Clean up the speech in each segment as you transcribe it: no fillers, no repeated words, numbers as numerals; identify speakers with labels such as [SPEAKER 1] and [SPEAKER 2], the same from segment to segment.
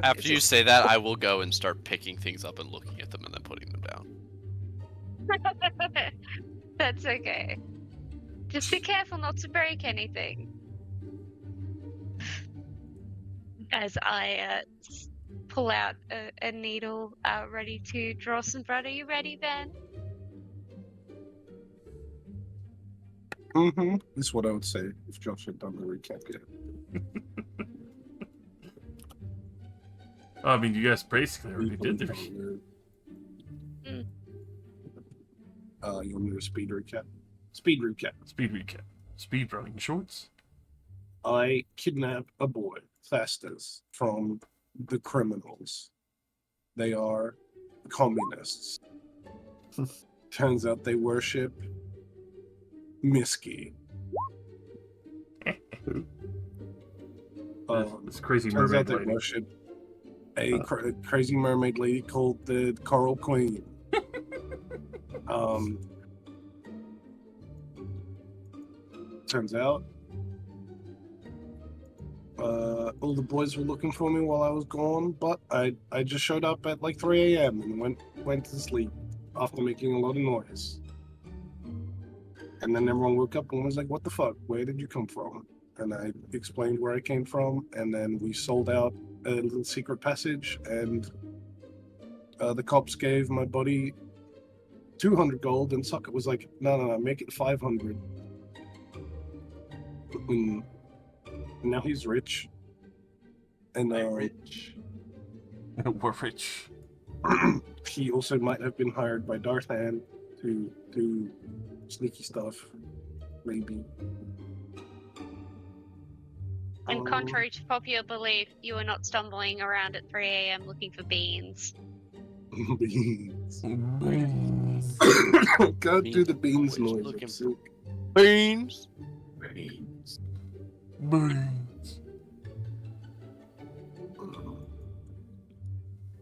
[SPEAKER 1] After you say that, I will go and start picking things up and looking at them and then putting them down.
[SPEAKER 2] That's okay. Just be careful not to break anything. As I pull out a needle, ready to draw some blood. Are you ready, Ben?
[SPEAKER 3] Mm-hmm. This is what I would say if Josh had done the recap yet.
[SPEAKER 4] I mean, you guys basically already did the
[SPEAKER 3] You want me to speed recap? Speed recap.
[SPEAKER 4] speed recap. Speed running shorts.
[SPEAKER 3] I kidnapped a boy, Thastus, from the criminals. They are communists. Turns out they worship Miski.
[SPEAKER 4] This crazy
[SPEAKER 3] Turns out
[SPEAKER 4] mermaid
[SPEAKER 3] they
[SPEAKER 4] lady.
[SPEAKER 3] worship a crazy mermaid lady called the Coral Queen. Turns out all the boys were looking for me while I was gone, but I just showed up at like 3 a.m. and went to sleep after making a lot of noise. And then everyone woke up and was like, "What the fuck? Where did you come from?" And I explained where I came from, and then we sold out a little secret passage, and the cops gave my buddy 200 gold, and Sucker was like, no, make it 500. And now he's rich. And
[SPEAKER 5] rich.
[SPEAKER 4] We're rich.
[SPEAKER 3] He also might have been hired by Darthan to do sneaky stuff, maybe.
[SPEAKER 2] And contrary to popular belief, you are not stumbling around at 3 a.m. looking for beans.
[SPEAKER 3] Beans.
[SPEAKER 4] Beans.
[SPEAKER 3] Can't do the beans
[SPEAKER 1] Always
[SPEAKER 3] noise.
[SPEAKER 1] looking
[SPEAKER 3] I'm
[SPEAKER 1] for
[SPEAKER 3] sick.
[SPEAKER 1] beans.
[SPEAKER 5] Beans.
[SPEAKER 4] Beans.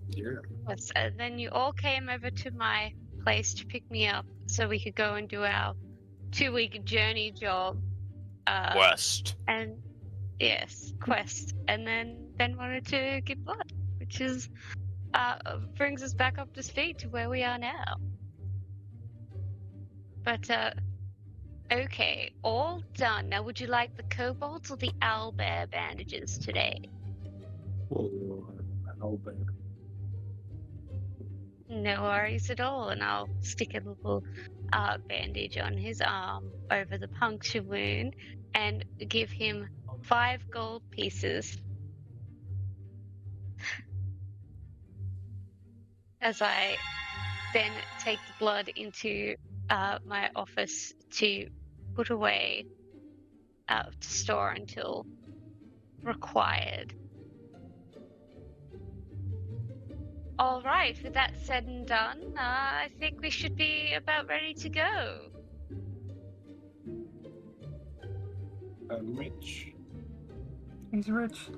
[SPEAKER 3] Yeah.
[SPEAKER 2] Yes, then you all came over to my place to pick me up so we could go and do our 2-week journey job.
[SPEAKER 1] West.
[SPEAKER 2] And yes, quest. And then wanted to give blood, which is brings us back up to speed to where we are now. But okay, all done. Now would you like the kobolds or the owlbear bandages today?
[SPEAKER 3] Owlbear.
[SPEAKER 2] No worries at all, and I'll stick a little bandage on his arm over the puncture wound and give him 5 gold pieces. As I then take the blood into my office to put away to store until required. All right, with that said and done, I think we should be about ready to go.
[SPEAKER 3] I'm rich.
[SPEAKER 4] He's rich.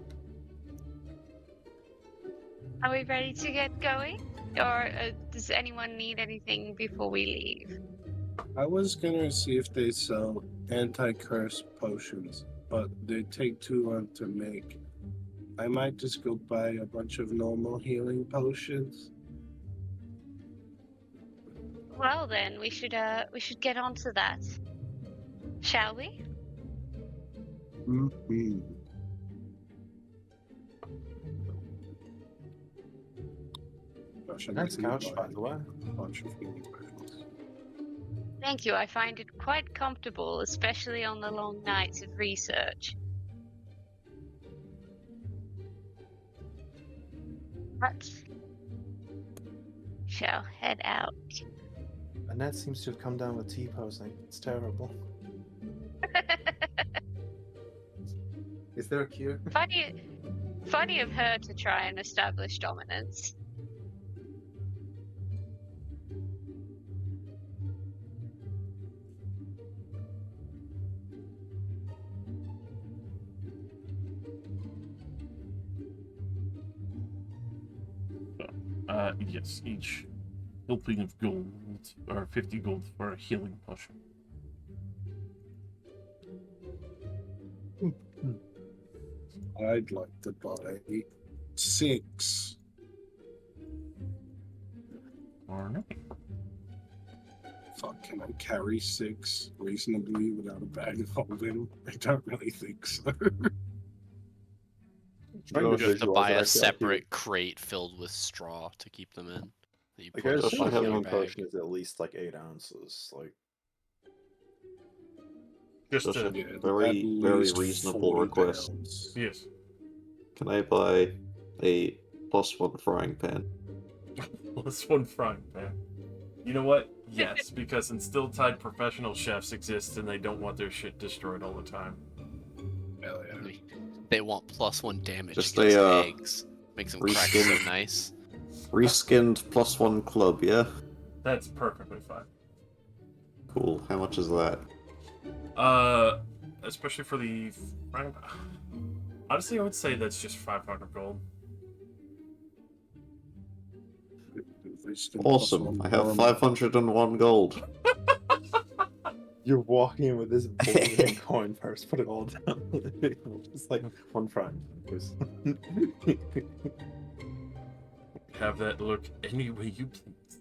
[SPEAKER 2] Are we ready to get going? Or does anyone need anything before we leave?
[SPEAKER 3] I was gonna see if they sell anti-curse potions, but they take too long to make. I might just go buy a bunch of normal healing potions.
[SPEAKER 2] Well then, we should get onto that. Shall we?
[SPEAKER 3] Mm-hmm.
[SPEAKER 5] Nice couch, by the way.
[SPEAKER 3] A bunch of healing potions.
[SPEAKER 2] Thank you. I find it quite comfortable, especially on the long nights of research. But shall head out.
[SPEAKER 5] Annette seems to have come down with T-posing. It's terrible. Is there a cure?
[SPEAKER 2] Funny of her to try and establish dominance.
[SPEAKER 4] Yes, each helping of gold, or 50 gold for a healing potion.
[SPEAKER 3] I'd like to buy 6.
[SPEAKER 4] Alright.
[SPEAKER 3] Fuck, can I carry 6 reasonably without a bag of holding? I don't really think so.
[SPEAKER 6] Trying to
[SPEAKER 1] You have to
[SPEAKER 6] visualize
[SPEAKER 1] buy
[SPEAKER 6] it, I
[SPEAKER 1] a
[SPEAKER 6] feel like
[SPEAKER 1] separate crate filled with straw to keep them in. That you
[SPEAKER 6] Like,
[SPEAKER 1] put
[SPEAKER 6] I
[SPEAKER 1] in
[SPEAKER 6] assume
[SPEAKER 1] your
[SPEAKER 6] a healing
[SPEAKER 1] bag.
[SPEAKER 6] potion is at least like 8 ounces. Like,
[SPEAKER 4] Just
[SPEAKER 7] Just
[SPEAKER 4] to,
[SPEAKER 7] a
[SPEAKER 3] Yeah,
[SPEAKER 7] very,
[SPEAKER 3] at
[SPEAKER 7] very
[SPEAKER 3] least
[SPEAKER 7] reasonable
[SPEAKER 3] 40
[SPEAKER 7] request.
[SPEAKER 3] pounds.
[SPEAKER 4] yes.
[SPEAKER 7] Can I buy a +1 frying pan?
[SPEAKER 4] Plus 1 frying pan. You know what? Yes, because in Still Tide, professional chefs exist and they don't want their shit destroyed all the time.
[SPEAKER 3] Hell yeah.
[SPEAKER 1] They want +1 damage
[SPEAKER 7] Just
[SPEAKER 1] against
[SPEAKER 7] a,
[SPEAKER 1] eggs. Makes them crack so
[SPEAKER 7] reskin.
[SPEAKER 1] nice.
[SPEAKER 7] Reskinned +1 club, yeah?
[SPEAKER 4] That's perfectly fine.
[SPEAKER 7] Cool. How much is that?
[SPEAKER 4] Especially for the frying pan. Honestly, I would say that's just 500 gold.
[SPEAKER 7] Awesome. I have 501 gold.
[SPEAKER 5] You're walking in with this golden coin purse. Put it all down. Just like 1 franc, please.
[SPEAKER 4] Have that look any way you please.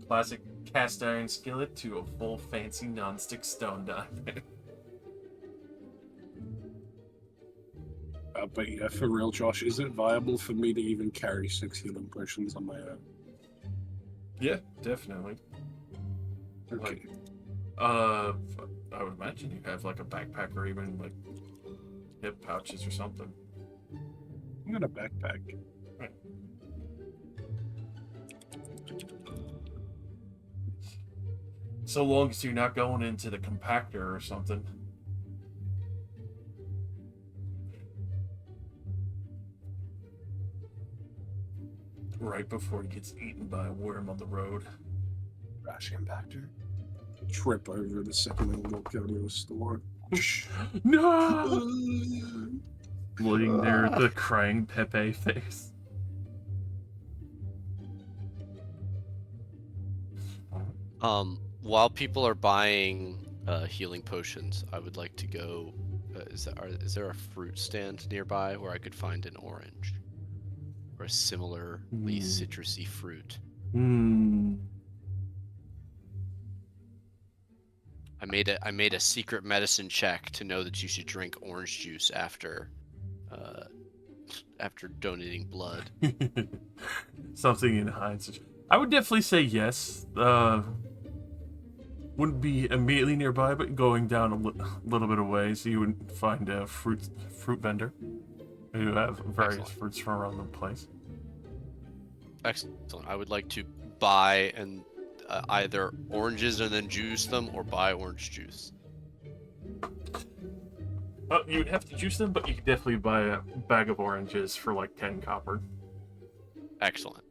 [SPEAKER 4] Classic cast iron skillet to a full fancy non-stick stone diamond.
[SPEAKER 3] But yeah, for real, Josh, is it viable for me to even carry 6 healing potions on my own?
[SPEAKER 4] Yeah, definitely.
[SPEAKER 3] Okay.
[SPEAKER 4] I would imagine you have like a backpack or even like hip pouches or something.
[SPEAKER 3] I got a backpack.
[SPEAKER 4] Right. So long as you're not going into the compactor or something. Right before he gets eaten by a worm on the road.
[SPEAKER 5] Rash compactor.
[SPEAKER 3] Trip over the second I walk out of the store.
[SPEAKER 4] No! Looking there at the crying Pepe face.
[SPEAKER 1] While people are buying healing potions, I would like to go. Is there a fruit stand nearby where I could find an orange or a similarly citrusy fruit? I made a secret medicine check to know that you should drink orange juice after donating blood.
[SPEAKER 4] Something in hindsight. I would definitely say yes. Wouldn't be immediately nearby, but going down a little bit away, so you would find a fruit vendor who have various fruits from around the place.
[SPEAKER 1] Excellent. I would like to buy and either oranges and then juice them, or buy orange juice.
[SPEAKER 4] You'd have to juice them, but you could definitely buy a bag of oranges for like 10 copper.
[SPEAKER 1] Excellent.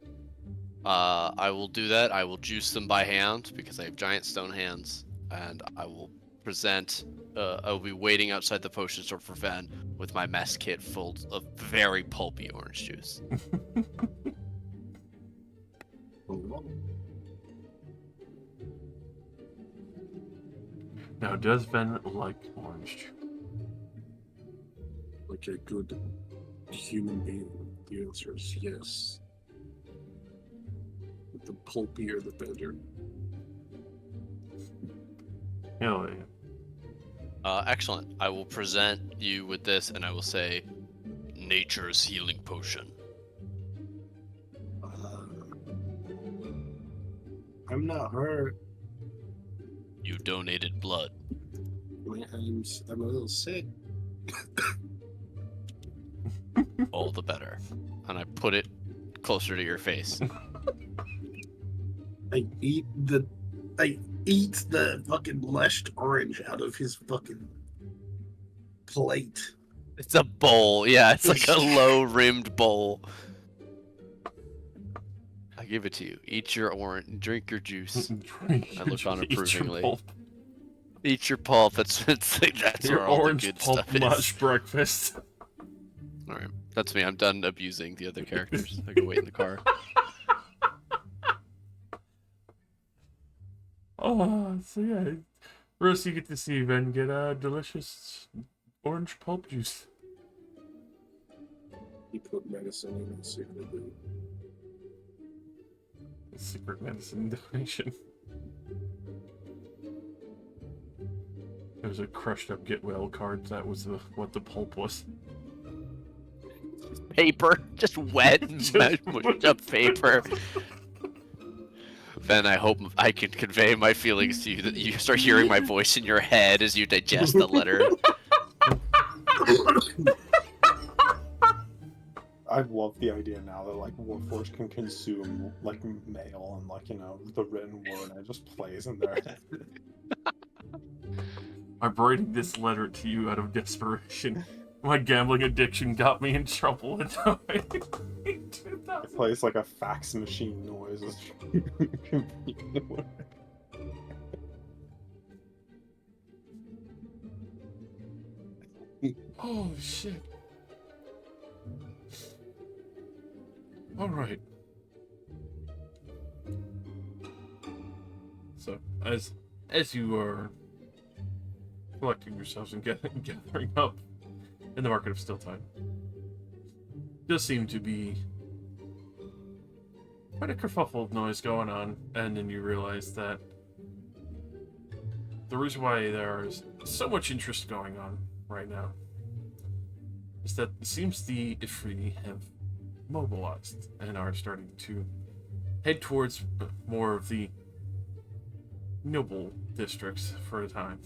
[SPEAKER 1] I will do that. I will juice them by hand because I have giant stone hands, and I will present. I will be waiting outside the potion store for Ven with my mess kit full of very pulpy orange juice.
[SPEAKER 4] Now, does Ven like orange juice?
[SPEAKER 3] Like a good human being, the answer is yes. The pulpier, the better.
[SPEAKER 4] Hell yeah.
[SPEAKER 1] Excellent. I will present you with this, and I will say, "Nature's healing potion."
[SPEAKER 3] I'm not hurt.
[SPEAKER 1] You donated blood.
[SPEAKER 3] I'm a little sick.
[SPEAKER 1] All the better. And I put it closer to your face.
[SPEAKER 3] I eat the fucking mashed orange out of his fucking plate.
[SPEAKER 1] It's a bowl. Yeah, it's like a low-rimmed bowl. I give it to you. Eat your orange. Drink your juice. I look on approvingly. Eat your pulp. That's
[SPEAKER 4] your
[SPEAKER 1] where all the
[SPEAKER 4] orange
[SPEAKER 1] good
[SPEAKER 4] pulp
[SPEAKER 1] stuff is.
[SPEAKER 4] mush breakfast.
[SPEAKER 1] All right, that's me. I'm done abusing the other characters. I can wait in the car.
[SPEAKER 4] Oh, so yeah. First, you get to see Ven get a delicious orange pulp juice.
[SPEAKER 3] He put medicine in his secret boot.
[SPEAKER 4] Secret medicine donation. It was a crushed up get well card. That was what the pulp was.
[SPEAKER 1] Paper, just wet, mushed up paper. Then I hope I can convey my feelings to you that you start hearing my voice in your head as you digest the letter.
[SPEAKER 5] I love the idea now that like Warforged can consume like mail and like the written word and it just plays in their head.
[SPEAKER 4] I'm writing this letter to you out of desperation. My gambling addiction got me in trouble, and now I
[SPEAKER 5] It plays like a fax machine noise.
[SPEAKER 4] Oh shit! All right. So as you are collecting yourselves and gathering up in the market of still time, does seem to be quite a kerfuffle of noise going on, and then you realize that the reason why there is so much interest going on right now is that it seems the Ifriti have mobilized and are starting to head towards more of the noble districts for a time.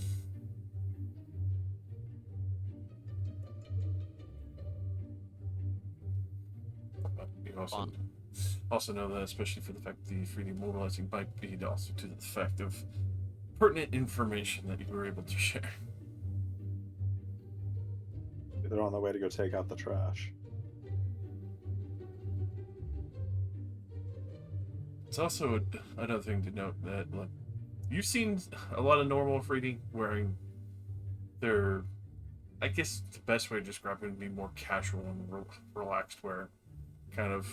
[SPEAKER 4] But you also know that, especially for the fact that the Ifriti mobilizing might be also to the fact of pertinent information that you were able to share.
[SPEAKER 5] They're on their way to go take out the trash.
[SPEAKER 4] It's also another thing to note that you've seen a lot of normal Ifriti wearing their, I guess the best way to describe it would be more casual and relaxed wear, kind of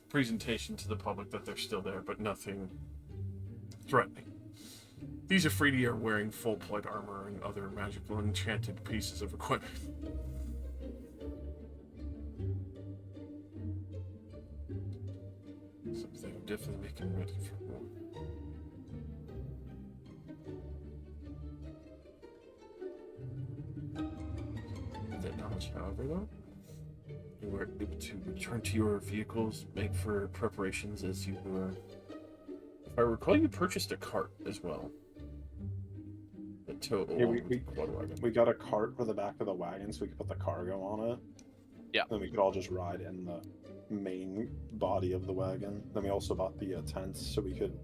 [SPEAKER 4] presentation to the public that they're still there, but nothing threatening. These Ifriti are wearing full plate armor and other magical enchanted pieces of equipment. So they're definitely making ready for war. With that knowledge, however, though, you were able to return to your vehicles, make for preparations as you were. If I recall, you purchased a cart as well.
[SPEAKER 5] Yeah, we got a cart for the back of the wagon so we could put the cargo on it.
[SPEAKER 1] Yeah.
[SPEAKER 5] Then we could all just ride in the main body of the wagon. Then we also bought the tents so we could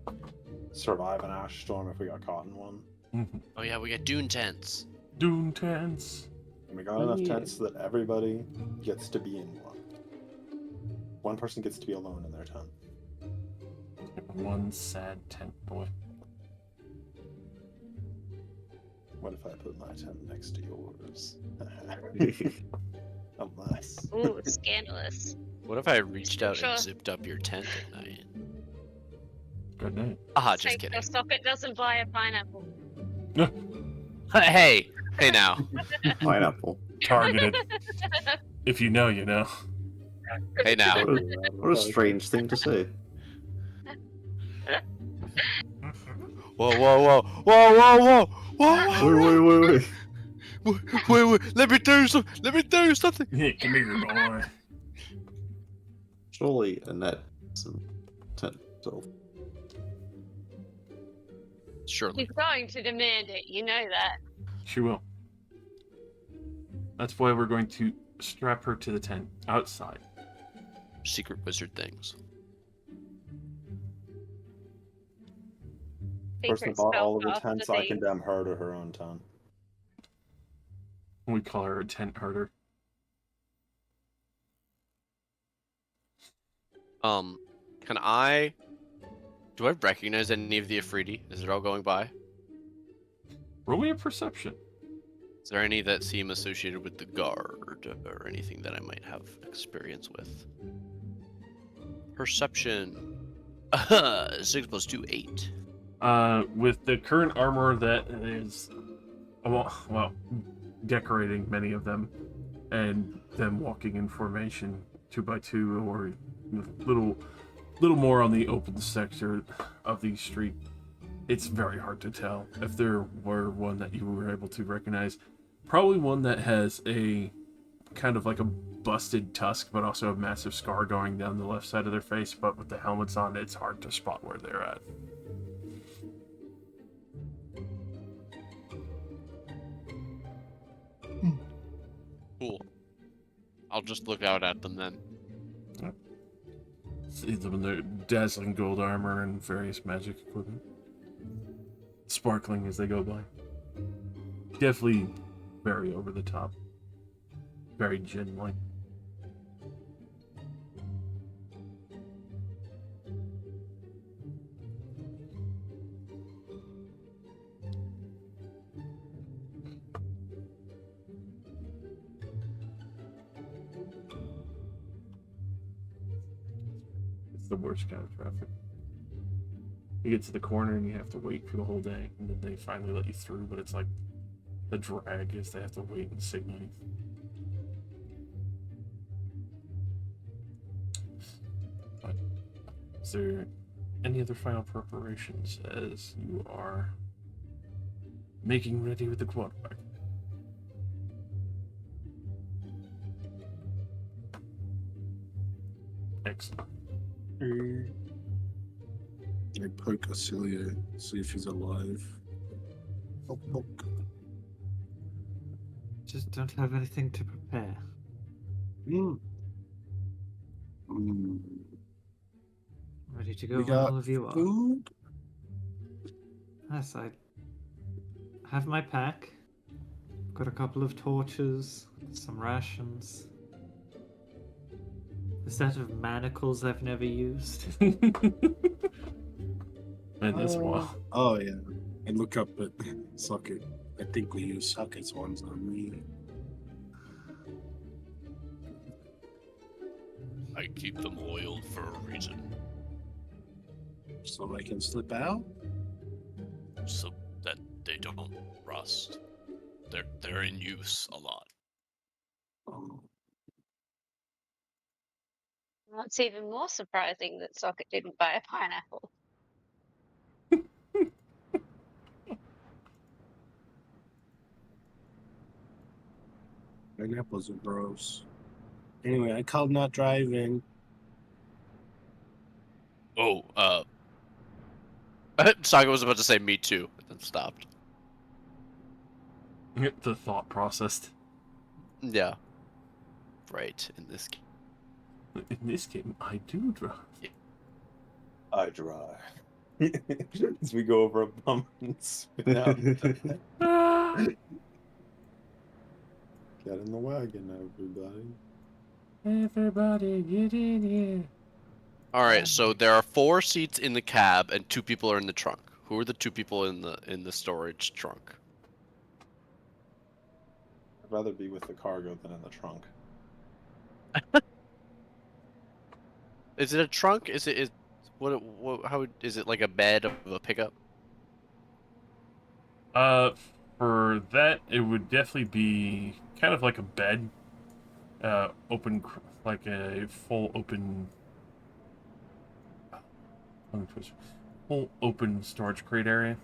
[SPEAKER 5] survive an ash storm if we got caught in one.
[SPEAKER 4] Mm-hmm.
[SPEAKER 1] Oh yeah, we got dune tents.
[SPEAKER 4] Dune tents.
[SPEAKER 5] And we got enough tents so that everybody gets to be in one. One person gets to be alone in their tent.
[SPEAKER 4] One sad tent boy.
[SPEAKER 5] What if I put my tent next to yours? Unless.
[SPEAKER 2] Ooh, scandalous.
[SPEAKER 1] What if I reached out
[SPEAKER 2] Sure.
[SPEAKER 1] and zipped up your tent at night?
[SPEAKER 4] Good night.
[SPEAKER 1] Aha, just
[SPEAKER 2] Take
[SPEAKER 1] kidding.
[SPEAKER 2] your socket doesn't buy a pineapple.
[SPEAKER 1] Hey now.
[SPEAKER 7] Pineapple.
[SPEAKER 4] Targeted. If you know, you know.
[SPEAKER 1] Hey now.
[SPEAKER 7] What a strange thing to say.
[SPEAKER 1] Whoa.
[SPEAKER 7] Wait.
[SPEAKER 1] Wait. Let me tell you something.
[SPEAKER 4] Yeah, come here, boy.
[SPEAKER 7] Surely Annette some tent so
[SPEAKER 1] Surely.
[SPEAKER 2] He's going to demand it, you know that.
[SPEAKER 4] She will. That's why we're going to strap her to the tent outside.
[SPEAKER 1] Secret wizard things.
[SPEAKER 5] Person
[SPEAKER 2] Secret
[SPEAKER 5] bought all of the
[SPEAKER 2] spellcraft
[SPEAKER 5] tents,
[SPEAKER 2] thing.
[SPEAKER 5] I condemn her to her own tent.
[SPEAKER 4] We call her a tent herder.
[SPEAKER 1] Do I recognize any of the Ifriti as they're all going by?
[SPEAKER 4] Roll me a perception.
[SPEAKER 1] Is there any that seem associated with the guard or anything that I might have experience with? Perception. 6 + 2, 8.
[SPEAKER 4] With the current armor that is, well, decorating many of them, and them walking in formation 2x2 or little more on the open sector of the street. It's very hard to tell if there were one that you were able to recognize. Probably one that has a kind of like a busted tusk, but also a massive scar going down the left side of their face. But with the helmets on, it's hard to spot where they're at.
[SPEAKER 1] Cool. I'll just look out at them then.
[SPEAKER 4] See them in their dazzling gold armor and various magic equipment, sparkling as they go by. Definitely very over the top. Very djinn-like. It's the worst kind of traffic. You get to the corner and you have to wait for the whole day, and then they finally let you through, but it's like the drag is they have to wait and signal you. But is there any other final preparations as you are making ready with the quad bike? Excellent.
[SPEAKER 3] I poke Acelia, see if he's alive. Poke, poke.
[SPEAKER 8] Just don't have anything to prepare.
[SPEAKER 3] Mm. Mm.
[SPEAKER 8] Ready to go
[SPEAKER 3] We
[SPEAKER 8] when
[SPEAKER 3] got
[SPEAKER 8] all of you are.
[SPEAKER 3] food?
[SPEAKER 8] Yes, I have my pack. Got a couple of torches, some rations. A set of manacles I've never used.
[SPEAKER 4] And this one.
[SPEAKER 3] Oh, yeah. I look up at Socket. I think we use Socket's ones on me.
[SPEAKER 1] I keep them oiled for a reason.
[SPEAKER 3] So I can slip out?
[SPEAKER 1] So that they don't rust. They're in use a lot.
[SPEAKER 3] Oh.
[SPEAKER 2] Well, it's even more surprising that Socket didn't buy a pineapple.
[SPEAKER 3] Pineapples are gross. Anyway, I called not driving.
[SPEAKER 1] Oh, Saga was about to say me too, but then stopped.
[SPEAKER 4] The thought processed.
[SPEAKER 1] Yeah. Right, in this game.
[SPEAKER 4] In this game, I do drive.
[SPEAKER 5] I drive. As we go over a bump and spin out. Get in the wagon, everybody.
[SPEAKER 4] Everybody get in here.
[SPEAKER 1] Alright, so there are 4 seats in the cab and 2 people are in the trunk. Who are the 2 people in the storage trunk?
[SPEAKER 5] I'd rather be with the cargo than in the trunk.
[SPEAKER 1] Is it a trunk? Is how is it like a bed of a pickup?
[SPEAKER 4] For that, it would definitely be kind of like a bed, open, like a full open, full open storage crate area.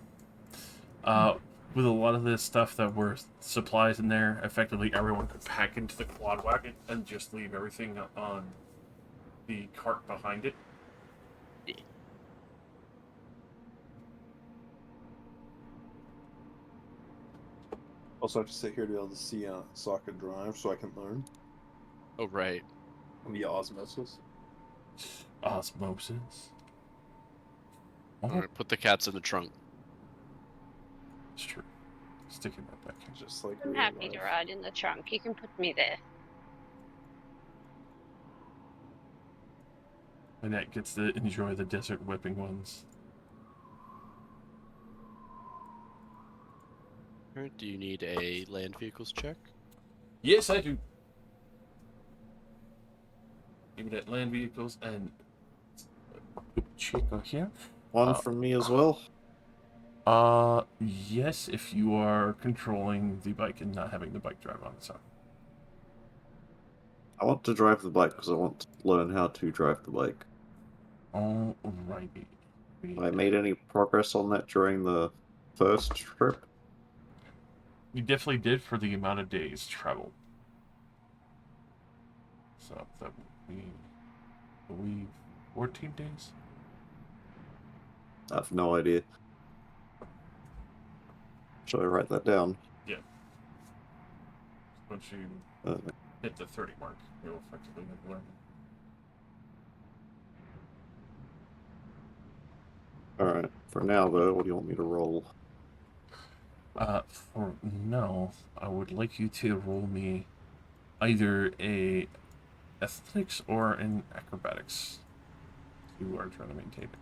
[SPEAKER 4] With a lot of this stuff that were supplies in there, effectively everyone could pack into the quad wagon and just leave everything on the cart behind it.
[SPEAKER 5] Also, I have to sit here to be able to see Socket drive so I can learn.
[SPEAKER 1] Oh right.
[SPEAKER 5] Via osmosis.
[SPEAKER 4] Osmosis.
[SPEAKER 1] Alright, put the cats in the trunk.
[SPEAKER 4] It's true. Sticking that back here.
[SPEAKER 5] Just like
[SPEAKER 2] I'm
[SPEAKER 5] real
[SPEAKER 2] happy to
[SPEAKER 5] life.
[SPEAKER 2] ride in the trunk. You can put me there.
[SPEAKER 4] Annette gets to enjoy the desert whipping ones.
[SPEAKER 1] Alright, do you need a land vehicles check?
[SPEAKER 4] Yes, I do. Give me that land vehicles and check here.
[SPEAKER 7] One from me as well.
[SPEAKER 4] Yes, if you are controlling the bike and not having the bike drive on its own.
[SPEAKER 7] I want to drive the bike because I want to learn how to drive the bike.
[SPEAKER 4] Alrighty.
[SPEAKER 7] I made any progress on that during the first trip?
[SPEAKER 4] You definitely did for the amount of days travel. So that would be, I believe, 14 days.
[SPEAKER 7] I have no idea. Should I write that down?
[SPEAKER 4] Yeah. Once you hit the 30 mark, you'll effectively have learned.
[SPEAKER 7] Alright, for now though, what do you want me to roll?
[SPEAKER 4] For now, I would like you to roll me either a athletics or an acrobatics. You are trying to maintain it.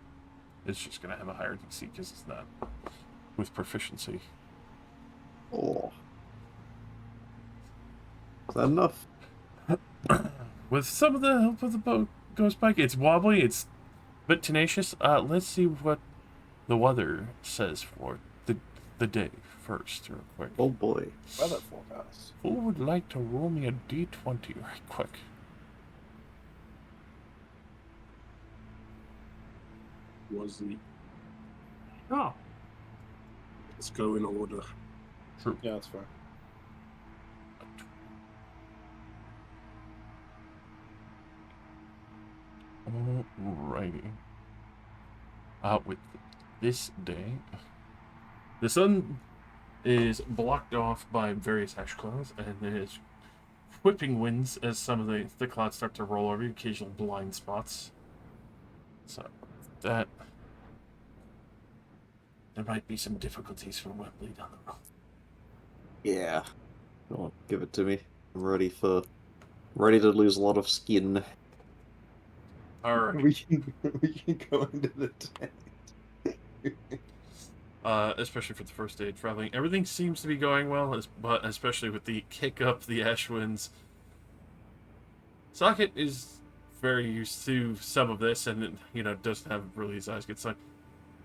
[SPEAKER 4] It's just going to have a higher DC because it's not with proficiency.
[SPEAKER 7] Oh. Is that enough?
[SPEAKER 4] With some of the help of the ghost bike, it's wobbly, it's a bit tenacious. Let's see what the weather says for the day first, real quick.
[SPEAKER 7] Oh boy.
[SPEAKER 5] Weather forecast.
[SPEAKER 4] Who would like to roll me a d20 right quick?
[SPEAKER 3] Was the
[SPEAKER 8] Oh,
[SPEAKER 3] let's go in order.
[SPEAKER 4] True.
[SPEAKER 5] Yeah, that's fair.
[SPEAKER 4] Alrighty. With this day, the sun is blocked off by various ash clouds, and there's whipping winds as some of the clouds start to roll over, occasional blind spots. So, that there might be some difficulties for Wembley down the road.
[SPEAKER 7] Yeah. Go on, give it to me. I'm ready to lose a lot of skin.
[SPEAKER 4] Alright.
[SPEAKER 5] We can go into the tent.
[SPEAKER 4] Especially for the first day of traveling. Everything seems to be going well, but especially with the kick up the ash winds. Socket is very used to some of this, and doesn't have really his eyes get sun.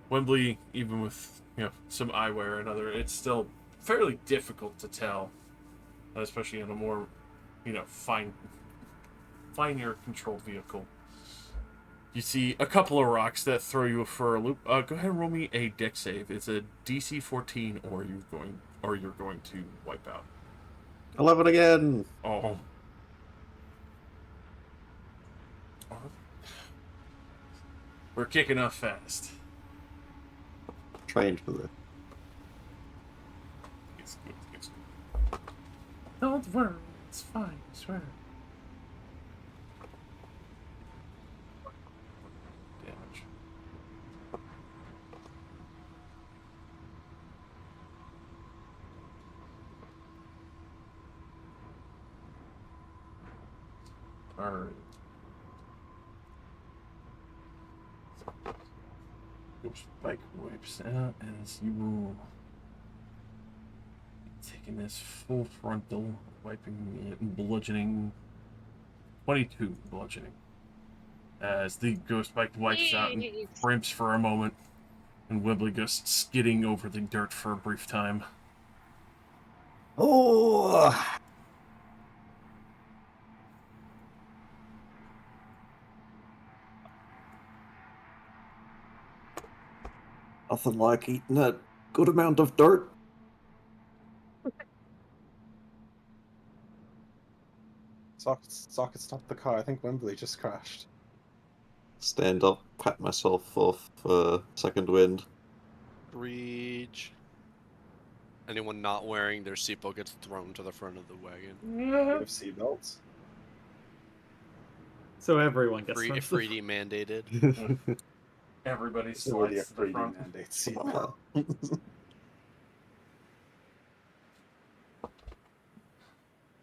[SPEAKER 4] Wembley, even with some eyewear and other, it's still fairly difficult to tell, especially in a more finer controlled vehicle. You see a couple of rocks that throw you for a loop. Go ahead and roll me a deck save. It's a DC 14, or you're going to wipe out.
[SPEAKER 7] 11 again!
[SPEAKER 4] Oh. We're kicking off fast.
[SPEAKER 7] Trained for this.
[SPEAKER 4] It's good. Don't worry, it's fine, I swear. Damage. Alright. Spike wipes out as you will taking this full frontal, wiping it, and bludgeoning 22 bludgeoning. As the ghost bike wipes out and crimps for a moment, and Wembley goes skidding over the dirt for a brief time.
[SPEAKER 7] Oh! Nothing like eating a good amount of dirt.
[SPEAKER 5] Socket, stop the car. I think Wembley just crashed.
[SPEAKER 7] Stand up, pat myself off second wind.
[SPEAKER 1] Breach. Anyone not wearing their seatbelt gets thrown to the front of the wagon.
[SPEAKER 5] We have seatbelts.
[SPEAKER 8] so everyone gets
[SPEAKER 1] Free,
[SPEAKER 8] one.
[SPEAKER 1] 3D mandated.
[SPEAKER 4] Everybody
[SPEAKER 5] It's already a
[SPEAKER 4] slides to the
[SPEAKER 5] 3D
[SPEAKER 4] front.
[SPEAKER 5] mandate seatbelt.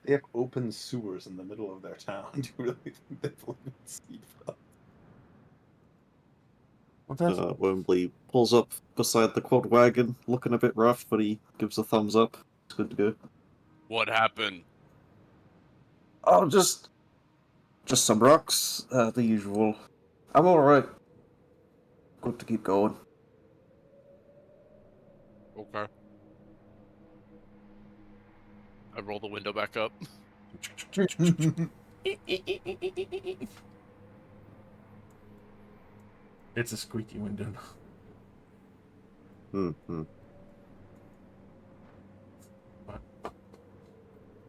[SPEAKER 5] They have open sewers in the middle of their town. Do you really think they believe in seatbelts?
[SPEAKER 4] Well, that's
[SPEAKER 7] Wembley pulls up beside the quad wagon, looking a bit rough, but he gives a thumbs up. It's good to go.
[SPEAKER 1] What happened?
[SPEAKER 7] Oh, just some rocks, the usual. I'm alright. Good to keep going.
[SPEAKER 1] Okay. I roll the window back up.
[SPEAKER 4] It's a squeaky window.
[SPEAKER 7] Hmm.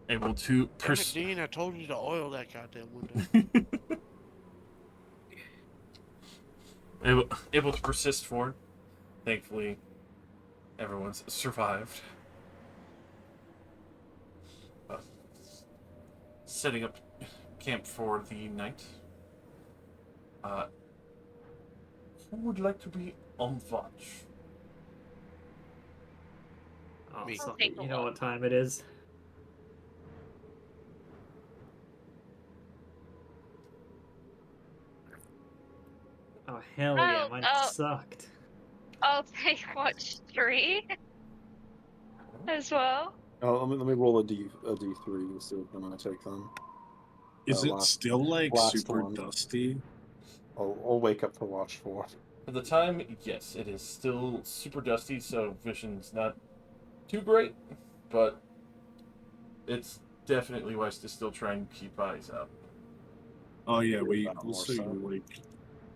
[SPEAKER 4] Able to
[SPEAKER 1] Dean, I told you to oil that goddamn window.
[SPEAKER 4] able to persist forward. Thankfully, everyone's survived. Setting up camp for the night. Who would like to be on watch?
[SPEAKER 8] Oh,
[SPEAKER 1] Me.
[SPEAKER 8] so,
[SPEAKER 2] Take a
[SPEAKER 8] you know
[SPEAKER 2] walk.
[SPEAKER 8] what time it is? Oh, hell yeah,
[SPEAKER 2] Oh,
[SPEAKER 8] mine
[SPEAKER 2] oh.
[SPEAKER 8] sucked.
[SPEAKER 2] I'll take watch 3 as well.
[SPEAKER 5] Oh, let me roll a D3 and see what I'm gonna take then.
[SPEAKER 3] Is it
[SPEAKER 5] last-
[SPEAKER 3] still like
[SPEAKER 5] last
[SPEAKER 3] super
[SPEAKER 5] one.
[SPEAKER 3] dusty?
[SPEAKER 5] I'll wake up for watch 4.
[SPEAKER 4] For the time, yes, it is still super dusty, so vision's not too great, but it's definitely wise to still try and keep eyes out.
[SPEAKER 3] Oh yeah,
[SPEAKER 5] Maybe
[SPEAKER 3] we'll
[SPEAKER 5] more
[SPEAKER 3] see.
[SPEAKER 5] so.
[SPEAKER 3] Like,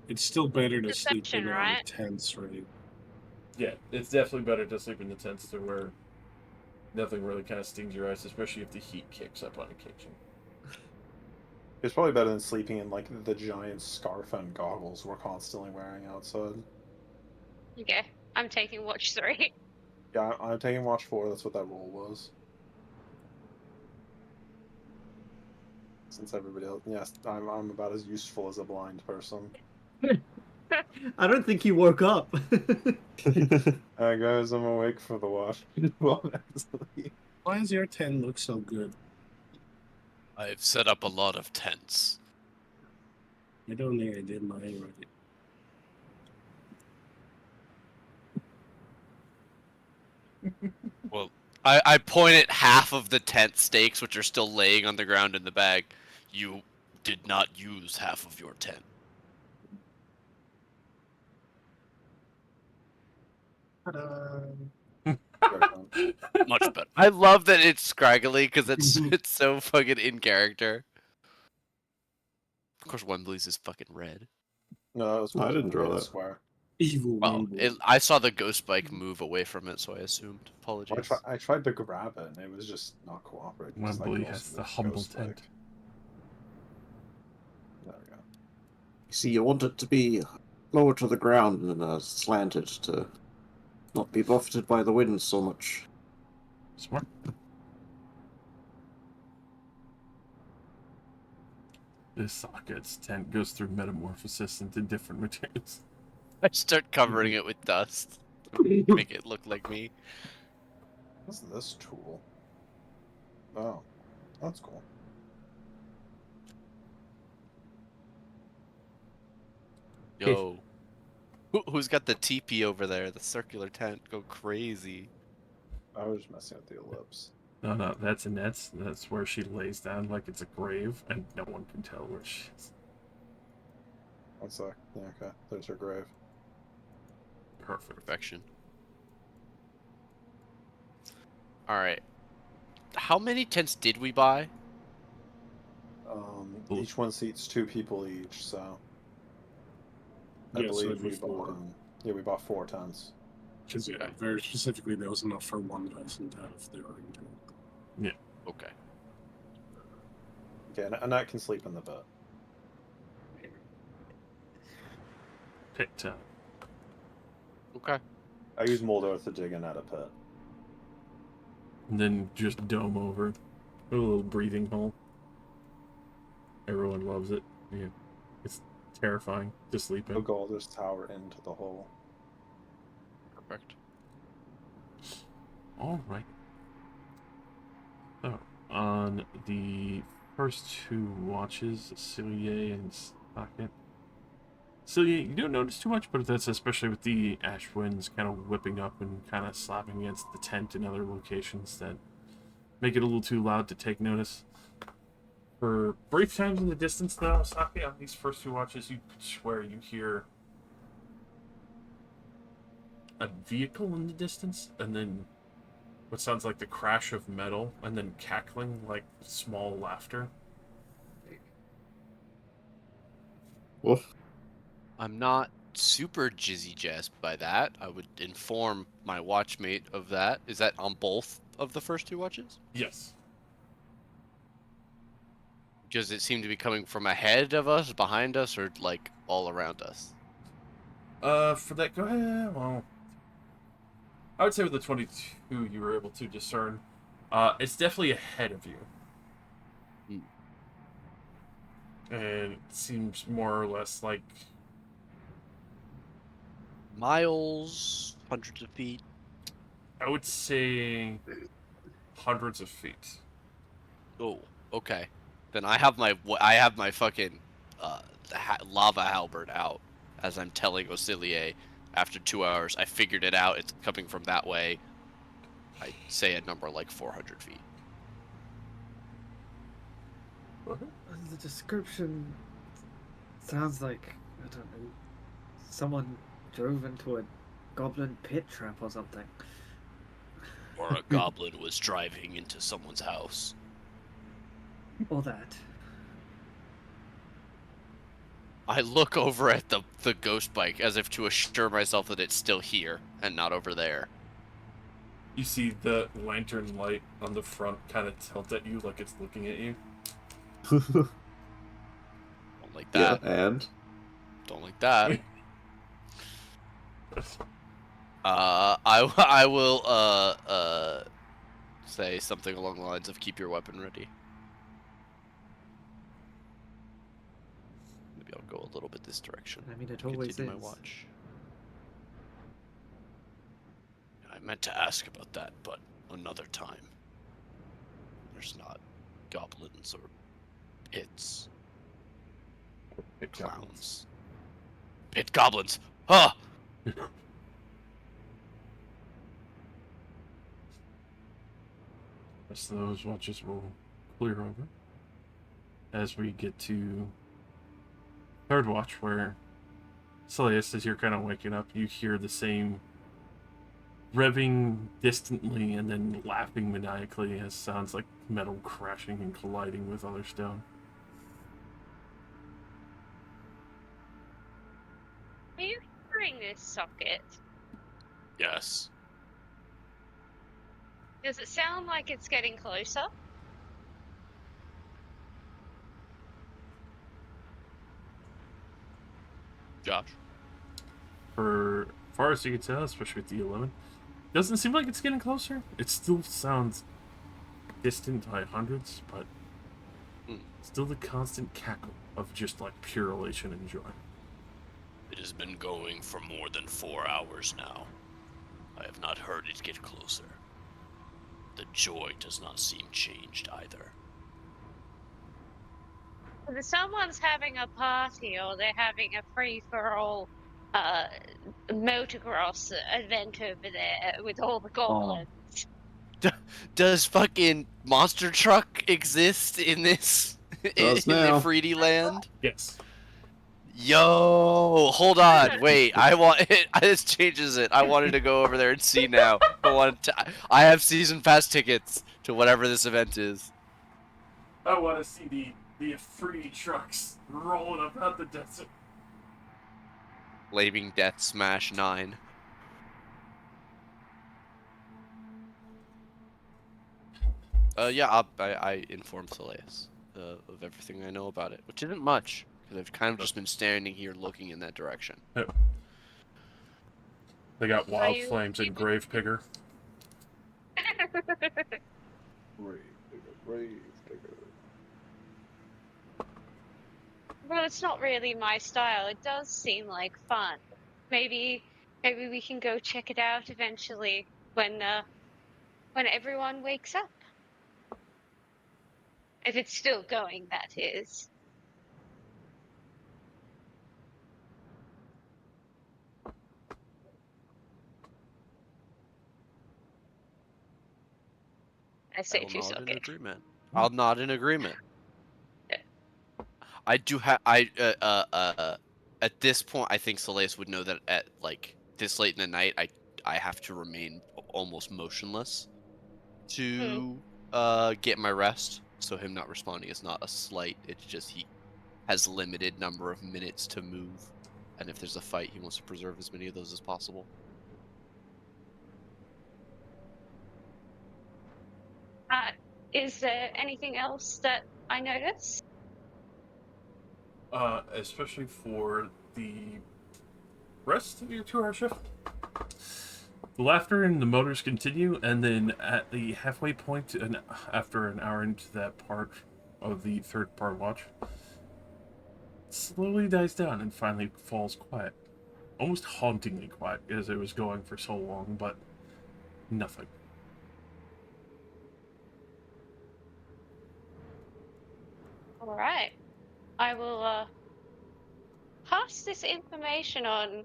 [SPEAKER 3] it's still better to sleep
[SPEAKER 2] Deception,
[SPEAKER 3] in
[SPEAKER 2] right?
[SPEAKER 3] tents, right?
[SPEAKER 4] Yeah, it's definitely better to sleep in the tents to where nothing really kind of stings your eyes, especially if the heat kicks up on occasion.
[SPEAKER 5] It's probably better than sleeping in like the giant scarf and goggles we're constantly wearing outside.
[SPEAKER 2] Okay, I'm taking watch 3.
[SPEAKER 5] Yeah, I'm taking watch 4. That's what that roll was. Since everybody else, yes, I'm about as useful as a blind person.
[SPEAKER 8] I don't think he woke up.
[SPEAKER 5] Alright, guys, I'm awake for the watch.
[SPEAKER 3] Why does your tent look so good?
[SPEAKER 1] I've set up a lot of tents.
[SPEAKER 3] I don't think I did mine right.
[SPEAKER 1] Well, I point at half of the tent stakes, which are still laying on the ground in the bag. You did not use half of your tent. Much better. I love that it's scraggly because it's so fucking in character. Of course, Wembley's is fucking red.
[SPEAKER 5] No, that was
[SPEAKER 7] I didn't draw
[SPEAKER 5] made a
[SPEAKER 7] that.
[SPEAKER 5] square.
[SPEAKER 3] Evil
[SPEAKER 1] Well,
[SPEAKER 3] Wembley.
[SPEAKER 1] I saw the ghost bike move away from it, so I assumed.
[SPEAKER 5] Well,
[SPEAKER 1] Apologies.
[SPEAKER 5] I tried to grab it, and it was just not cooperating. It's like
[SPEAKER 4] Wembley
[SPEAKER 5] also
[SPEAKER 4] has the
[SPEAKER 5] this
[SPEAKER 4] humble
[SPEAKER 5] ghost
[SPEAKER 4] tent.
[SPEAKER 5] bike. There we go.
[SPEAKER 7] You see, you want it to be lower to the ground and slanted to not be buffeted by the wind so much.
[SPEAKER 4] Smart. This socket's tent goes through metamorphosis into different materials.
[SPEAKER 1] I start covering it with dust. Make it look like me.
[SPEAKER 5] What's this tool? Oh, that's cool.
[SPEAKER 1] Yo. Who's got the teepee over there? The circular tent. Go crazy.
[SPEAKER 5] I was just messing with the ellipse.
[SPEAKER 4] No, that's Annette's. That's where she lays down like it's a grave, and no one can tell where she is.
[SPEAKER 5] One sec. Yeah, okay. There's her grave.
[SPEAKER 4] Perfect.
[SPEAKER 1] Perfection. Alright. How many tents did we buy?
[SPEAKER 4] Ooh.
[SPEAKER 5] Each one seats 2 people each, so I
[SPEAKER 3] Yeah, so
[SPEAKER 5] believe
[SPEAKER 3] it'd be
[SPEAKER 5] we
[SPEAKER 3] 4.
[SPEAKER 5] bought. Yeah, we bought 4 tents.
[SPEAKER 3] Because yeah, very specifically, there was enough for one person to have their own tent.
[SPEAKER 1] Okay.
[SPEAKER 5] Okay, and Annette can sleep in the bed.
[SPEAKER 4] Pit tent.
[SPEAKER 1] Okay.
[SPEAKER 5] I use mold earth to dig Annette a pit.
[SPEAKER 4] And then just dome over. A little breathing hole. Everyone loves it. Yeah. It's terrifying to sleep
[SPEAKER 5] I'll
[SPEAKER 4] in.
[SPEAKER 5] go all this tower into the hole.
[SPEAKER 1] Perfect.
[SPEAKER 4] Alright. So, on the first 2 watches, Cillier and Socket. Cillier, you don't notice too much, but that's especially with the ash winds kind of whipping up and kind of slapping against the tent and other locations that make it a little too loud to take notice. For brief times in the distance, though, Sake, on these first 2 watches, you could swear you hear a vehicle in the distance, and then what sounds like the crash of metal, and then cackling like small laughter.
[SPEAKER 7] Woof.
[SPEAKER 1] I'm not super jizzy jazzed by that. I would inform my watchmate of that. Is that on both of the first 2 watches?
[SPEAKER 4] Yes.
[SPEAKER 1] Does it seem to be coming from ahead of us, behind us, or like all around us?
[SPEAKER 4] For that, go ahead. Well, I would say with the 22 you were able to discern, it's definitely ahead of you. And it seems more or less like
[SPEAKER 1] Miles, hundreds of feet.
[SPEAKER 4] I would say hundreds of feet.
[SPEAKER 1] Oh, okay. Then I have my fucking lava halberd out as I'm telling Osilier. After 2 hours, I figured it out. It's coming from that way. I say a number like 400 feet.
[SPEAKER 8] The description sounds like, I don't know, someone drove into a goblin pit trap or something.
[SPEAKER 1] Or a goblin was driving into someone's house.
[SPEAKER 8] Or that.
[SPEAKER 1] I look over at the ghost bike as if to assure myself that it's still here and not over there.
[SPEAKER 4] You see the lantern light on the front kind of tilt at you like it's looking at you.
[SPEAKER 1] Don't like
[SPEAKER 7] Yeah,
[SPEAKER 1] that.
[SPEAKER 7] and
[SPEAKER 1] Don't like that. I will say something along the lines of keep your weapon ready. Maybe I'll go a little bit this direction.
[SPEAKER 8] I mean, it always
[SPEAKER 1] Continue
[SPEAKER 8] is.
[SPEAKER 1] my watch. I meant to ask about that, but another time. There's not goblins or pits.
[SPEAKER 4] Pit
[SPEAKER 1] Clowns. Pit goblins! Huh!
[SPEAKER 4] Rest of those watches will clear over. As we get to third watch, where Celius, as you're kind of waking up, you hear the same revving distantly and then laughing maniacally as sounds like metal crashing and colliding with other stone.
[SPEAKER 2] Are you hearing this socket?
[SPEAKER 1] Yes.
[SPEAKER 2] Does it sound like it's getting closer?
[SPEAKER 1] Josh?
[SPEAKER 4] For far as you can tell, especially with the 11, doesn't seem like it's getting closer. It still sounds distant by hundreds, but still the constant cackle of just like pure elation and joy.
[SPEAKER 1] It has been going for more than 4 hours now. I have not heard it get closer. The joy does not seem changed either.
[SPEAKER 2] Either someone's having a party or they're having a free-for-all motocross event over there with all the goblins.
[SPEAKER 1] Does fucking Monster Truck exist in this
[SPEAKER 7] Does
[SPEAKER 1] in the
[SPEAKER 7] now.
[SPEAKER 1] Freedy land?
[SPEAKER 4] Yes.
[SPEAKER 1] Yo, hold on, wait. I want it. This changes it. I wanted to go over there and see now. I have season pass tickets to whatever this event is.
[SPEAKER 4] I want to see the free trucks rolling up out the desert.
[SPEAKER 1] Flaming Death Smash 9. Yeah, I informed Soleus of everything I know about it, which isn't much, because I've kind of just been standing here looking in that direction.
[SPEAKER 4] Yep. They got wild
[SPEAKER 2] you-
[SPEAKER 4] flames and grave pigger.
[SPEAKER 5] Brave digger.
[SPEAKER 2] Well, it's not really my style. It does seem like fun. Maybe we can go check it out eventually when everyone wakes up. If it's still going, that is. I say
[SPEAKER 1] will
[SPEAKER 2] to
[SPEAKER 1] nod in
[SPEAKER 2] socket.
[SPEAKER 1] agreement. I'll nod in agreement.
[SPEAKER 2] Yeah.
[SPEAKER 1] I do have at this point I think Soleus would know that at like this late in the night I have to remain almost motionless to get my rest. So him not responding is not a slight. It's just he has limited number of minutes to move, and if there's a fight, he wants to preserve as many of those as possible.
[SPEAKER 2] Is there anything else that I noticed?
[SPEAKER 4] Especially for the rest of your 2-hour shift. The laughter and the motors continue, and then at the halfway point, and after an hour into that part of the third part watch, it slowly dies down and finally falls quiet. Almost hauntingly quiet, as it was going for so long, but nothing.
[SPEAKER 2] All right. I will pass this information on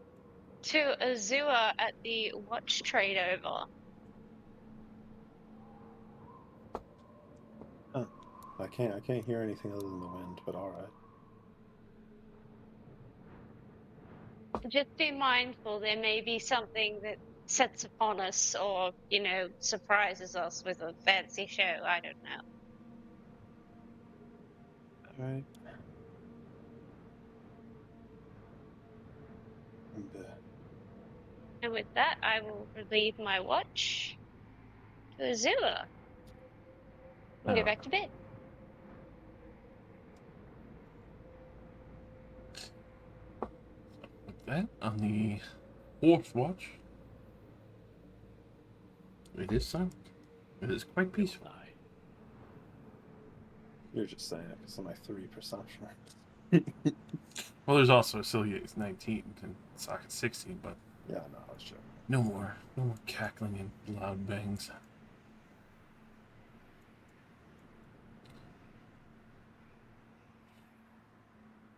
[SPEAKER 2] to Azua at the watch trade over.
[SPEAKER 5] I can't hear anything other than the wind, but alright.
[SPEAKER 2] Just be mindful, there may be something that sets upon us or, surprises us with a fancy show. I don't know.
[SPEAKER 5] Alright.
[SPEAKER 2] And with that, I will relieve my watch to Azua and go back to bed.
[SPEAKER 4] That on the fourth watch, it is silent. It is quite peaceful.
[SPEAKER 5] You're just saying it because of my 3 perception.
[SPEAKER 4] Well, there's also Celia's 19 and Socket's 16, but
[SPEAKER 5] Yeah, no, I was joking.
[SPEAKER 4] no more cackling and loud bangs.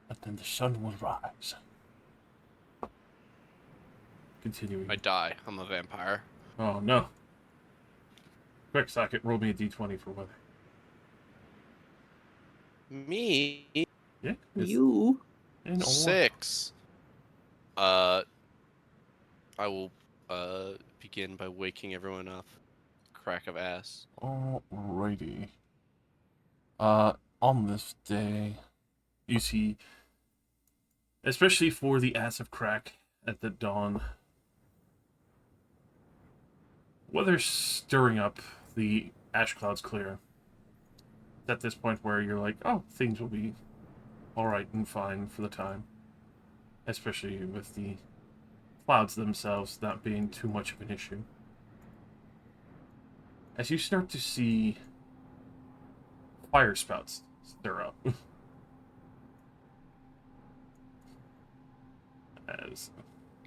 [SPEAKER 4] But then the sun will rise. Continuing.
[SPEAKER 1] I die. I'm a vampire.
[SPEAKER 4] Oh no. Quick, Socket, roll me a d20 for weather.
[SPEAKER 1] Me?
[SPEAKER 4] Yeah.
[SPEAKER 7] You?
[SPEAKER 4] And
[SPEAKER 1] 6. I will begin by waking everyone up. Crack of ass.
[SPEAKER 4] Alrighty. On this day, you see, especially for the ass of crack at the dawn, weather's stirring up, the ash clouds clear. At this point where you're like, oh, things will be alright and fine for the time. Especially with the clouds themselves not being too much of an issue. As you start to see fire spouts stir up. As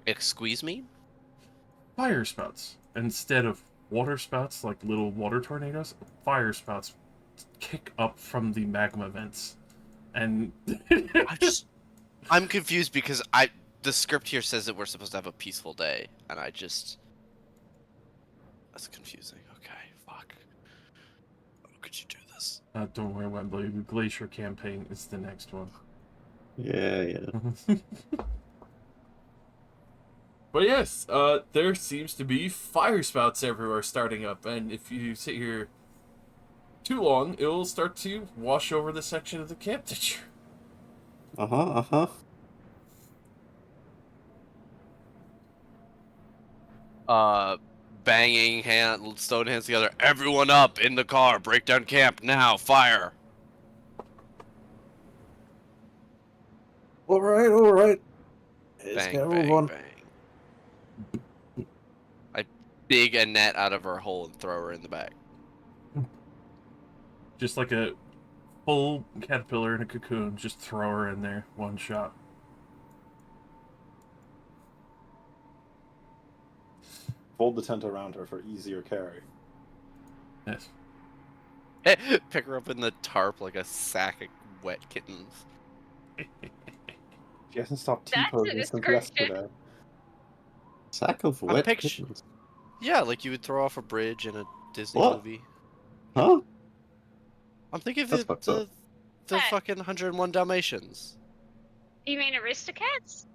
[SPEAKER 1] Excuse me?
[SPEAKER 4] fire spouts, instead of water spouts like little water tornadoes, fire spouts kick up from the magma vents. And
[SPEAKER 1] I'm confused because the script here says that we're supposed to have a peaceful day, and that's confusing. Okay, fuck. How could you do this?
[SPEAKER 4] don't worry, Wembley. The Glacier campaign is the next one.
[SPEAKER 7] Yeah.
[SPEAKER 4] But yes, there seems to be fire spouts everywhere starting up, and if you sit here too long, it will start to wash over the section of the camp that you're...
[SPEAKER 1] Banging stone hands together. Everyone up in the car. Break down camp now. Fire.
[SPEAKER 7] All right. Let's
[SPEAKER 1] Bang,
[SPEAKER 7] get
[SPEAKER 1] bang,
[SPEAKER 7] move on.
[SPEAKER 1] bang. I dig a net out of her hole and throw her in the back.
[SPEAKER 4] Just like a full caterpillar in a cocoon, just throw her in there, one shot.
[SPEAKER 5] Fold the tent around her for easier carry.
[SPEAKER 4] Yes.
[SPEAKER 1] Pick her up in the tarp like a sack of wet kittens.
[SPEAKER 5] She hasn't stopped
[SPEAKER 2] That's a
[SPEAKER 5] T-posing since
[SPEAKER 2] description.
[SPEAKER 5] yesterday.
[SPEAKER 7] Sack of wet
[SPEAKER 1] picture-
[SPEAKER 7] kittens.
[SPEAKER 1] Yeah, like you would throw off a bridge in a Disney
[SPEAKER 7] What?
[SPEAKER 1] movie.
[SPEAKER 7] Huh?
[SPEAKER 1] I'm thinking of
[SPEAKER 7] That's fucked up.
[SPEAKER 1] the
[SPEAKER 2] What?
[SPEAKER 1] fucking 101 Dalmatians.
[SPEAKER 2] You mean Aristocats?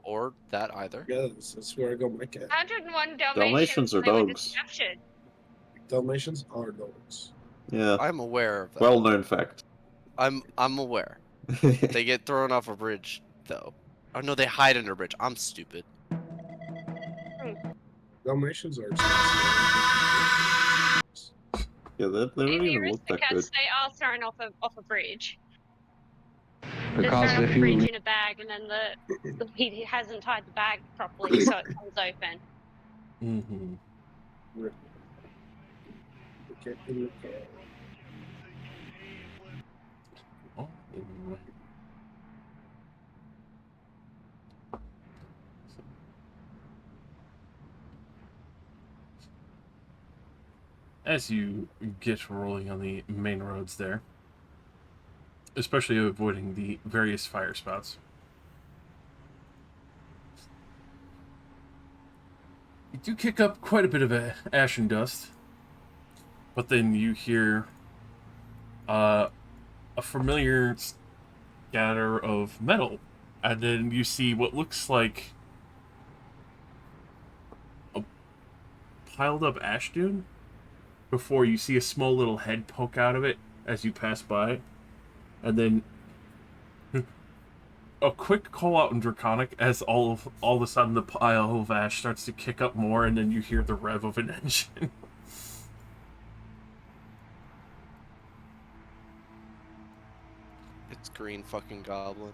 [SPEAKER 1] Or that either.
[SPEAKER 3] Yeah, that's where I got my cat.
[SPEAKER 2] 101
[SPEAKER 7] Dalmatians are
[SPEAKER 2] they were
[SPEAKER 7] dogs.
[SPEAKER 2] captured.
[SPEAKER 3] Dalmatians are dogs.
[SPEAKER 7] Yeah.
[SPEAKER 1] I'm aware of that.
[SPEAKER 7] Well-known fact.
[SPEAKER 1] I'm aware. They get thrown off a bridge, though. Oh no, they hide under a bridge. I'm stupid.
[SPEAKER 3] Dalmatians are expensive.
[SPEAKER 7] Yeah, they
[SPEAKER 2] In
[SPEAKER 7] don't
[SPEAKER 2] the
[SPEAKER 7] even look that good.
[SPEAKER 2] Aristocats, they are thrown off a bridge. They're
[SPEAKER 9] Because
[SPEAKER 2] thrown off
[SPEAKER 9] if
[SPEAKER 2] a bridge
[SPEAKER 9] you
[SPEAKER 2] in a bag, and then he hasn't tied the bag properly, so it comes open.
[SPEAKER 4] Mm-hmm.
[SPEAKER 3] Get in the car.
[SPEAKER 4] Oh. As you get rolling on the main roads there, especially avoiding the various fire spots, you do kick up quite a bit of ash and dust, but then you hear a familiar scatter of metal, and then you see what looks like a piled up ash dune before you see a small little head poke out of it as you pass by, and then a quick call out in Draconic as all of a sudden the pile of ash starts to kick up more, and then you hear the rev of an engine.
[SPEAKER 1] It's green fucking goblin.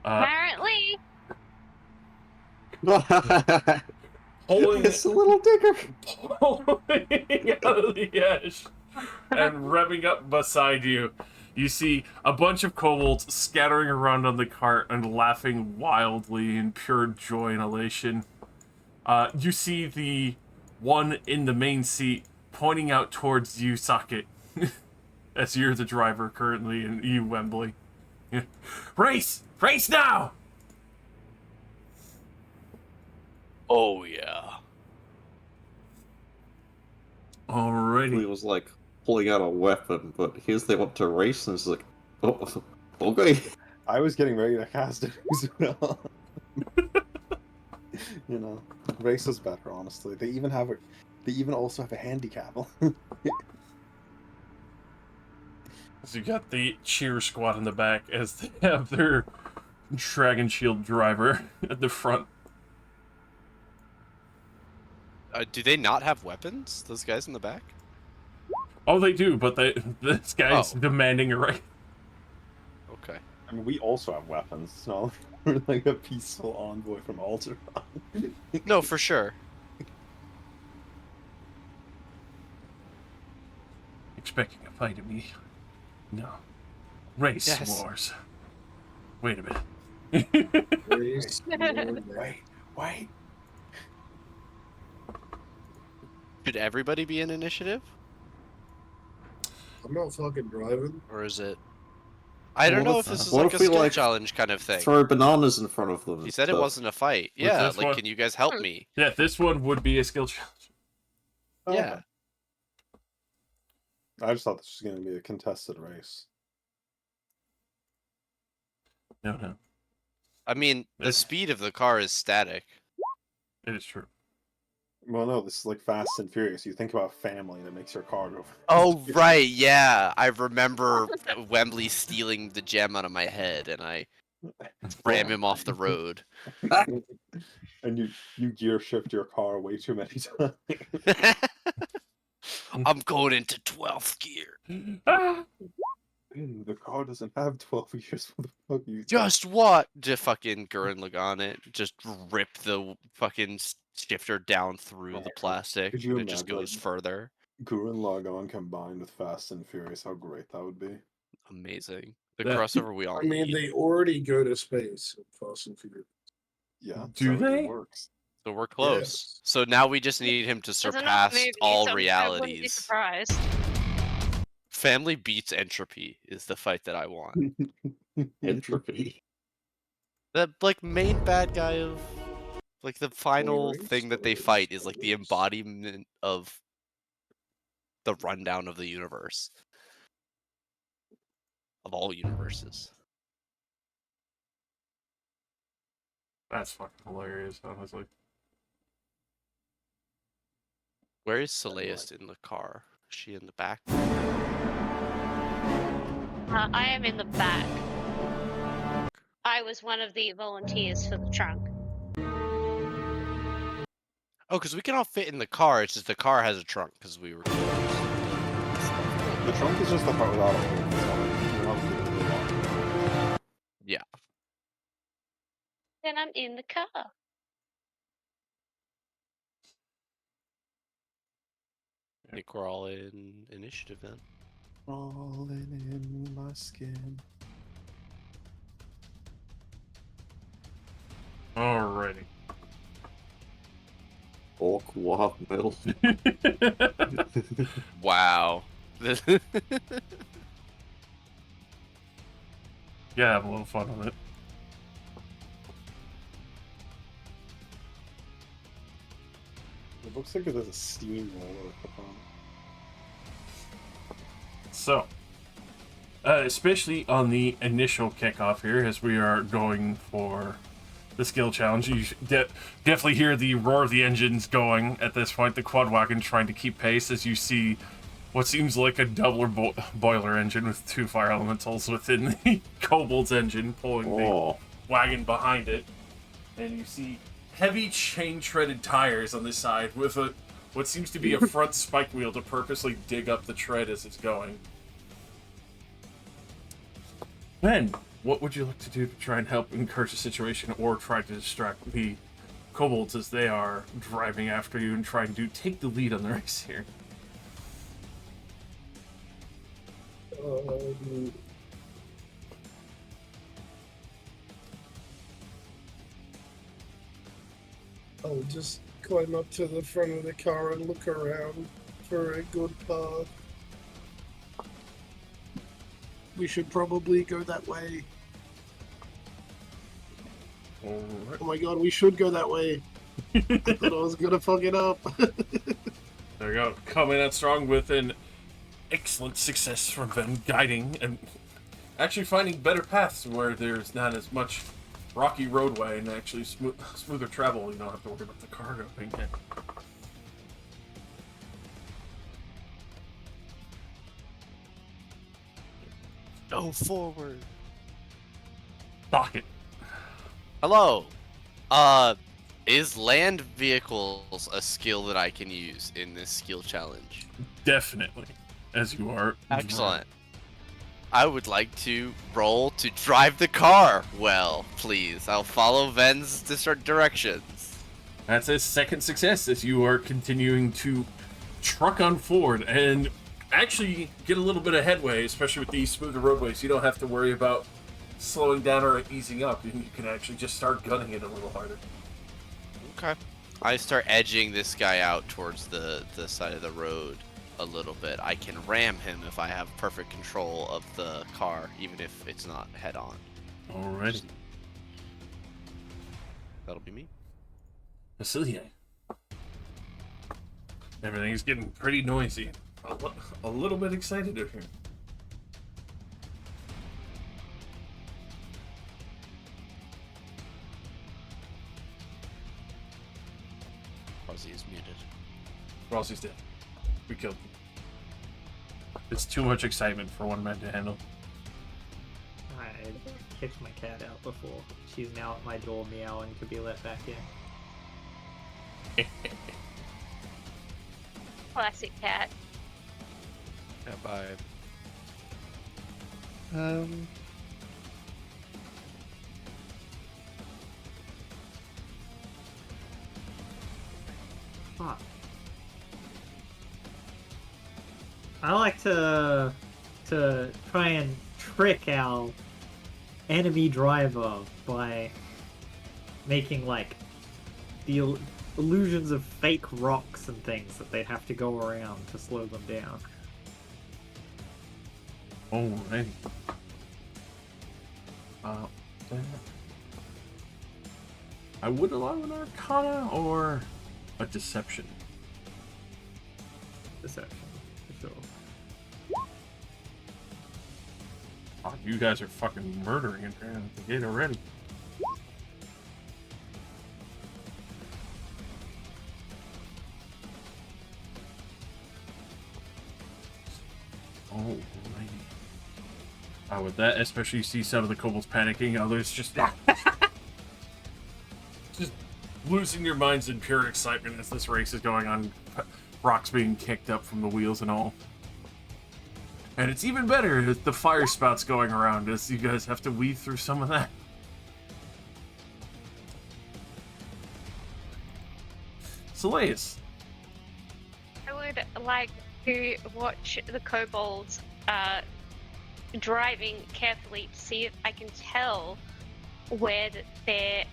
[SPEAKER 2] Apparently,
[SPEAKER 4] Pulling
[SPEAKER 7] It's a little digger.
[SPEAKER 4] pulling out of the ash and revving up beside you. You see a bunch of kobolds scattering around on the cart and laughing wildly in pure joy and elation. You see the one in the main seat pointing out towards you, Socket, as you're the driver currently, and you, Wembley. Race! Race now!
[SPEAKER 1] Oh yeah.
[SPEAKER 7] He
[SPEAKER 4] Alrighty.
[SPEAKER 7] was like pulling out a weapon, but here's they want to race, and it's like, oh, okay.
[SPEAKER 5] I was getting ready to cast it as well. You know, race is better, honestly. They even also have a handicap.
[SPEAKER 4] So you got the cheer squad in the back as they have their Dragon Shield driver at the front.
[SPEAKER 1] Do they not have weapons? Those guys in the back?
[SPEAKER 4] Oh, they do, but this guy's
[SPEAKER 1] Oh.
[SPEAKER 4] demanding a right.
[SPEAKER 1] Okay.
[SPEAKER 5] I mean, we also have weapons. It's not like we're like a peaceful envoy from Alteron.
[SPEAKER 1] No, for sure.
[SPEAKER 4] Expecting a fight of me? No. Race
[SPEAKER 1] Yes.
[SPEAKER 4] wars. Wait a minute.
[SPEAKER 3] Race, Lord,
[SPEAKER 5] Wait.
[SPEAKER 1] Should everybody be in initiative?
[SPEAKER 3] I'm not fucking driving.
[SPEAKER 1] Or is it... I don't
[SPEAKER 7] What
[SPEAKER 1] know
[SPEAKER 7] if-
[SPEAKER 1] if this is
[SPEAKER 7] what
[SPEAKER 1] like a
[SPEAKER 7] if we,
[SPEAKER 1] skill
[SPEAKER 7] like,
[SPEAKER 1] challenge kind of thing.
[SPEAKER 7] Throw bananas in front of them.
[SPEAKER 1] He
[SPEAKER 7] and
[SPEAKER 1] said it
[SPEAKER 7] stuff.
[SPEAKER 1] wasn't a fight.
[SPEAKER 4] With
[SPEAKER 1] Yeah,
[SPEAKER 4] this
[SPEAKER 1] like,
[SPEAKER 4] one-
[SPEAKER 1] can you guys help me?
[SPEAKER 4] Yeah, this one would be a skill challenge.
[SPEAKER 1] Yeah.
[SPEAKER 5] I just thought this was going to be a contested race.
[SPEAKER 4] No.
[SPEAKER 1] I mean, the
[SPEAKER 4] Yes.
[SPEAKER 1] speed of the car is static.
[SPEAKER 4] It is true.
[SPEAKER 5] Well, no, this is like Fast and Furious. You think about family that makes your car go.
[SPEAKER 1] Oh, right, yeah. I remember Wembley stealing the gem out of my head, and I ram him off the road.
[SPEAKER 5] And you gear shift your car way too many times.
[SPEAKER 1] I'm going into 12th gear.
[SPEAKER 4] Ah!
[SPEAKER 5] The car doesn't have 12 years. What the fuck are you
[SPEAKER 1] Just what? Just fucking Gurren Lagann it. Just rip the fucking shifter down through the plastic.
[SPEAKER 5] Could you
[SPEAKER 1] and it just
[SPEAKER 5] imagine?
[SPEAKER 1] goes further.
[SPEAKER 5] Gurren Lagann combined with Fast and Furious? How great that would be.
[SPEAKER 1] Amazing. The
[SPEAKER 4] That-
[SPEAKER 1] crossover we all
[SPEAKER 3] I mean,
[SPEAKER 1] need.
[SPEAKER 3] they already go to space in Fast and Furious.
[SPEAKER 5] Yeah.
[SPEAKER 4] Do
[SPEAKER 5] that's how it
[SPEAKER 4] they?
[SPEAKER 5] works.
[SPEAKER 1] So we're close.
[SPEAKER 3] Yes.
[SPEAKER 1] So now we just need him to
[SPEAKER 2] there's enough
[SPEAKER 1] surpass
[SPEAKER 2] movies,
[SPEAKER 1] all
[SPEAKER 2] I wouldn't be
[SPEAKER 1] realities.
[SPEAKER 2] surprised.
[SPEAKER 1] Family beats entropy is the fight that I want.
[SPEAKER 7] Entropy.
[SPEAKER 1] The like main bad guy of like the final
[SPEAKER 3] Stories,
[SPEAKER 1] thing that they
[SPEAKER 3] stories,
[SPEAKER 1] fight is like the
[SPEAKER 3] stories.
[SPEAKER 1] embodiment of the rundown of the universe. Of all universes.
[SPEAKER 4] That's fucking hilarious, honestly.
[SPEAKER 1] Where is Seleist in the car? Is she in the back?
[SPEAKER 2] I am in the back. I was one of the volunteers for the trunk.
[SPEAKER 1] Oh, because we can all fit in the car. It's just the car has a trunk because we were.
[SPEAKER 5] The trunk is just the part without a hole.
[SPEAKER 1] Yeah.
[SPEAKER 2] Then I'm in the car.
[SPEAKER 1] I think we're all in initiative then.
[SPEAKER 5] Crawling in my skin.
[SPEAKER 4] Alrighty.
[SPEAKER 7] Orc Warp Mill.
[SPEAKER 1] Wow.
[SPEAKER 4] Yeah, have a little fun with it.
[SPEAKER 5] It looks like there's a steamroller at the front.
[SPEAKER 4] So, especially on the initial kickoff here, as we are going for the skill challenge, you definitely hear the roar of the engines going at this point. The quad wagon trying to keep pace as you see what seems like a doubler boiler engine with 2 fire elementals within the kobold's engine pulling the wagon behind it. And you see heavy chain-treaded tires on this side with what seems to be a front spike wheel to purposely dig up the tread as it's going. Ben, what would you like to do to try and help encourage the situation or try to distract the kobolds as they are driving after you and trying to take the lead on the race here?
[SPEAKER 3] I'll just climb up to the front of the car and look around for a good path. We should probably go that way.
[SPEAKER 4] Alright.
[SPEAKER 3] Oh my god, we should go that way. I thought I was gonna fuck it up.
[SPEAKER 4] There you go. Coming out strong with an excellent success from them, guiding and actually finding better paths where there's not as much rocky roadway and actually smoother travel. You don't have to worry about the cargo being hit.
[SPEAKER 1] Go forward.
[SPEAKER 4] Dock it.
[SPEAKER 1] Hello. Is land vehicles a skill that I can use in this skill challenge?
[SPEAKER 4] Definitely. As you are.
[SPEAKER 1] Excellent. I would like to roll to drive the car well, please. I'll follow Ven's directions.
[SPEAKER 4] That's a second success as you are continuing to truck on forward and actually get a little bit of headway, especially with these smoother roadways. You don't have to worry about slowing down or easing up. You can actually just start gunning it a little harder.
[SPEAKER 1] Okay. I start edging this guy out towards the side of the road a little bit. I can ram him if I have perfect control of the car, even if it's not head on.
[SPEAKER 4] Alrighty.
[SPEAKER 1] That'll be me.
[SPEAKER 4] Vasilier. Everything's getting pretty noisy. A little bit excited over here.
[SPEAKER 1] Fuzzy is muted.
[SPEAKER 4] Rossi's dead. We killed him. It's too much excitement for one man to handle.
[SPEAKER 8] I kicked my cat out before. She's now at my door meowing to be let back in.
[SPEAKER 2] Classic cat.
[SPEAKER 1] Yeah, bye.
[SPEAKER 8] Fuck. I like to try and trick our enemy driver by making like the illusions of fake rocks and things that they'd have to go around to slow them down.
[SPEAKER 4] Alrighty. I would allow an Arcana or a Deception.
[SPEAKER 8] Deception, for sure.
[SPEAKER 4] Oh, you guys are fucking murdering it at the gate already. Alrighty. With that, especially you see some of the kobolds panicking, others just just losing their minds in pure excitement as this race is going on. Rocks being kicked up from the wheels and all. And it's even better with the fire spouts going around as you guys have to weave through some of that. Soleus.
[SPEAKER 2] I would like to watch the kobolds driving carefully to see if I can tell where they're,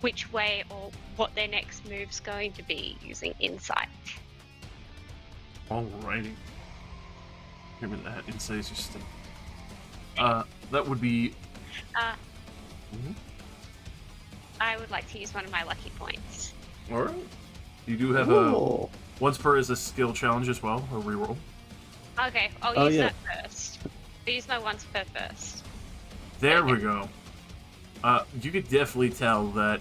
[SPEAKER 2] which way or what their next move's going to be using insight.
[SPEAKER 4] Alrighty. Give me that. Insight is just that would be.
[SPEAKER 2] I would like to use one of my lucky points.
[SPEAKER 4] Alright. You do have
[SPEAKER 7] Ooh.
[SPEAKER 4] once per is a skill challenge as well, a reroll.
[SPEAKER 2] Okay, I'll
[SPEAKER 7] Oh,
[SPEAKER 2] use
[SPEAKER 7] yeah.
[SPEAKER 2] that first. I'll use my once per first.
[SPEAKER 4] There we go. You could definitely tell that,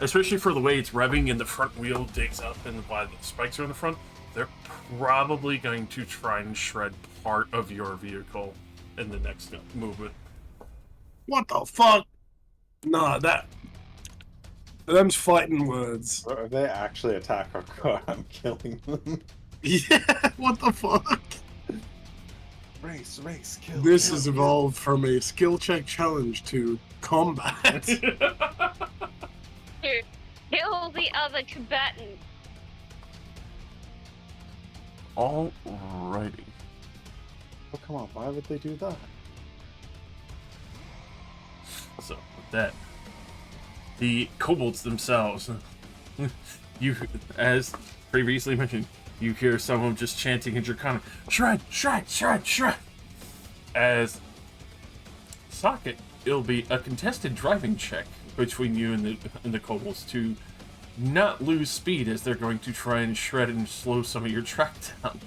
[SPEAKER 4] especially for the way it's revving and the front wheel digs up and why the spikes are in the front, they're probably going to try and shred part of your vehicle in the next movement.
[SPEAKER 3] What the fuck? Nah, them's fighting words.
[SPEAKER 5] So if they actually attack our car, I'm killing them.
[SPEAKER 3] Yeah, what the fuck?
[SPEAKER 5] Race, kill.
[SPEAKER 3] This
[SPEAKER 5] kill,
[SPEAKER 3] has
[SPEAKER 5] kill.
[SPEAKER 3] evolved from a skill check challenge to combat.
[SPEAKER 2] Kill the other combatant.
[SPEAKER 4] Alrighty.
[SPEAKER 5] Oh, come on, why would they do that?
[SPEAKER 4] So, with that, the kobolds themselves, you, as previously mentioned, you hear some of them just chanting in Draconic, shred, shred, shred, shred. As Socket, it'll be a contested driving check between you and the kobolds to not lose speed as they're going to try and shred and slow some of your track down.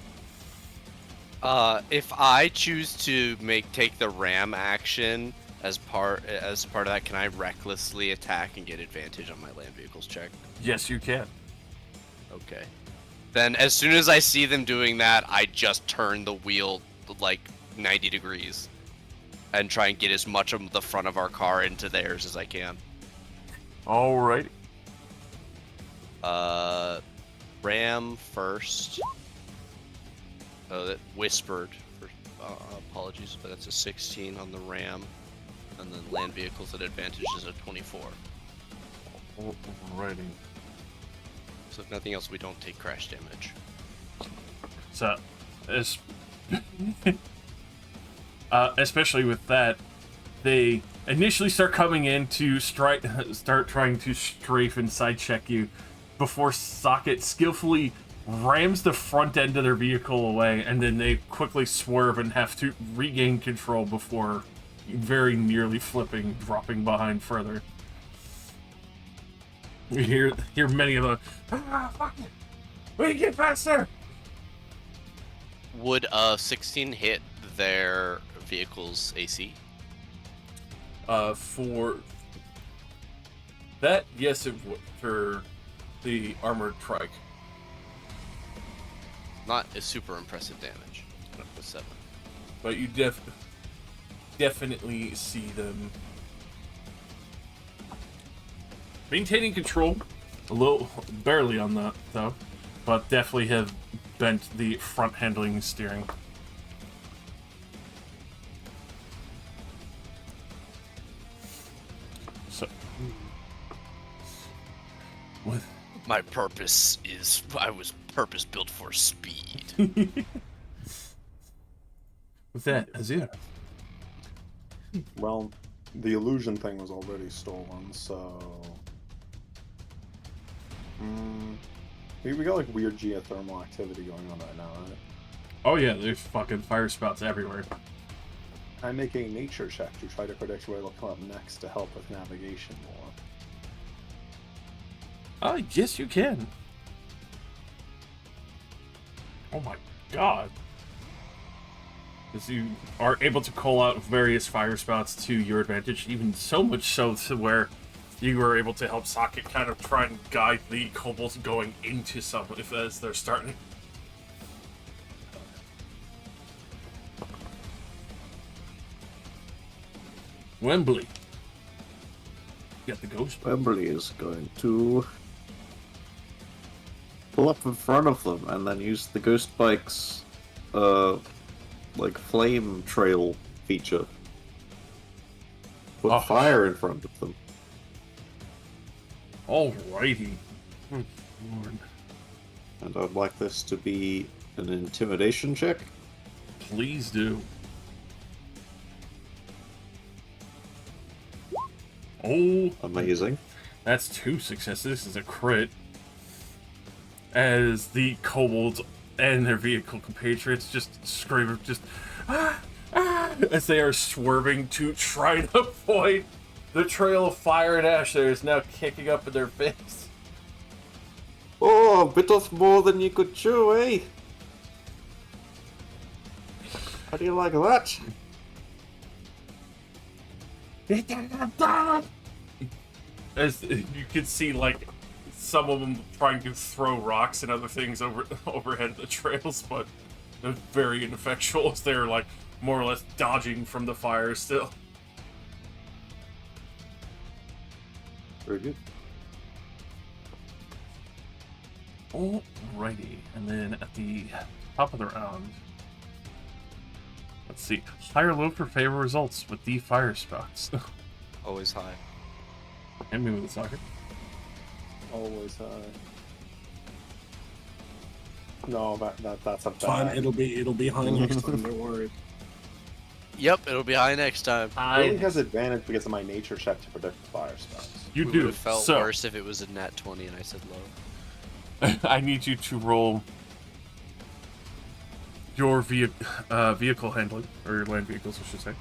[SPEAKER 1] If I choose to take the ram action as part of that, can I recklessly attack and get advantage on my land vehicles check?
[SPEAKER 4] Yes, you can.
[SPEAKER 1] Okay. Then as soon as I see them doing that, I just turn the wheel like 90 degrees and try and get as much of the front of our car into theirs as I can.
[SPEAKER 4] Alrighty.
[SPEAKER 1] Ram first. Oh, that whispered. Apologies, but that's a 16 on the ram. And then land vehicles at advantage is a 24.
[SPEAKER 4] Alrighty.
[SPEAKER 1] So if nothing else, we don't take crash damage.
[SPEAKER 4] So, especially with that, they initially start coming in to start trying to strafe and side check you before Socket skillfully rams the front end of their vehicle away, and then they quickly swerve and have to regain control before very nearly flipping, dropping behind further. You hear many of them, fuck it! We can get faster!
[SPEAKER 1] Would a 16 hit their vehicle's AC?
[SPEAKER 4] For that, yes, it would. For the armored trike.
[SPEAKER 1] Not a super impressive damage. With 7.
[SPEAKER 4] But you definitely see them maintaining control, a little barely on that though, but definitely have bent the front handling steering. So, with
[SPEAKER 1] My purpose is I was purpose built for speed.
[SPEAKER 4] with that, Azir.
[SPEAKER 5] Well, the illusion thing was already stolen, so... we got like weird geothermal activity going on right now, right?
[SPEAKER 4] Oh yeah, there's fucking fire spouts everywhere.
[SPEAKER 5] I make a nature check to try to predict where it'll come up next to help with navigation more.
[SPEAKER 4] Oh, yes you can. Oh my god. As you are able to call out various fire spouts to your advantage, even so much so to where you were able to help Socket kind of try and guide the kobolds going into some as they're starting. Wembley. You got the ghost.
[SPEAKER 7] Wembley is going to pull up in front of them and then use the ghost bike's like flame trail feature. Put
[SPEAKER 4] Oh.
[SPEAKER 7] fire in front of them.
[SPEAKER 4] Alrighty. Good Lord.
[SPEAKER 7] And I'd like this to be an intimidation check.
[SPEAKER 4] Please do. Oh,
[SPEAKER 7] Amazing.
[SPEAKER 4] that's 2 successes. This is a crit. As the kobolds and their vehicle compatriots just scream, as they are swerving to try to avoid the trail of fire and ash that is now kicking up in their face.
[SPEAKER 7] Oh, a bit of more than you could chew, eh? How do you like that?
[SPEAKER 4] As you can see, like, some of them trying to throw rocks and other things overhead the trails, but they're very ineffectual as they're, like, more or less dodging from the fire still.
[SPEAKER 7] Very good.
[SPEAKER 4] Alrighty, and then at the top of the round, let's see, high or low for favorable results with the fire spots.
[SPEAKER 1] Always high.
[SPEAKER 4] Hit me with a socket.
[SPEAKER 5] Always high. No, that's a bad.
[SPEAKER 3] Fine, it'll be high next time. Don't worry.
[SPEAKER 1] Yep, it'll be high next time.
[SPEAKER 5] Really has advantage because of my nature check to predict fire spells.
[SPEAKER 4] You
[SPEAKER 1] We
[SPEAKER 4] do.
[SPEAKER 1] would have felt
[SPEAKER 4] So,
[SPEAKER 1] worse if it was a nat 20 and I said low.
[SPEAKER 4] I need you to roll your vehicle handling, or your land vehicles, I should say,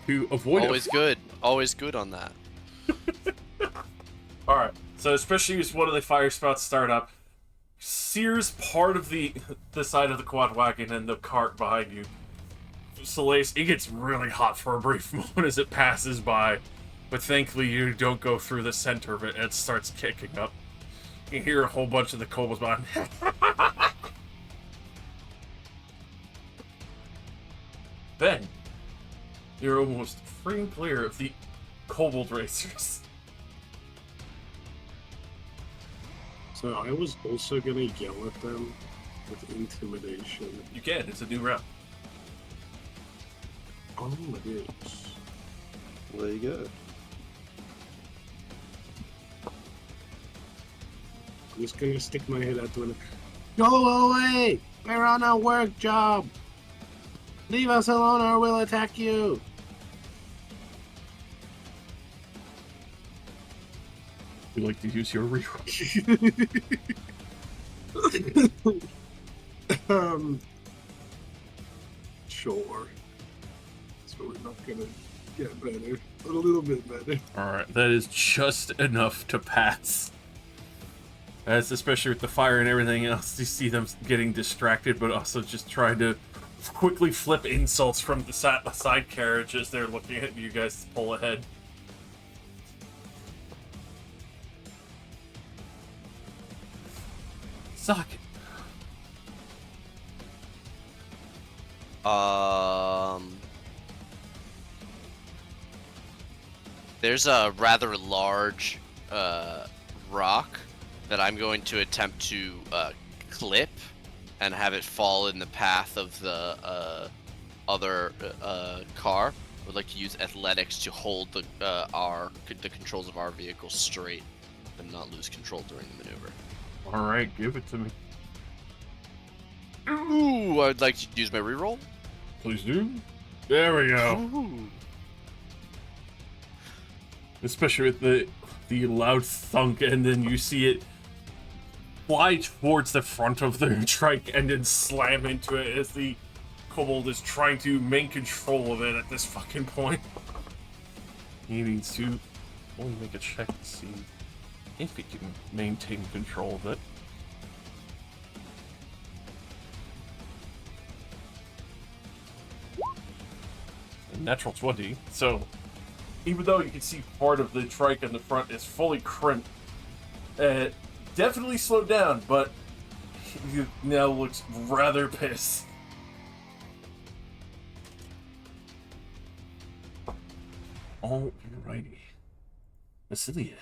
[SPEAKER 4] to avoid
[SPEAKER 1] Always good on that.
[SPEAKER 4] Alright, so especially as one of the fire spouts start up, sears part of the side of the quad wagon and the cart behind you. Soleil, it gets really hot for a brief moment as it passes by, but thankfully you don't go through the center of it and it starts kicking up. You hear a whole bunch of the kobolds behind. Then, you're almost free and clear of the kobold racers.
[SPEAKER 3] So I was also gonna yell at them with intimidation.
[SPEAKER 4] You can, it's a new round.
[SPEAKER 3] Oh, it is.
[SPEAKER 7] There you go.
[SPEAKER 3] I'm just gonna stick my head out the window. Go away! We're on a work job! Leave us alone or we'll attack you!
[SPEAKER 4] You like to use your reroll?
[SPEAKER 3] Sure. It's really not gonna get better, but a little bit better.
[SPEAKER 4] Alright, that is just enough to pass. As especially with the fire and everything else, you see them getting distracted, but also just trying to quickly flip insults from the side carriage as they're looking at you guys to pull ahead. Socket.
[SPEAKER 1] There's a rather large rock that I'm going to attempt to clip and have it fall in the path of the other car. I would like to use athletics to hold the controls of our vehicle straight and not lose control during the maneuver.
[SPEAKER 4] Alright, give it to me.
[SPEAKER 1] Ooh, I'd like to use my reroll.
[SPEAKER 4] Please do. There we go.
[SPEAKER 1] Ooh.
[SPEAKER 4] Especially with the loud thunk, and then you see it fly towards the front of the trike and then slam into it as the kobold is trying to maintain control of it at this fucking point. He needs to only make a check to see if he can maintain control of it. A natural 20, so even though you can see part of the trike in the front is fully crimped, definitely slowed down, but he now looks rather pissed. Alrighty. Vasilier.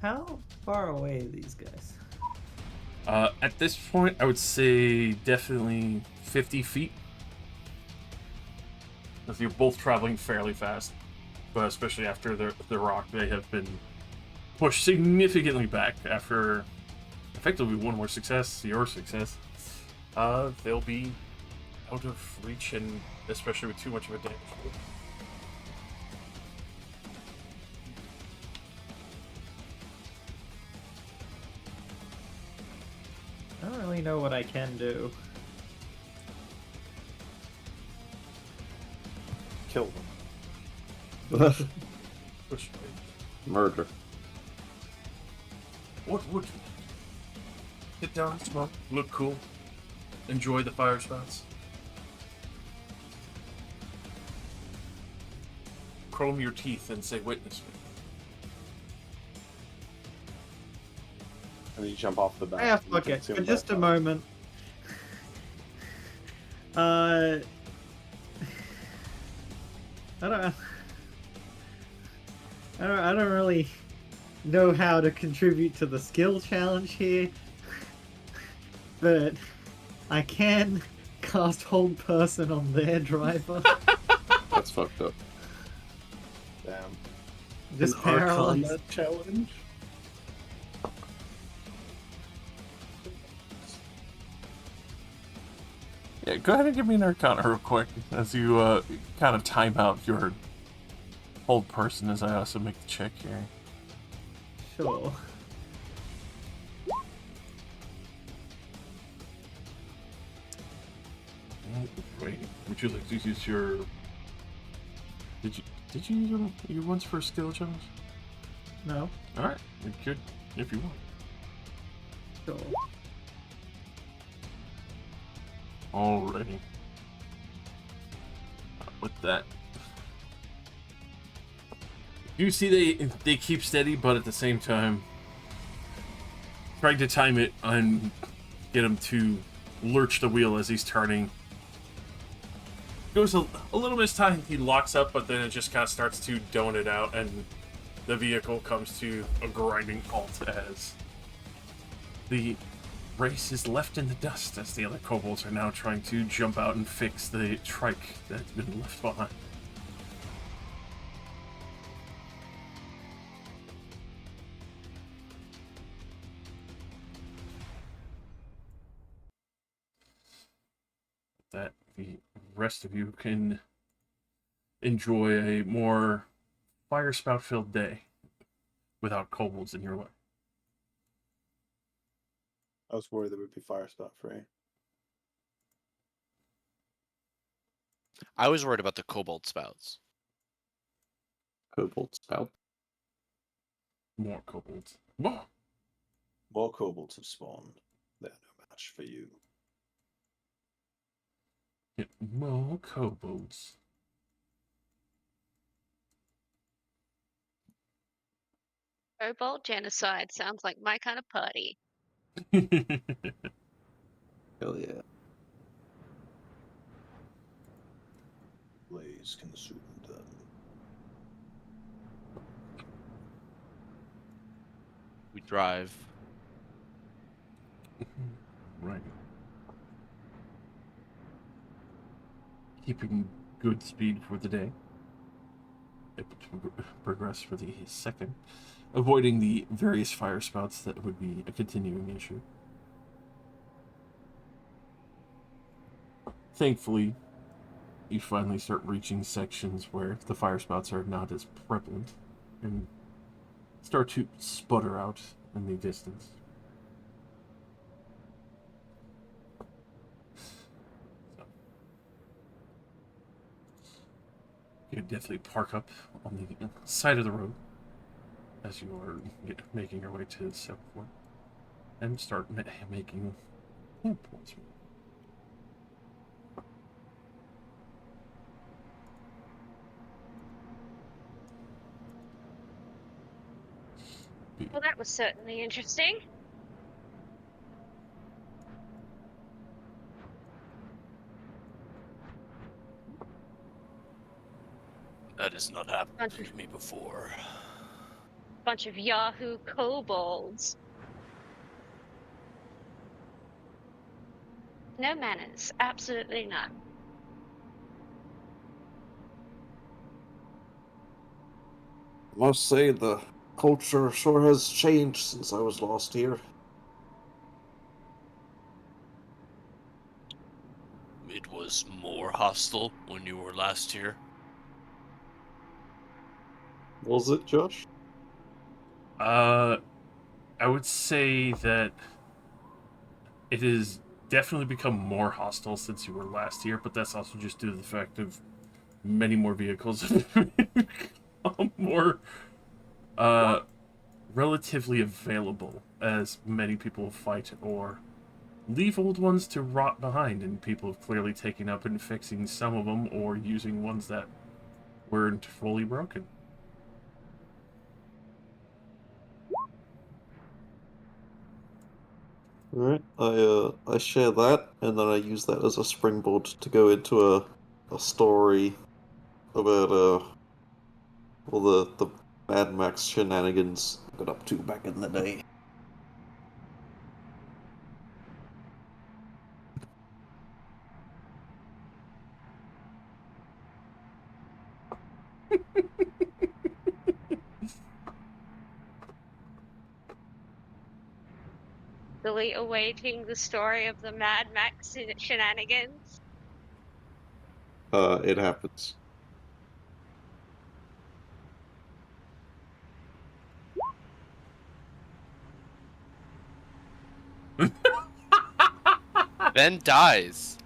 [SPEAKER 8] How far away are these guys?
[SPEAKER 4] At this point, I would say definitely 50 feet. As you're both traveling fairly fast. But especially after the rock, they have been pushed significantly back after effectively one more success, your success. They'll be out of reach, and especially with too much of a damage.
[SPEAKER 8] I don't really know what I can do.
[SPEAKER 5] Kill them.
[SPEAKER 4] Push.
[SPEAKER 7] Murder.
[SPEAKER 4] What would you? Sit down, smoke, look cool, enjoy the fire spots. Chrome your teeth and say, "Witness me."
[SPEAKER 5] And then you jump off the back.
[SPEAKER 8] Yeah,
[SPEAKER 5] and you
[SPEAKER 8] fuck
[SPEAKER 5] can
[SPEAKER 8] it.
[SPEAKER 5] zoom
[SPEAKER 8] For just
[SPEAKER 5] back
[SPEAKER 8] a
[SPEAKER 5] up.
[SPEAKER 8] moment. I don't really know how to contribute to the skill challenge here, but I can cast Hold Person on their driver.
[SPEAKER 7] That's fucked up.
[SPEAKER 5] Damn.
[SPEAKER 8] Just
[SPEAKER 3] An
[SPEAKER 8] paralyzed.
[SPEAKER 3] Arcana challenge.
[SPEAKER 4] Yeah, go ahead and give me an Arcana real quick as you kind of time out your hold person as I also make the check here.
[SPEAKER 8] Sure.
[SPEAKER 4] Wait, would you like to use your? Did you use your ones for a skill challenge?
[SPEAKER 8] No.
[SPEAKER 4] All right, you could if you want.
[SPEAKER 8] Sure.
[SPEAKER 4] Alrighty. With that, you see they keep steady, but at the same time, trying to time it and get him to lurch the wheel as he's turning. Goes a little mistimed. He locks up, but then it just kind of starts to done it out, and the vehicle comes to a grinding halt as the race is left in the dust as the other kobolds are now trying to jump out and fix the trike that's been left behind. That the rest of you can enjoy a more fire spout filled day without kobolds in your way.
[SPEAKER 5] I was worried there would be fire spot free.
[SPEAKER 1] I was worried about the kobold spouts.
[SPEAKER 7] Kobold spout.
[SPEAKER 4] More kobolds. Whoa.
[SPEAKER 5] More kobolds have spawned. They're no match for you.
[SPEAKER 4] Yeah, more kobolds.
[SPEAKER 2] Cobalt genocide sounds like my kind of party.
[SPEAKER 7] Hell yeah.
[SPEAKER 5] Blaze consumed them.
[SPEAKER 1] We drive.
[SPEAKER 4] Right. Keeping good speed for the day. Able to progress for the second. Avoiding the various fire spouts that would be a continuing issue. Thankfully, you finally start reaching sections where the fire spouts are not as prevalent and start to sputter out in the distance. You definitely park up on the side of the road as you are making your way to the second floor and start making points.
[SPEAKER 2] Well, that was certainly interesting.
[SPEAKER 1] That has not happened
[SPEAKER 2] Bunch
[SPEAKER 1] to
[SPEAKER 2] of-
[SPEAKER 1] me before.
[SPEAKER 2] Bunch of Yahoo kobolds. No manners, absolutely none.
[SPEAKER 7] I must say the culture sure has changed since I was last here.
[SPEAKER 1] It was more hostile when you were last here.
[SPEAKER 7] Was it, Josh?
[SPEAKER 4] I would say that it has definitely become more hostile since you were last here, but that's also just due to the fact of many more vehicles have become more relatively available as many people fight or leave old ones to rot behind, and people have clearly taken up and fixing some of them or using ones that weren't fully broken.
[SPEAKER 7] Alright, I share that, and then I use that as a springboard to go into a story about all the Mad Max shenanigans I got up to back in the day.
[SPEAKER 2] Really awaiting the story of the Mad Max shenanigans.
[SPEAKER 7] It happens.
[SPEAKER 1] Ben dies.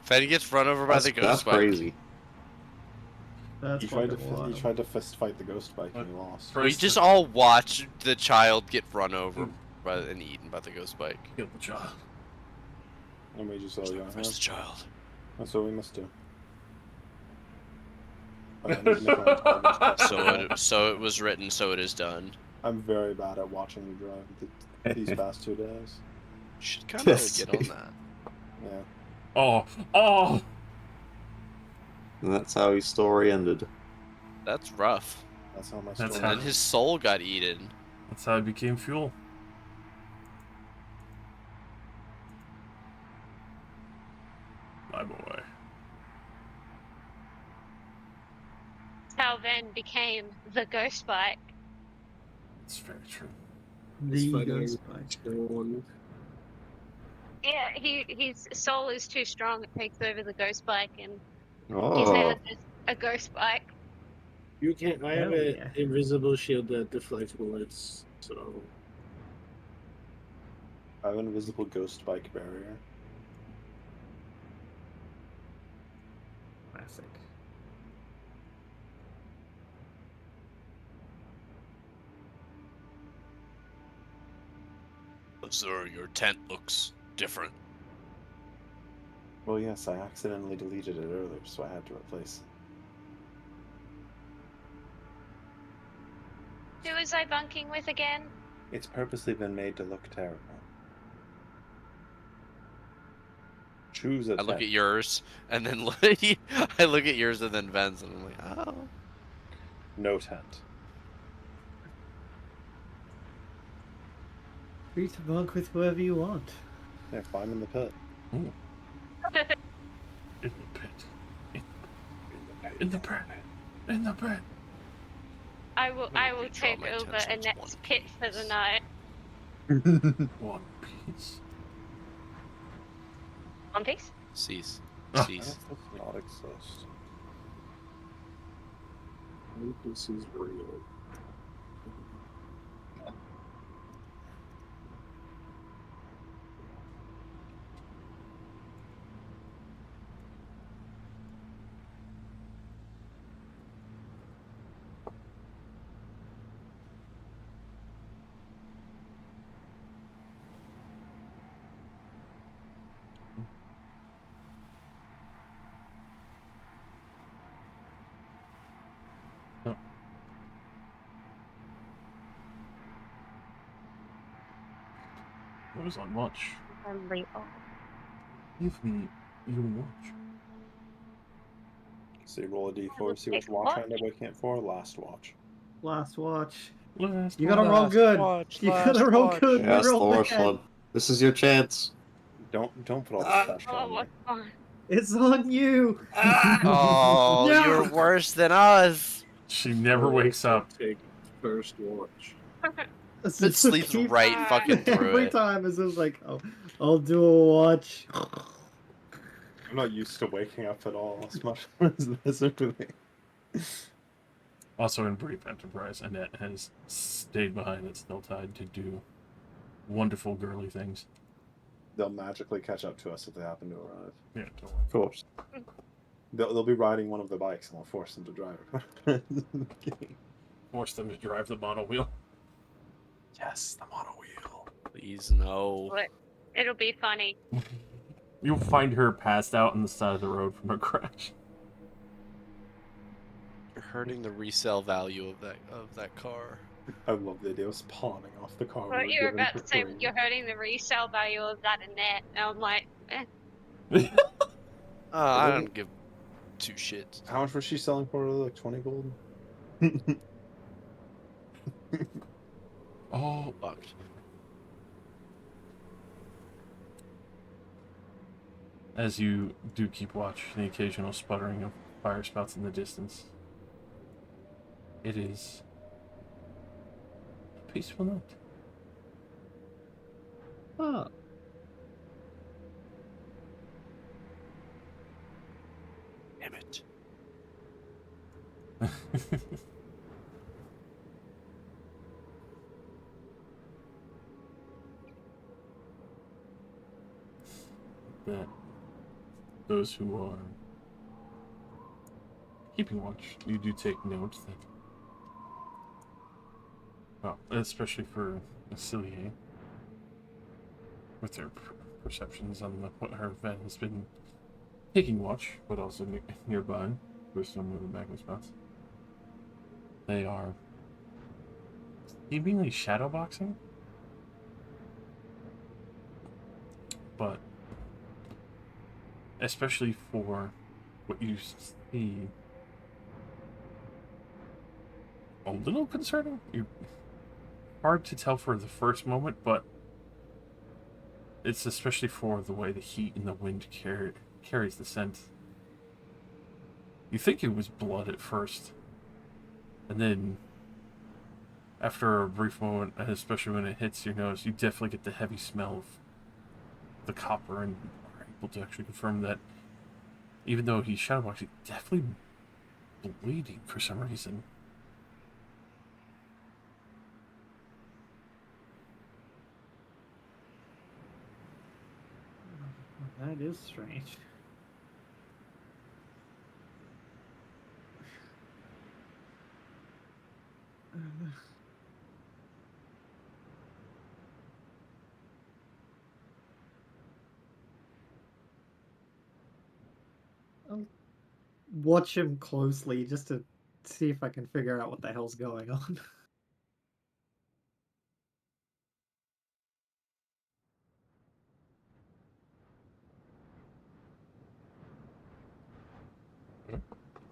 [SPEAKER 1] Fen gets run over by the ghost
[SPEAKER 7] That's
[SPEAKER 1] bike.
[SPEAKER 7] crazy.
[SPEAKER 8] That's
[SPEAKER 5] You tried to
[SPEAKER 8] fucking wild.
[SPEAKER 5] you tried to fist fight the ghost bike and you lost.
[SPEAKER 1] We just all watch the child get run over by, and eaten by the ghost bike.
[SPEAKER 4] Kill the child.
[SPEAKER 5] And we just all got him.
[SPEAKER 1] Sacrifice the child.
[SPEAKER 5] That's what we must do. I need to make my targets possible.
[SPEAKER 1] So it was written, so it is done.
[SPEAKER 5] I'm very bad at watching you drive these past 2 days.
[SPEAKER 1] You should kind of
[SPEAKER 7] Yes.
[SPEAKER 1] get on that.
[SPEAKER 5] Yeah.
[SPEAKER 4] Oh!
[SPEAKER 7] And that's how his story ended.
[SPEAKER 1] That's rough.
[SPEAKER 5] That's how my
[SPEAKER 4] That's
[SPEAKER 5] story
[SPEAKER 1] And then his soul got eaten.
[SPEAKER 4] That's how I became fuel. My boy.
[SPEAKER 2] How Ven became the ghost bike.
[SPEAKER 4] It's very true.
[SPEAKER 8] The
[SPEAKER 3] funny.
[SPEAKER 8] ghost bike.
[SPEAKER 2] Yeah, his soul is too strong. It takes over the ghost bike, and he's now
[SPEAKER 7] Oh,
[SPEAKER 2] just a ghost bike.
[SPEAKER 3] You can't. I have
[SPEAKER 8] Hell
[SPEAKER 3] an
[SPEAKER 8] yeah.
[SPEAKER 3] invisible shield that deflects bullets, so
[SPEAKER 5] I have an invisible ghost bike barrier.
[SPEAKER 8] Classic.
[SPEAKER 1] Sir, your tent looks different.
[SPEAKER 5] Well, yes, I accidentally deleted it earlier, so I had to replace it.
[SPEAKER 2] Who was I bunking with again?
[SPEAKER 5] It's purposely been made to look terrible. Choose a
[SPEAKER 1] I look
[SPEAKER 5] tent.
[SPEAKER 1] at yours, and then I look at yours and then Ven's, and I'm like, oh.
[SPEAKER 5] No tent.
[SPEAKER 8] Free to bunk with whoever you want.
[SPEAKER 5] Yeah, climb in the pit.
[SPEAKER 4] In the pit. In the pit. In the pit.
[SPEAKER 2] I will
[SPEAKER 1] gonna redraw
[SPEAKER 2] take
[SPEAKER 1] my
[SPEAKER 2] over
[SPEAKER 1] tent so it's
[SPEAKER 2] Annette's
[SPEAKER 1] one
[SPEAKER 2] pit for the
[SPEAKER 1] piece.
[SPEAKER 2] night.
[SPEAKER 4] One Piece.
[SPEAKER 2] One Piece?
[SPEAKER 1] Cease.
[SPEAKER 4] Ah.
[SPEAKER 1] Cease.
[SPEAKER 5] That does not exist.
[SPEAKER 3] this is real.
[SPEAKER 4] I was on watch.
[SPEAKER 2] Only
[SPEAKER 4] Give me your watch.
[SPEAKER 5] So you roll a d4, see
[SPEAKER 2] take
[SPEAKER 5] which
[SPEAKER 2] a
[SPEAKER 5] watch I
[SPEAKER 2] watch.
[SPEAKER 5] end up waking up for. Last watch.
[SPEAKER 8] Last watch.
[SPEAKER 4] Last
[SPEAKER 8] You gotta
[SPEAKER 4] one.
[SPEAKER 8] roll
[SPEAKER 1] Last
[SPEAKER 8] good.
[SPEAKER 1] watch,
[SPEAKER 8] You
[SPEAKER 1] last
[SPEAKER 8] gotta roll
[SPEAKER 1] watch.
[SPEAKER 8] good.
[SPEAKER 7] Yeah,
[SPEAKER 8] We
[SPEAKER 7] it's the
[SPEAKER 8] rolled
[SPEAKER 7] worst
[SPEAKER 8] bad.
[SPEAKER 7] one. This is your chance.
[SPEAKER 5] Don't put all
[SPEAKER 7] Ah.
[SPEAKER 5] the pressure
[SPEAKER 2] Oh,
[SPEAKER 5] on me.
[SPEAKER 2] what's fine.
[SPEAKER 8] It's on you.
[SPEAKER 1] Oh,
[SPEAKER 8] No!
[SPEAKER 1] you're worse than us.
[SPEAKER 4] She never
[SPEAKER 3] I'll
[SPEAKER 4] wakes
[SPEAKER 3] also
[SPEAKER 4] up.
[SPEAKER 3] Take first watch.
[SPEAKER 1] It sleeps
[SPEAKER 8] Keep-
[SPEAKER 1] right fucking through
[SPEAKER 8] Every
[SPEAKER 1] it.
[SPEAKER 8] time it's just like, oh, I'll do a watch.
[SPEAKER 5] I'm not used to waking up at all as much as this really.
[SPEAKER 4] Also in Brief Enterprise, Annette has stayed behind at Stilltide to do wonderful girly things.
[SPEAKER 5] They'll magically catch up to us if they happen to arrive.
[SPEAKER 4] Yeah, don't
[SPEAKER 7] Of course.
[SPEAKER 5] They'll be riding one of the bikes and we'll force them to drive it.
[SPEAKER 4] force them to drive the monowheel.
[SPEAKER 5] Yes, the monowheel.
[SPEAKER 1] Please no.
[SPEAKER 2] But it'll be funny.
[SPEAKER 4] You'll find her passed out on the side of the road from a crash.
[SPEAKER 1] You're hurting the resale value of that car.
[SPEAKER 5] I love the idea of spawning off the car.
[SPEAKER 2] What
[SPEAKER 5] we were
[SPEAKER 2] you were
[SPEAKER 5] given
[SPEAKER 2] about
[SPEAKER 5] for
[SPEAKER 2] to say,
[SPEAKER 5] free.
[SPEAKER 2] you're hurting the resale value of that Annette. And I'm like,
[SPEAKER 1] I don't give two shits.
[SPEAKER 5] How much was she selling for? Like 20 gold?
[SPEAKER 4] Oh,
[SPEAKER 1] Fucked.
[SPEAKER 4] as you do keep watch, the occasional sputtering of fire spouts in the distance. It is a peaceful night.
[SPEAKER 8] Oh.
[SPEAKER 1] Damn it.
[SPEAKER 4] That those who are keeping watch, you do take note that, well, especially for Celia, with their perceptions on what her event has been taking watch, but also nearby with some of the magma spots. They are seemingly shadowboxing, but especially for what you see, a little concerning. You hard to tell for the first moment, but it's especially for the way the heat and the wind carries the scent. You think it was blood at first, and then after a brief moment, and especially when it hits your nose, you definitely get the heavy smell of the copper, and are able to actually confirm that even though he's shadowboxed, he's definitely bleeding for some reason.
[SPEAKER 8] That is strange. I'll watch him closely just to see if I can figure out what the hell's going on.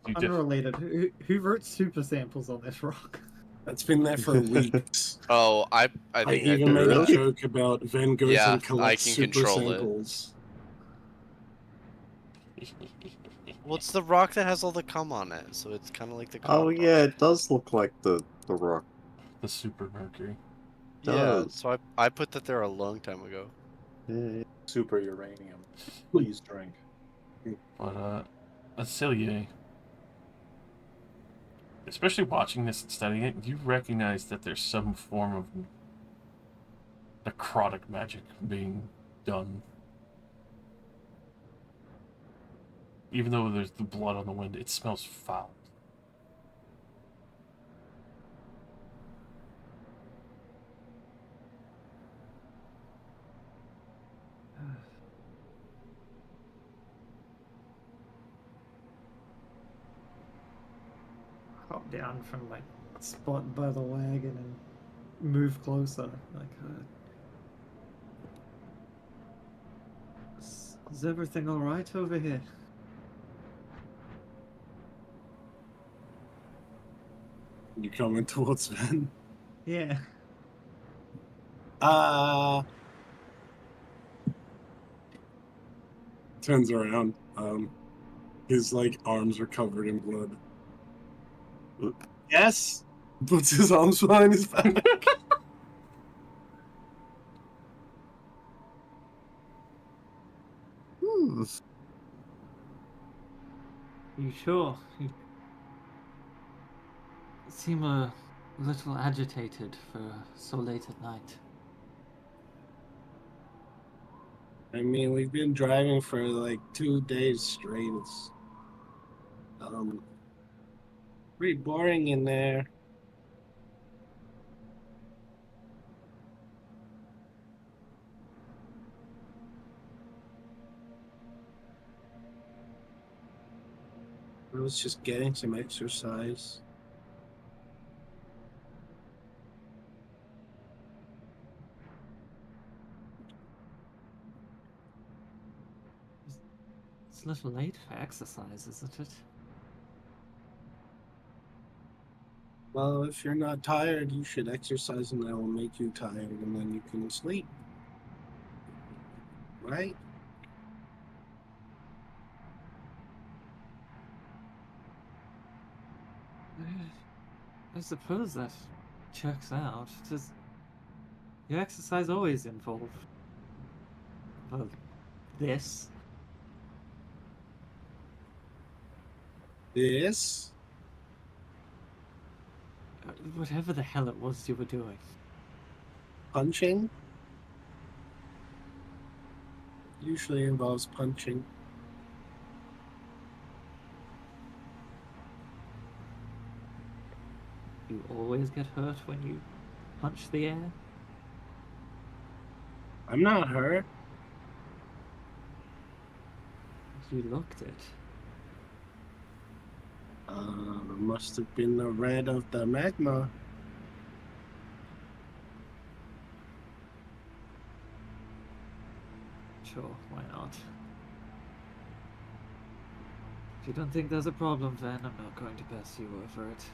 [SPEAKER 4] You
[SPEAKER 8] Unrelated. Who wrote super samples on this rock?
[SPEAKER 3] That's been there for weeks.
[SPEAKER 1] Oh, I
[SPEAKER 3] I
[SPEAKER 1] think I
[SPEAKER 3] even
[SPEAKER 1] did
[SPEAKER 3] made a
[SPEAKER 1] that.
[SPEAKER 3] joke about Van goes
[SPEAKER 1] Yeah,
[SPEAKER 3] and
[SPEAKER 1] I
[SPEAKER 3] collects
[SPEAKER 1] can
[SPEAKER 3] super
[SPEAKER 1] control it.
[SPEAKER 3] samples.
[SPEAKER 1] Well, it's the rock that has all the cum on it, so it's kind of like the
[SPEAKER 7] Oh
[SPEAKER 1] cum
[SPEAKER 7] yeah, it does look like the rock.
[SPEAKER 4] the super mercury.
[SPEAKER 1] Yeah,
[SPEAKER 7] does.
[SPEAKER 1] so I put that there a long time ago.
[SPEAKER 7] Yeah.
[SPEAKER 5] Super uranium. Please drink.
[SPEAKER 4] But Celia, especially watching this and studying it, you recognize that there's some form of necrotic magic being done. Even though there's the blood on the wind, it smells foul.
[SPEAKER 8] Hop down from my spot by the wagon and move closer. Like, is everything all right over here?
[SPEAKER 3] You coming towards Sven?
[SPEAKER 8] Yeah.
[SPEAKER 3] Turns around. His like arms are covered in blood. Yes. Puts his arms behind his back.
[SPEAKER 7] Hmm.
[SPEAKER 8] You sure? You seem a little agitated for so late at night.
[SPEAKER 3] I mean, we've been driving for like 2 days straight. It's pretty boring in there. I was just getting some exercise.
[SPEAKER 8] It's a little late for exercise, isn't it?
[SPEAKER 3] Well, if you're not tired, you should exercise and that will make you tired and then you can sleep. Right?
[SPEAKER 8] I suppose that checks out. Does your exercise always involve, well, this?
[SPEAKER 3] This?
[SPEAKER 8] Whatever the hell it was you were doing.
[SPEAKER 3] Punching? Usually involves punching.
[SPEAKER 8] You always get hurt when you punch the air?
[SPEAKER 3] I'm not hurt.
[SPEAKER 8] You looked it.
[SPEAKER 3] Must have been the red of the magma.
[SPEAKER 8] Sure, why not? If you don't think there's a problem, then I'm not going to pass you over it.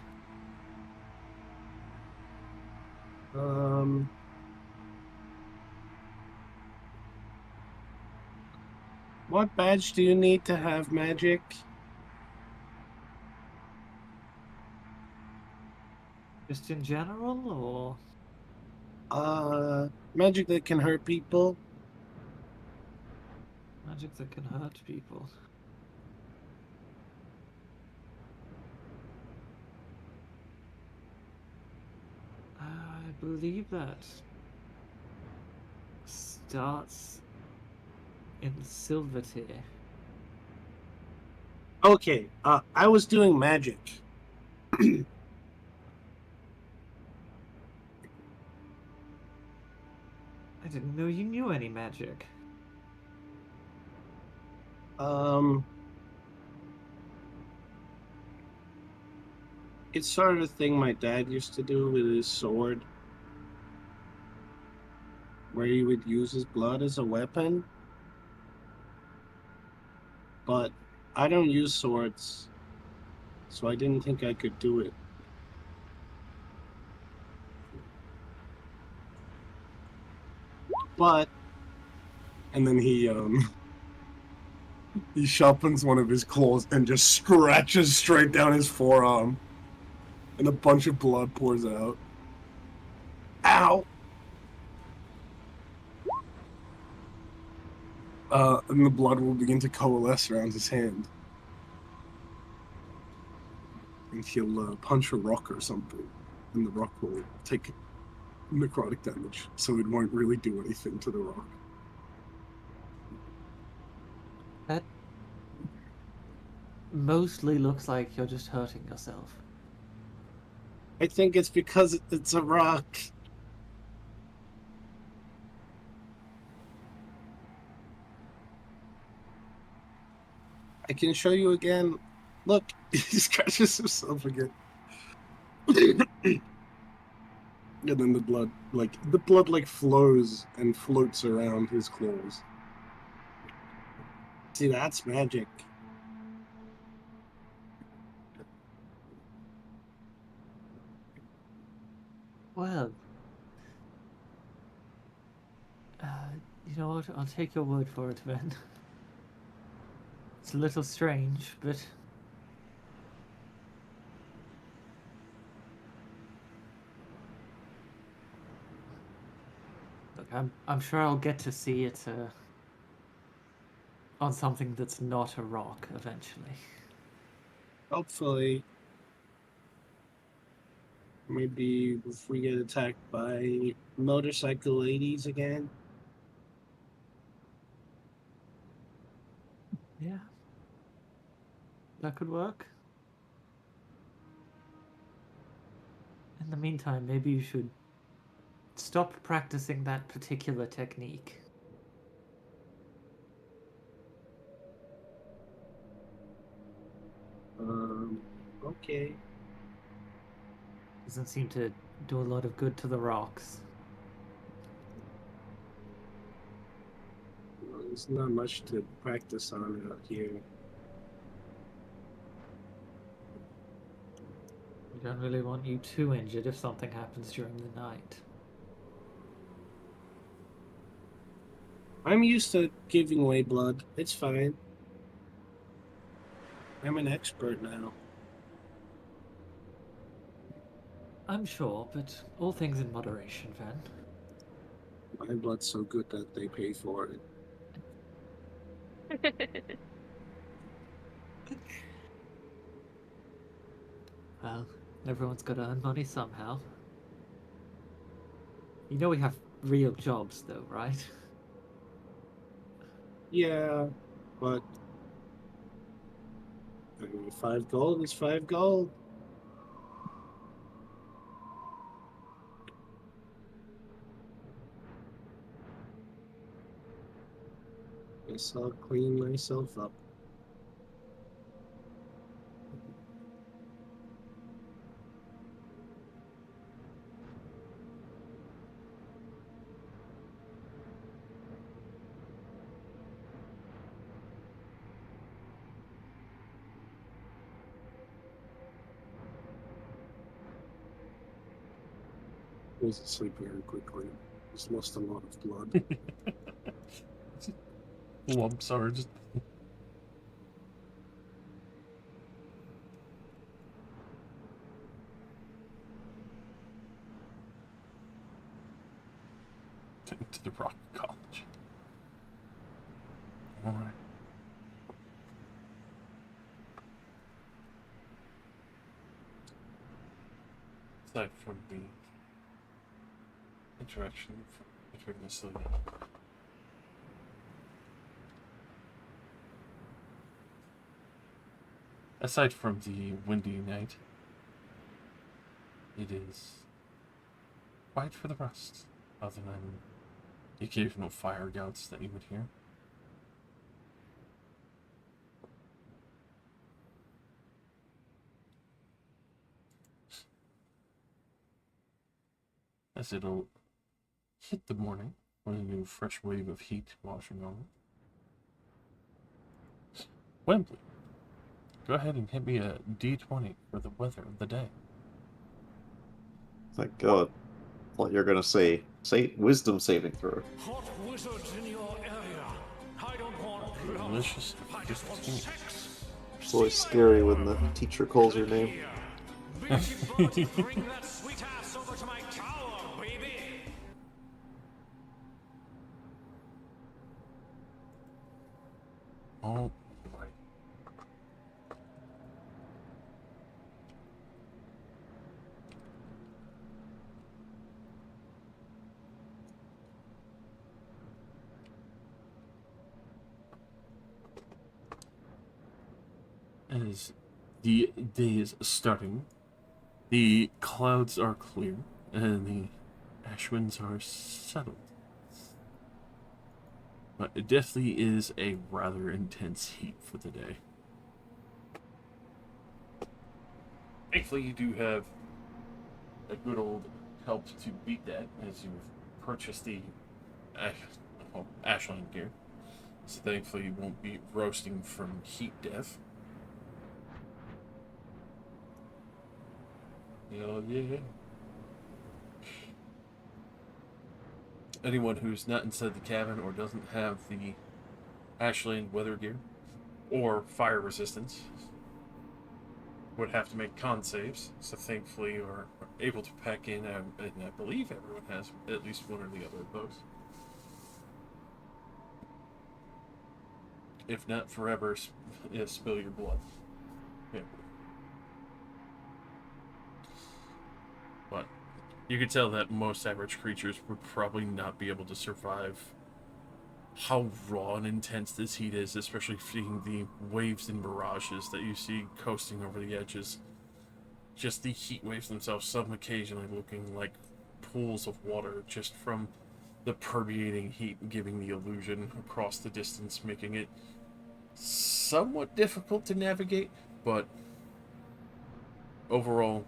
[SPEAKER 3] What badge do you need to have magic?
[SPEAKER 8] Just in general,
[SPEAKER 3] Magic that can hurt people.
[SPEAKER 8] or magic that can hurt people? I believe that starts in silver tier.
[SPEAKER 3] Okay, I was doing magic.
[SPEAKER 8] I didn't know you knew any magic.
[SPEAKER 3] It's sort of a thing my dad used to do with his sword, where he would use his blood as a weapon. But I don't use swords, so I didn't think I could do it. But, and then he he sharpens one of his claws and just scratches straight down his forearm, and a bunch of blood pours out. Ow! And the blood will begin to coalesce around his hand. And he'll punch a rock or something, and the rock will take necrotic damage, so it won't really do anything to the rock.
[SPEAKER 8] That mostly looks like you're just hurting yourself.
[SPEAKER 3] I think it's because it's a rock. I can show you again. Look, he scratches himself again. And then the blood flows and floats around his claws. See, that's magic.
[SPEAKER 8] Well, you know what? I'll take your word for it, then. It's a little strange, but look, I'm sure I'll get to see it on something that's not a rock eventually.
[SPEAKER 3] Hopefully, maybe if we get attacked by motorcycle ladies again.
[SPEAKER 8] Yeah, that could work. In the meantime, maybe you should stop practicing that particular technique.
[SPEAKER 3] Okay.
[SPEAKER 8] Doesn't seem to do a lot of good to the rocks.
[SPEAKER 3] Well, there's not much to practice on out here.
[SPEAKER 8] We don't really want you too injured if something happens during the night.
[SPEAKER 3] I'm used to giving away blood. It's fine. I'm an expert now.
[SPEAKER 8] I'm sure, but all things in moderation, Van.
[SPEAKER 3] My blood's so good that they pay for it.
[SPEAKER 8] Well, everyone's got to earn money somehow. You know we have real jobs, though, right?
[SPEAKER 3] Yeah, but I mean, 5 gold is 5 gold. Guess I'll clean myself up. He's asleep very quickly. He's lost a lot of blood.
[SPEAKER 4] Lumps are just. To the Rock College. Alright. Aside from the interaction between the Celia. Aside from the windy night, it is quiet for the rest, other than the occasional fire gouts that you would hear. As it'll hit the morning when a new fresh wave of heat washing over. Wembley, go ahead and hit me a D20 for the weather of the day.
[SPEAKER 7] Thank God. Thought you were gonna say wisdom saving throw.
[SPEAKER 9] Hot wizards in your area. I don't want blood.
[SPEAKER 4] Delicious
[SPEAKER 9] I just want
[SPEAKER 4] 15.
[SPEAKER 9] sex.
[SPEAKER 7] It's always scary when the teacher calls your name.
[SPEAKER 9] Beaky Barty, bring that sweet ass over to my tower, baby.
[SPEAKER 4] Oh boy. As the day is starting, the clouds are clear and the ash winds are settled. But it definitely is a rather intense heat for the day. Thankfully, you do have a good old help to beat that as you've purchased the ashland gear. So thankfully, you won't be roasting from heat death. Hell yeah. anyone who's not inside the cabin or doesn't have the Ashland weather gear or fire resistance would have to make con saves. So thankfully, we're able to pack in, and I believe everyone has at least one or the other of those. If not, forever spill your blood. Yeah. But you could tell that most average creatures would probably not be able to survive how raw and intense this heat is, especially seeing the waves and mirages that you see coasting over the edges. Just the heat waves themselves, some occasionally looking like pools of water just from the permeating heat, giving the illusion across the distance, making it somewhat difficult to navigate, but overall,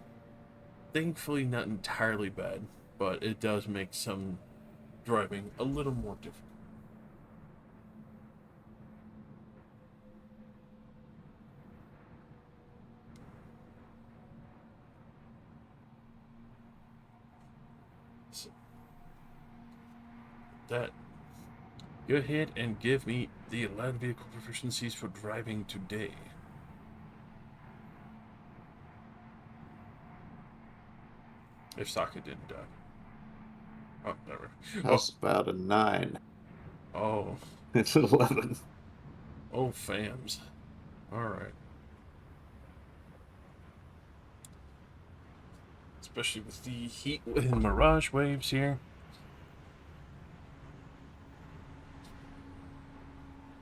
[SPEAKER 4] thankfully not entirely bad, but it does make some driving a little more difficult. So, that, go ahead and give me the land vehicle proficiencies for driving today. If Sokka didn't die. Oh, never.
[SPEAKER 7] That's about a 9.
[SPEAKER 4] Oh.
[SPEAKER 7] It's 11.
[SPEAKER 4] Oh, fams. Alright. Especially with the heat and mirage waves here.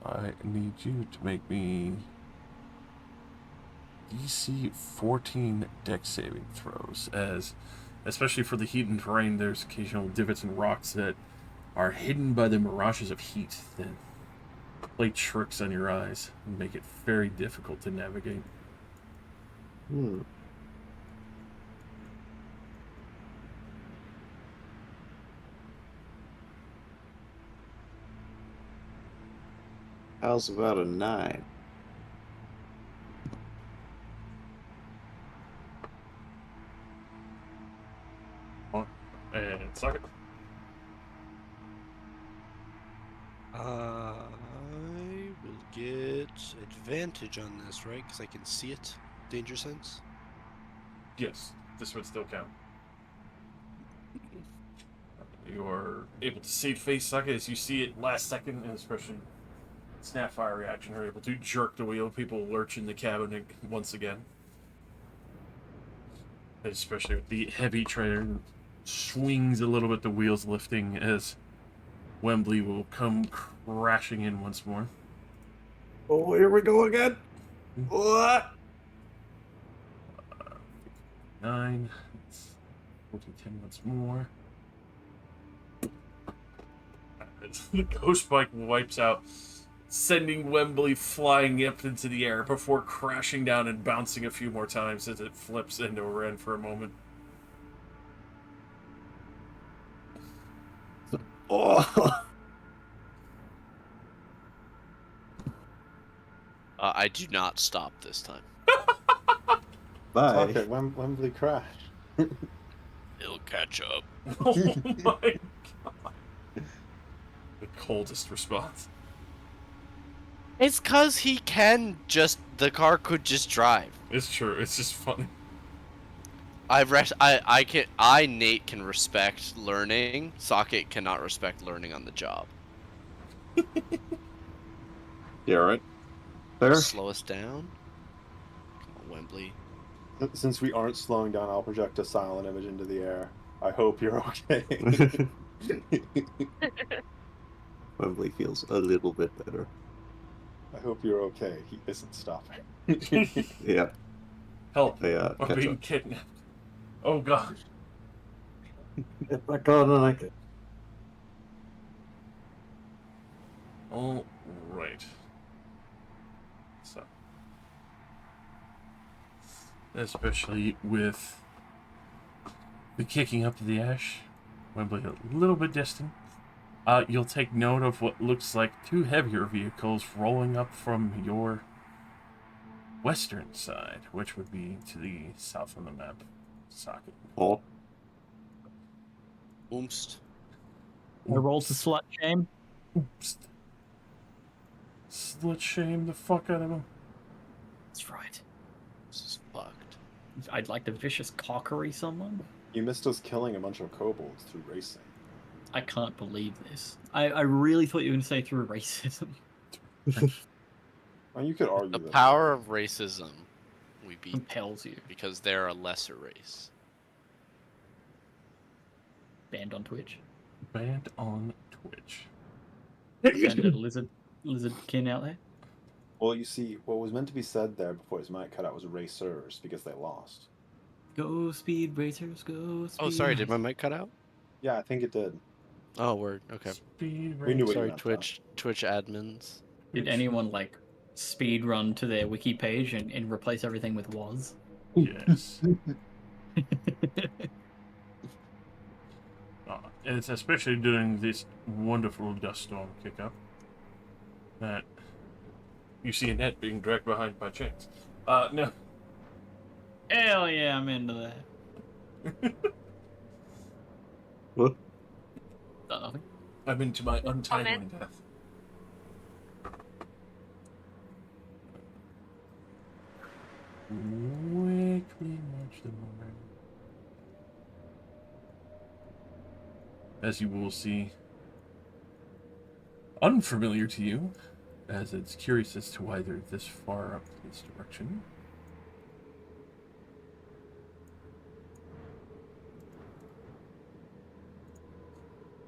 [SPEAKER 4] I need you to make me DC 14 dex saving throws, as especially for the heat and terrain, there's occasional divots and rocks that are hidden by the mirages of heat that play tricks on your eyes and make it very difficult to navigate.
[SPEAKER 7] How's about a 9?
[SPEAKER 4] And suck it.
[SPEAKER 1] I will get advantage on this, right? Because I can see it. Danger sense.
[SPEAKER 4] Yes, this would still count. You are able to save face suck it as you see it last second, and especially Snapfire reaction, are able to jerk the wheel. People lurch in the cabin once again. Especially with the heavy trailer swings a little bit, the wheels lifting as Wembley will come crashing in once more.
[SPEAKER 7] Oh, here we go again. What?
[SPEAKER 4] 9. 14, 10 once more. The ghost bike wipes out, sending Wembley flying up into the air before crashing down and bouncing a few more times as it flips end over end for a moment.
[SPEAKER 7] Oh.
[SPEAKER 1] I do not stop this time.
[SPEAKER 7] Bye.
[SPEAKER 5] Okay, Wembley crash.
[SPEAKER 1] It'll catch up.
[SPEAKER 4] Oh my god. The coldest response.
[SPEAKER 1] It's cause he can just, the car could just drive.
[SPEAKER 4] It's true, it's just funny.
[SPEAKER 1] Nate can respect learning. Socket cannot respect learning on the job.
[SPEAKER 7] Yeah, right. There.
[SPEAKER 1] Slow us down. Come on, Wembley.
[SPEAKER 5] Since we aren't slowing down, I'll project a silent image into the air. I hope you're okay.
[SPEAKER 7] Wembley feels a little bit better.
[SPEAKER 5] I hope you're okay. He isn't stopping.
[SPEAKER 7] Yeah.
[SPEAKER 4] Help.
[SPEAKER 7] Yeah.
[SPEAKER 4] I'm being kidnapped. Oh god.
[SPEAKER 7] Get back on and I can.
[SPEAKER 4] Alright. So. Especially with the kicking up to the ash, Wembley a little bit distant. You'll take note of what looks like 2 heavier vehicles rolling up from your western side, which would be to the south of the map. Socket.
[SPEAKER 7] Oh.
[SPEAKER 1] Oomst.
[SPEAKER 10] I roll to slut shame.
[SPEAKER 4] Oops. Slut shame the fuck out of him.
[SPEAKER 10] That's right.
[SPEAKER 1] This is fucked.
[SPEAKER 10] I'd like to vicious cockery someone.
[SPEAKER 5] You missed us killing a bunch of kobolds through racing.
[SPEAKER 10] I can't believe this. I really thought you were going to say through racism.
[SPEAKER 5] Well, you could argue
[SPEAKER 1] The
[SPEAKER 5] that
[SPEAKER 1] power of racism we beat
[SPEAKER 10] Compels you.
[SPEAKER 1] because they're a lesser race.
[SPEAKER 10] Banned on Twitch.
[SPEAKER 4] Banned on Twitch.
[SPEAKER 10] Send a lizardkin out there.
[SPEAKER 5] Well, you see, what was meant to be said there before his mic cut out was racers because they lost.
[SPEAKER 10] Go speed racers, go speed.
[SPEAKER 1] Oh, sorry, did my mic cut out?
[SPEAKER 5] Yeah, I think it did.
[SPEAKER 1] Oh, word. Okay.
[SPEAKER 4] Speed
[SPEAKER 5] We knew what you
[SPEAKER 1] Sorry,
[SPEAKER 5] meant,
[SPEAKER 1] Twitch admins.
[SPEAKER 10] Did anyone like speed run to their wiki page and replace everything with was?
[SPEAKER 4] Yes. It's especially during this wonderful dust storm kick up that you see a net being dragged behind by chains. No.
[SPEAKER 10] Hell yeah, I'm into that.
[SPEAKER 7] What?
[SPEAKER 10] Nothing.
[SPEAKER 4] I'm into my untimely
[SPEAKER 2] Comment.
[SPEAKER 4] death. Quickly march them over. As you will see, unfamiliar to you, as it's curious as to why they're this far up this direction.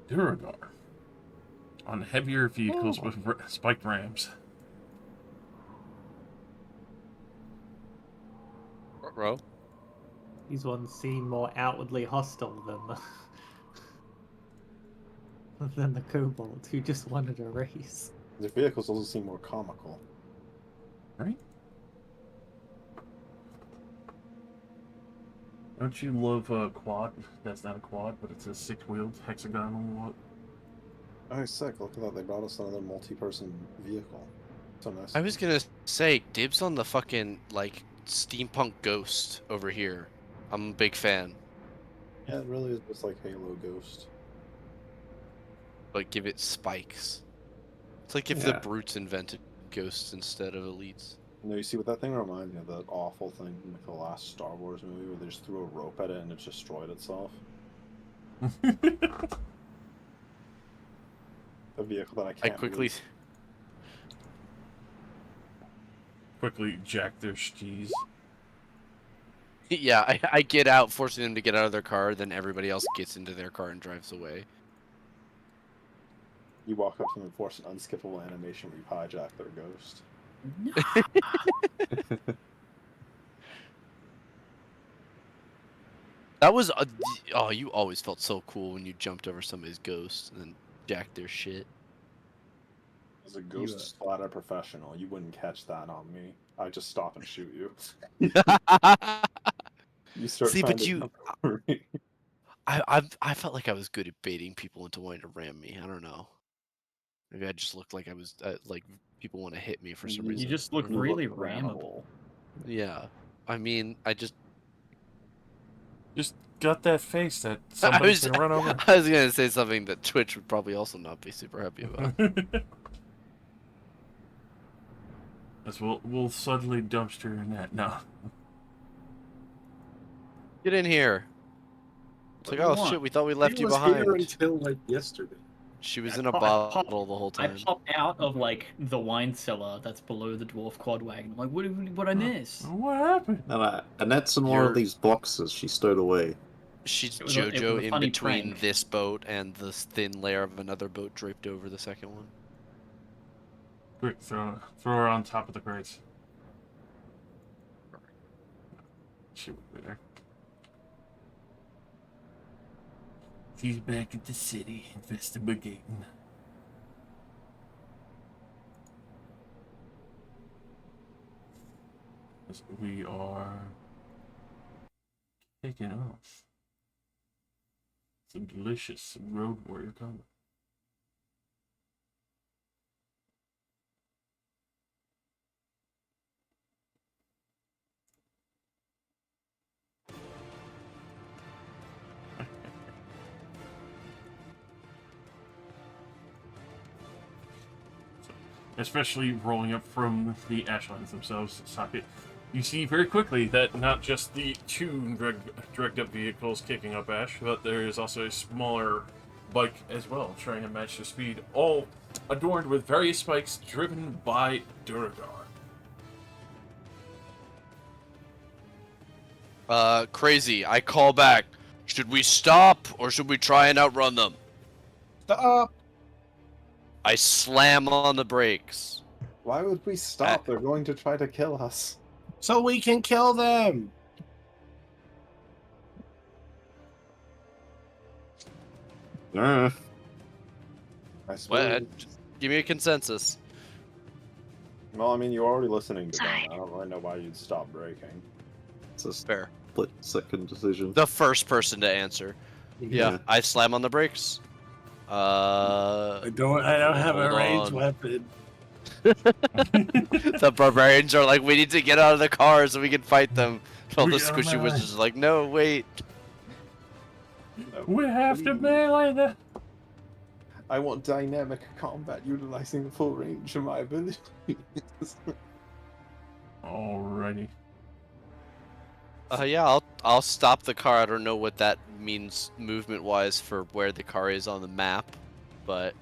[SPEAKER 4] Duragar on heavier vehicles with spiked rams.
[SPEAKER 1] Bro?
[SPEAKER 8] These ones seem more outwardly hostile than than the kobolds who just wanted a race.
[SPEAKER 5] The vehicles also seem more comical.
[SPEAKER 4] Right? Don't you love a quad? That's not a quad, but it's a six-wheeled hexagonal one.
[SPEAKER 5] Oh, sick. Look at that. They brought us another multi-person vehicle. So nice.
[SPEAKER 1] I was gonna say, dibs on the fucking, like, steampunk ghost over here. I'm a big fan.
[SPEAKER 5] Yeah, it really is just like Halo Ghost.
[SPEAKER 1] But give it spikes. It's like if the brutes invented ghosts instead of elites.
[SPEAKER 5] No, you see what that thing reminds me of? That awful thing from like the last Star Wars movie where they just threw a rope at it and it destroyed itself. A vehicle that I can't
[SPEAKER 4] quickly jack their skis.
[SPEAKER 1] Yeah, I get out, forcing them to get out of their car, then everybody else gets into their car and drives away.
[SPEAKER 5] You walk up to them and force an unskippable animation where you hijack their ghost.
[SPEAKER 1] That was oh, you always felt so cool when you jumped over somebody's ghost and then jacked their shit.
[SPEAKER 5] As a ghost splatter professional, you wouldn't catch that on me. I'd just stop and shoot you. You start
[SPEAKER 1] See,
[SPEAKER 5] trying
[SPEAKER 1] but
[SPEAKER 5] to
[SPEAKER 1] you,
[SPEAKER 5] jump over me.
[SPEAKER 1] I felt like I was good at baiting people into wanting to ram me. I don't know. Maybe I just looked like I was like people want to hit me for some reason.
[SPEAKER 10] You just look
[SPEAKER 1] I don't know.
[SPEAKER 10] really rammable.
[SPEAKER 1] Yeah, I mean, I just
[SPEAKER 4] got that face that somebody's gonna run over.
[SPEAKER 1] I was gonna say something that Twitch would probably also not be super happy about.
[SPEAKER 4] As we'll suddenly dumpster in that. No.
[SPEAKER 1] Get in here. It's like, oh shit, we thought we left
[SPEAKER 3] He
[SPEAKER 1] you
[SPEAKER 3] was
[SPEAKER 1] behind.
[SPEAKER 3] here until like yesterday.
[SPEAKER 1] She was in a bottle the whole
[SPEAKER 10] I
[SPEAKER 1] time.
[SPEAKER 10] popped out of like the wine cellar that's below the dwarf quad wagon. I'm like, what I miss?
[SPEAKER 4] What happened?
[SPEAKER 7] And Annette's in one of these boxes she stowed away.
[SPEAKER 1] She's
[SPEAKER 10] It was a
[SPEAKER 1] JoJo in
[SPEAKER 10] funny
[SPEAKER 1] between
[SPEAKER 10] prank.
[SPEAKER 1] this boat and the thin layer of another boat draped over the second one.
[SPEAKER 4] Quick, throw her on top of the crates. She would be there. She's back at the city, investigating. As we are taking off. Some delicious road warrior combo. especially rolling up from the ashlands themselves. Socket. You see very quickly that not just the two dragged up vehicles kicking up ash, but there is also a smaller bike as well, trying to match the speed, all adorned with various spikes driven by Duragar.
[SPEAKER 1] Crazy. I call back. Should we stop or should we try and outrun them?
[SPEAKER 3] Stop!
[SPEAKER 1] I slam on the brakes.
[SPEAKER 5] Why would we stop? They're going to try to kill us.
[SPEAKER 3] So we can kill them!
[SPEAKER 5] I
[SPEAKER 1] What?
[SPEAKER 5] suppose.
[SPEAKER 1] Just give me a consensus.
[SPEAKER 5] Well, I mean, you're already listening to them.
[SPEAKER 2] Side.
[SPEAKER 5] I don't really know why you'd stop braking.
[SPEAKER 7] It's a
[SPEAKER 1] Fair.
[SPEAKER 7] split-second decision.
[SPEAKER 1] The first person to answer. Yeah, I slam on the brakes.
[SPEAKER 3] I don't have a
[SPEAKER 1] hold
[SPEAKER 3] ranged
[SPEAKER 1] on.
[SPEAKER 3] weapon.
[SPEAKER 1] The barbarians are like, we need to get out of the car so we can fight them. All the
[SPEAKER 4] We are
[SPEAKER 1] squishy
[SPEAKER 4] mad.
[SPEAKER 1] wizards are like, no, wait.
[SPEAKER 4] We have to melee them.
[SPEAKER 5] I want dynamic combat utilizing the full range of my abilities.
[SPEAKER 4] Alrighty.
[SPEAKER 1] Yeah, I'll stop the car. I don't know what that means movement-wise for where the car is on the map, but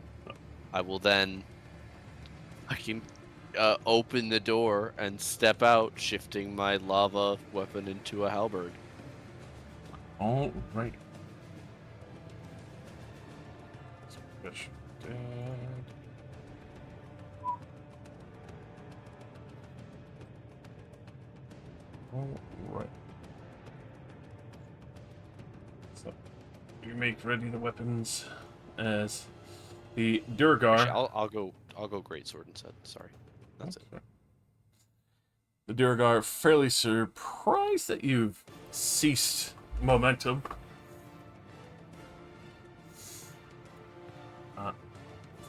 [SPEAKER 1] I will then I can open the door and step out, shifting my lava weapon into a halberd.
[SPEAKER 4] Alright. Special dead. Alright. So, you make ready the weapons as the Durgar.
[SPEAKER 1] Actually, I'll go greatsword instead. Sorry, that's it.
[SPEAKER 4] The Duragar are fairly surprised that you've ceased momentum.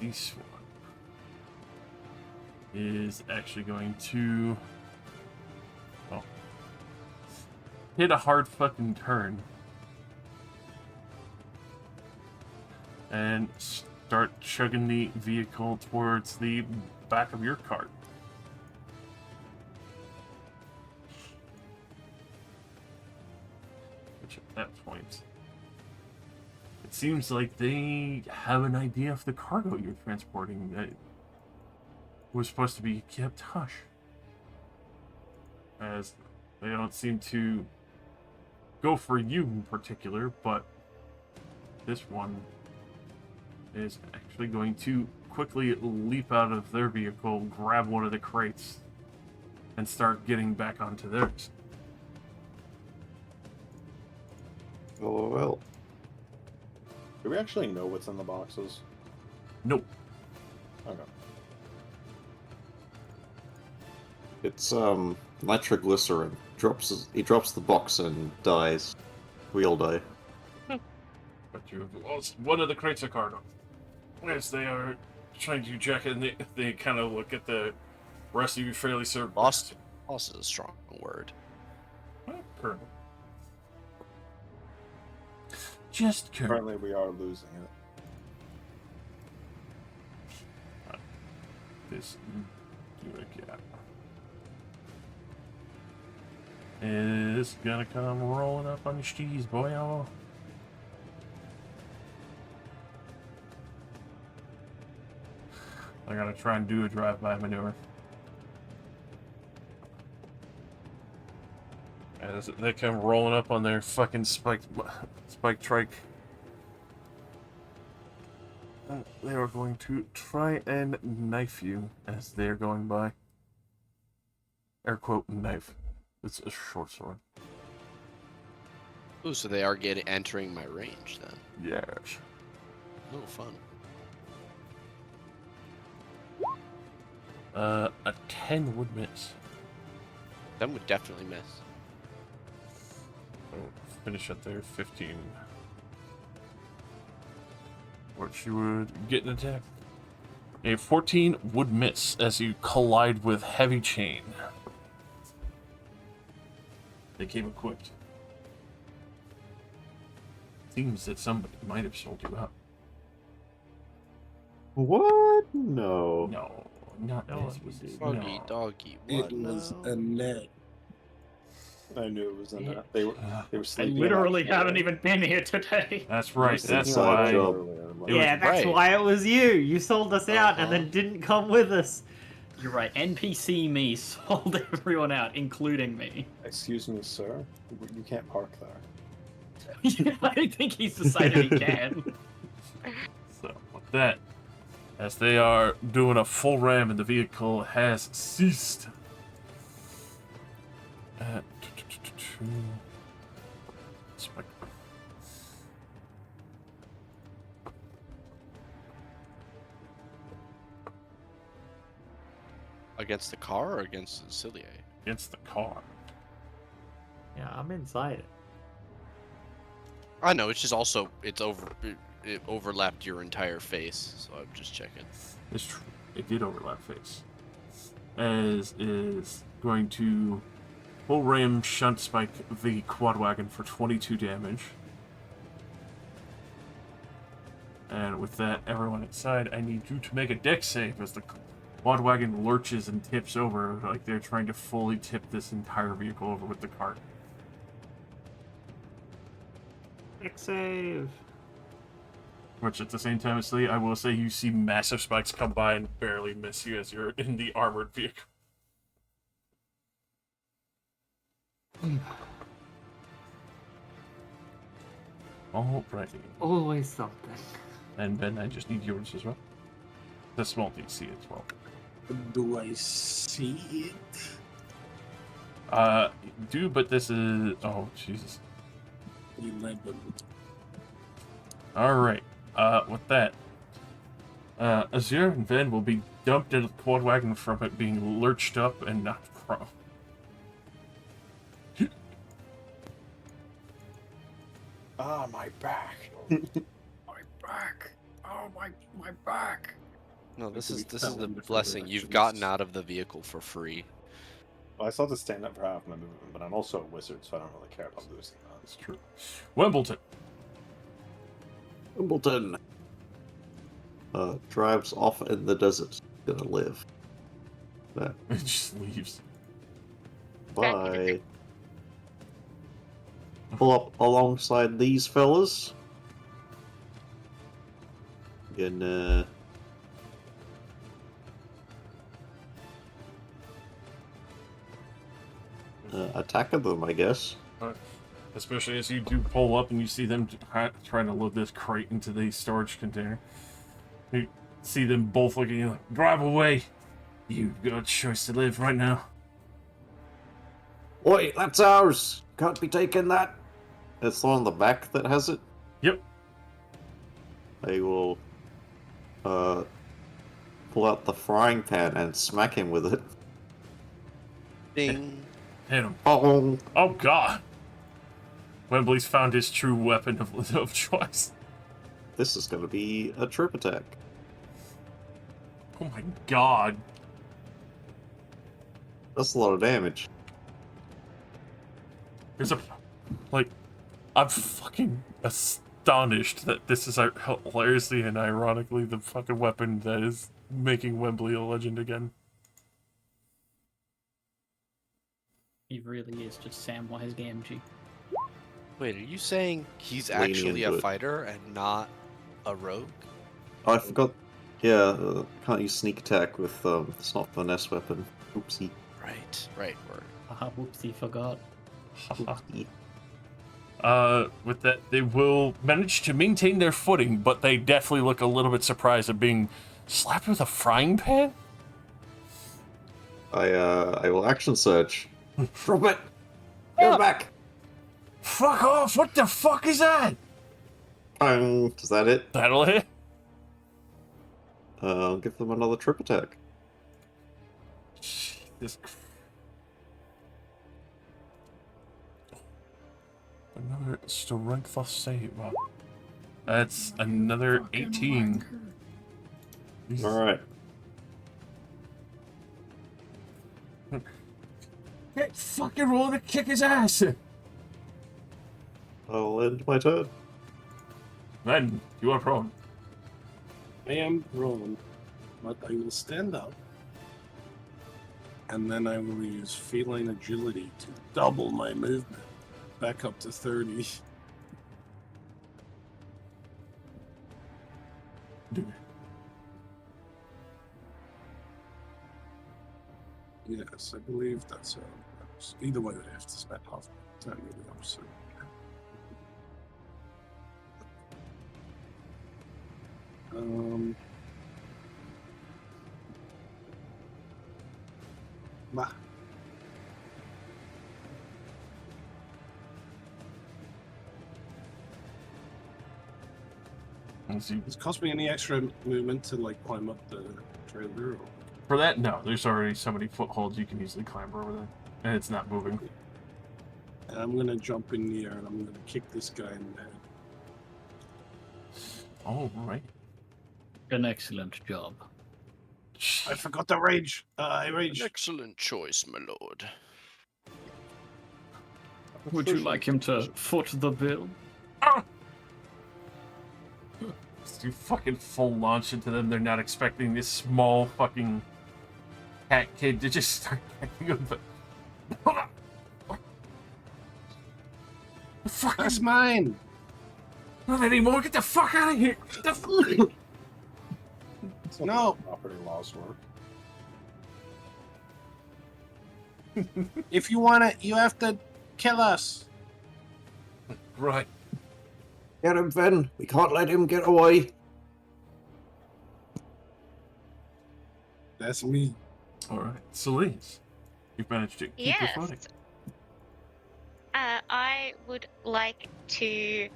[SPEAKER 4] This one is actually going to hit a hard fucking turn and start chugging the vehicle towards the back of your cart. Which at that point, it seems like they have an idea of the cargo you're transporting that was supposed to be kept hush. As they don't seem to go for you in particular, but this one is actually going to quickly leap out of their vehicle, grab one of the crates, and start getting back onto theirs.
[SPEAKER 7] LOL.
[SPEAKER 5] Do we actually know what's in the boxes?
[SPEAKER 4] Nope.
[SPEAKER 5] Okay.
[SPEAKER 7] It's nitroglycerin. He drops the box and dies. We all die.
[SPEAKER 4] But you have lost one of the crates of cargo. As they are trying to jack it, and they kind of look at the rest of you fairly certain.
[SPEAKER 1] Lost is a strong word.
[SPEAKER 4] Currently. Just
[SPEAKER 5] Currently, we are losing it.
[SPEAKER 4] This gap is gonna come rolling up on your cheese, boyo. I gotta try and do a drive-by maneuver. As they come rolling up on their fucking spike trike. They are going to try and knife you as they're going by. Air quote knife. It's a short sword.
[SPEAKER 1] Ooh, so they are entering my range then.
[SPEAKER 4] Yes.
[SPEAKER 1] Oh, fun.
[SPEAKER 4] A 10 would miss.
[SPEAKER 1] That would definitely miss.
[SPEAKER 4] So finish at their 15. Which you would get an attack. A 14 would miss as you collide with heavy chain. They came equipped. Seems that somebody might have sold you out.
[SPEAKER 7] What? No.
[SPEAKER 4] No, not
[SPEAKER 8] No,
[SPEAKER 4] this. Was this?
[SPEAKER 1] Doggy,
[SPEAKER 4] No.
[SPEAKER 1] doggy.
[SPEAKER 3] It
[SPEAKER 1] What
[SPEAKER 3] was
[SPEAKER 1] now?
[SPEAKER 3] a net.
[SPEAKER 5] I knew it was in
[SPEAKER 8] Yeah.
[SPEAKER 5] that. They were
[SPEAKER 10] I
[SPEAKER 5] sleeping. in
[SPEAKER 10] literally
[SPEAKER 5] that
[SPEAKER 10] haven't
[SPEAKER 5] hallway.
[SPEAKER 10] even been here today.
[SPEAKER 4] That's right.
[SPEAKER 5] Sleeping
[SPEAKER 4] That's
[SPEAKER 5] in that
[SPEAKER 7] Inside
[SPEAKER 4] why.
[SPEAKER 7] job.
[SPEAKER 5] earlier, like-
[SPEAKER 4] It was
[SPEAKER 8] Yeah, that's
[SPEAKER 1] right.
[SPEAKER 8] why it was you. You sold us out and
[SPEAKER 1] Uh-huh.
[SPEAKER 8] then didn't come with us.
[SPEAKER 10] You're right. NPC me sold everyone out, including me.
[SPEAKER 5] Excuse me, sir. You can't park there.
[SPEAKER 10] I think he's decided he can.
[SPEAKER 4] So with that, as they are doing a full ram and the vehicle has ceased. Spike.
[SPEAKER 1] Against the car or against Cilia?
[SPEAKER 4] Against the car.
[SPEAKER 8] Yeah, I'm inside it.
[SPEAKER 1] I know, it's just also, it overlapped your entire face, so I'm just checking.
[SPEAKER 4] It's true. It did overlap face. As is going to full ram shunt spike the quad wagon for 22 damage. And with that, everyone inside, I need you to make a dex save as the quad wagon lurches and tips over like they're trying to fully tip this entire vehicle over with the cart.
[SPEAKER 8] Dex save.
[SPEAKER 4] Which at the same time, I will say you see massive spikes come by and barely miss you as you're in the armored vehicle. Alrighty.
[SPEAKER 8] Always something.
[SPEAKER 4] And Ben, I just need yours as well. The small DC as well.
[SPEAKER 3] Do I see it?
[SPEAKER 4] Do, but this is... Oh, Jesus.
[SPEAKER 3] 11.
[SPEAKER 4] Alright. With that, Azure and Ben will be dumped in the quad wagon from it being lurched up and knocked prone.
[SPEAKER 5] Ah, my back.
[SPEAKER 10] My back. Oh, my back.
[SPEAKER 1] No, this
[SPEAKER 5] Could
[SPEAKER 1] is
[SPEAKER 5] we
[SPEAKER 1] the
[SPEAKER 5] tell in different
[SPEAKER 1] blessing. You've
[SPEAKER 5] directions?
[SPEAKER 1] gotten out of the vehicle for free.
[SPEAKER 5] Well, I still have to stand up for half my movement, but I'm also a wizard, so I don't really care about losing that.
[SPEAKER 4] That's true. Wimbledon.
[SPEAKER 7] Wimbledon. Drives off in the desert. Gonna live. That
[SPEAKER 4] It just leaves.
[SPEAKER 7] by pull up alongside these fellas. Gonna attack them, I guess.
[SPEAKER 4] Especially as you do pull up and you see them trying to load this crate into the storage container. You see them both looking at you like, drive away. You've got a choice to live right now.
[SPEAKER 7] Wait, that's ours! Can't be taking that! It's the one on the back that has it?
[SPEAKER 4] Yep.
[SPEAKER 7] I will pull out the frying pan and smack him with it.
[SPEAKER 1] Ding.
[SPEAKER 4] Hit him.
[SPEAKER 7] Oh,
[SPEAKER 4] Oh, God. Wembley's found his true weapon of choice.
[SPEAKER 7] this is gonna be a trip attack.
[SPEAKER 4] Oh, my God.
[SPEAKER 7] That's a lot of damage.
[SPEAKER 4] There's a... Like, I'm fucking astonished that this is hilariously and ironically the fucking weapon that is making Wembley a legend again.
[SPEAKER 10] He really is just Samwise Gamgee.
[SPEAKER 1] Wait, are you saying he's
[SPEAKER 7] Leaning
[SPEAKER 1] actually a
[SPEAKER 7] into it.
[SPEAKER 1] fighter and not a rogue?
[SPEAKER 7] Oh, I forgot. Yeah, can't use sneak attack with it's not finesse weapon. Oopsie.
[SPEAKER 1] Right. Word.
[SPEAKER 10] Haha, whoopsie, forgot.
[SPEAKER 7] Oopsie.
[SPEAKER 4] With that, they will manage to maintain their footing, but they definitely look a little bit surprised at being slapped with a frying pan?
[SPEAKER 7] I will action search. Drop it! Go back!
[SPEAKER 4] Fuck off! What the fuck is that?
[SPEAKER 7] Is that it?
[SPEAKER 4] That'll hit.
[SPEAKER 7] I'll give them another trip attack.
[SPEAKER 4] Jesus. Another strength of save. Wow. That's another 18.
[SPEAKER 7] Alright.
[SPEAKER 4] Get fucking roll to kick his ass.
[SPEAKER 7] I'll end my turn.
[SPEAKER 4] Then you are prone.
[SPEAKER 3] I am prone, but I will stand up and then I will use feline agility to double my movement, back up to 30. Yes, I believe that's how it works. Either way, I have to spend half my time with them, so. Bah. Does it cost me any extra movement to like climb up the trailer? Or...
[SPEAKER 4] For that, no. There's already so many footholds you can easily climb over there, and it's not moving.
[SPEAKER 3] And I'm gonna jump in the air and I'm gonna kick this guy in the head.
[SPEAKER 4] All right.
[SPEAKER 10] An excellent job.
[SPEAKER 3] I forgot to rage. I rage.
[SPEAKER 1] An excellent choice, my lord.
[SPEAKER 10] Would you like him to foot the bill?
[SPEAKER 4] You fucking full launch into them. They're not expecting this small fucking cat kid to just start kicking them. But
[SPEAKER 3] That's mine.
[SPEAKER 4] Not anymore. Get the fuck out of here.
[SPEAKER 3] No.
[SPEAKER 5] Property laws work.
[SPEAKER 3] If you want it, you have to kill us.
[SPEAKER 4] Right.
[SPEAKER 7] Get him, Finn. We can't let him get away.
[SPEAKER 3] That's me.
[SPEAKER 4] All right. Celeste, you've managed to keep your footing.
[SPEAKER 2] I would like to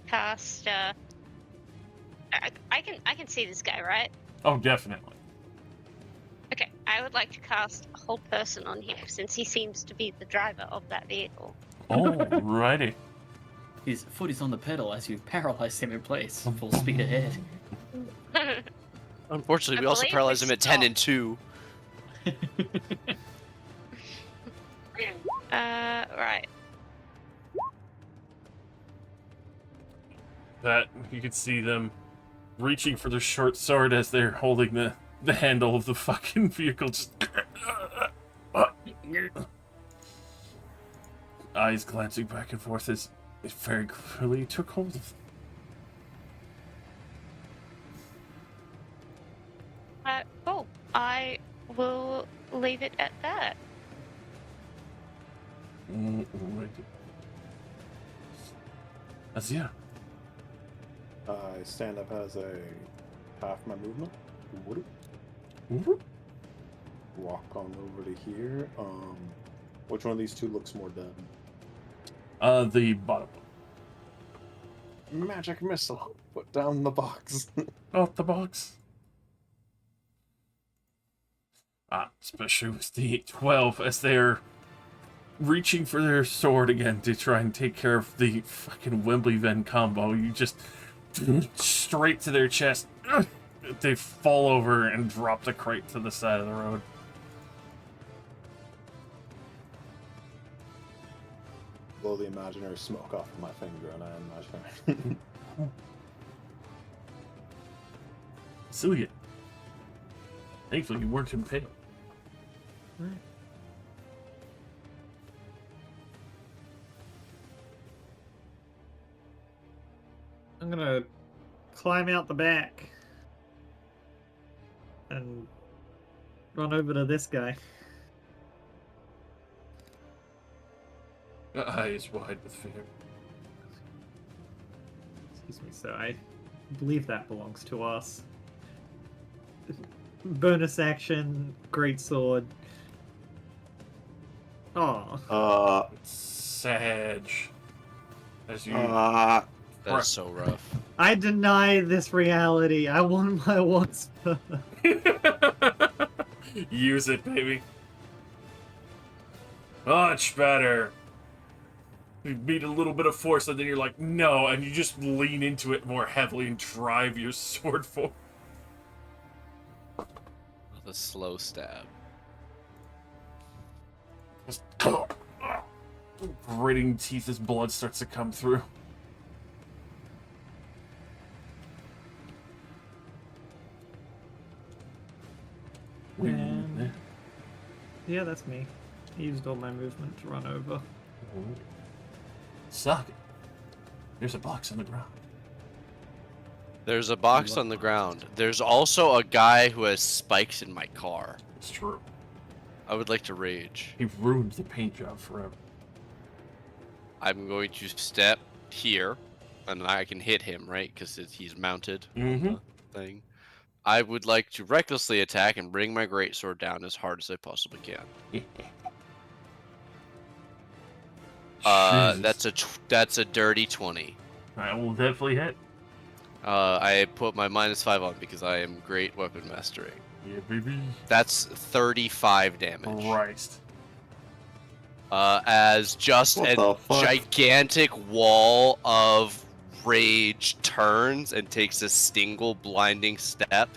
[SPEAKER 2] cast. I can see this guy, right?
[SPEAKER 4] Oh, definitely.
[SPEAKER 2] Okay, I would like to cast a whole person on him since he seems to be the driver of that vehicle.
[SPEAKER 4] Alrighty.
[SPEAKER 10] His foot is on the pedal as you paralyze him in place, full speed ahead.
[SPEAKER 1] Unfortunately, we also paralyzed him at 10 and 2.
[SPEAKER 2] Right.
[SPEAKER 4] That you can see them reaching for their short sword as they're holding the handle of the fucking vehicle. Just eyes glancing back and forth as it very clearly took hold of them.
[SPEAKER 2] Cool. I will leave it at that.
[SPEAKER 4] Alrighty. Azia.
[SPEAKER 5] I stand up as a half my movement. Walk on over to here. Which one of these two looks more dead?
[SPEAKER 4] The bottom one.
[SPEAKER 5] Magic missile. Put down the box.
[SPEAKER 4] Oh, the box. Especially with the 12 as they're reaching for their sword again to try and take care of the fucking Wimbledon combo. You just straight to their chest. They fall over and drop the crate to the side of the road.
[SPEAKER 5] Blow the imaginary smoke off of my finger and I imaginary.
[SPEAKER 4] Celia. Thankfully, you weren't impaled.
[SPEAKER 8] Right. I'm gonna climb out the back and run over to this guy.
[SPEAKER 4] Eyes wide with fear.
[SPEAKER 8] Excuse me, so I believe that belongs to us. Bonus action, great sword. Oh.
[SPEAKER 4] Sag. As you
[SPEAKER 1] That's so rough.
[SPEAKER 8] I deny this reality. I want my wasp.
[SPEAKER 4] use it, baby. Much better. You beat a little bit of force, and then you're like, no, and you just lean into it more heavily and drive your sword forward.
[SPEAKER 1] The slow stab.
[SPEAKER 4] Just gritting teeth as blood starts to come through.
[SPEAKER 8] And yeah, that's me. I used all my movement to run over.
[SPEAKER 4] Suck it. There's a box on the ground.
[SPEAKER 1] There's a box on the ground. There's also a guy who has spikes in my car.
[SPEAKER 4] It's true.
[SPEAKER 1] I would like to rage.
[SPEAKER 4] He ruined the paint job forever.
[SPEAKER 1] I'm going to step here, and I can hit him, right? Because he's mounted on the thing. I would like to recklessly attack and bring my greatsword down as hard as I possibly can. That's a dirty 20.
[SPEAKER 4] I will definitely hit.
[SPEAKER 1] I put my -5 on because I am great weapon mastering.
[SPEAKER 4] Yeah, baby.
[SPEAKER 1] That's 35 damage.
[SPEAKER 4] Christ.
[SPEAKER 1] As just
[SPEAKER 7] What
[SPEAKER 1] a
[SPEAKER 7] the fuck?
[SPEAKER 1] gigantic wall of rage turns and takes a single blinding step,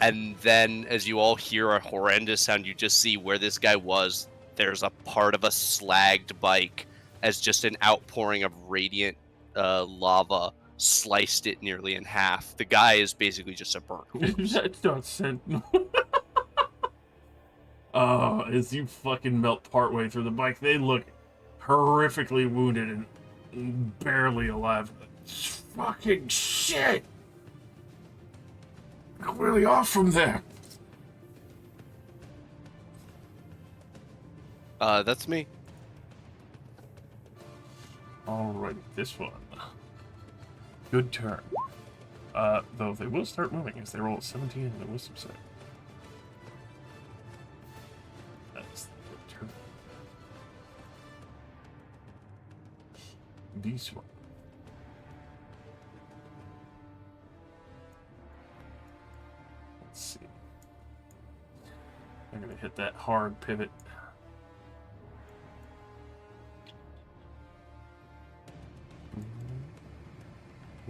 [SPEAKER 1] and then as you all hear a horrendous sound, you just see where this guy was. There's a part of a slagged bike as just an outpouring of radiant lava sliced it nearly in half. The guy is basically just a burnt corpse.
[SPEAKER 4] That's not sentinel. Oh, as you fucking melt partway through the bike, they look horrifically wounded and barely alive. Fucking shit! Really off from there.
[SPEAKER 1] That's me.
[SPEAKER 4] Alright, this one. Good turn. Though they will start moving as they roll at 17 in the wisdom save. That's the good turn. This one. Let's see. I'm gonna hit that hard pivot.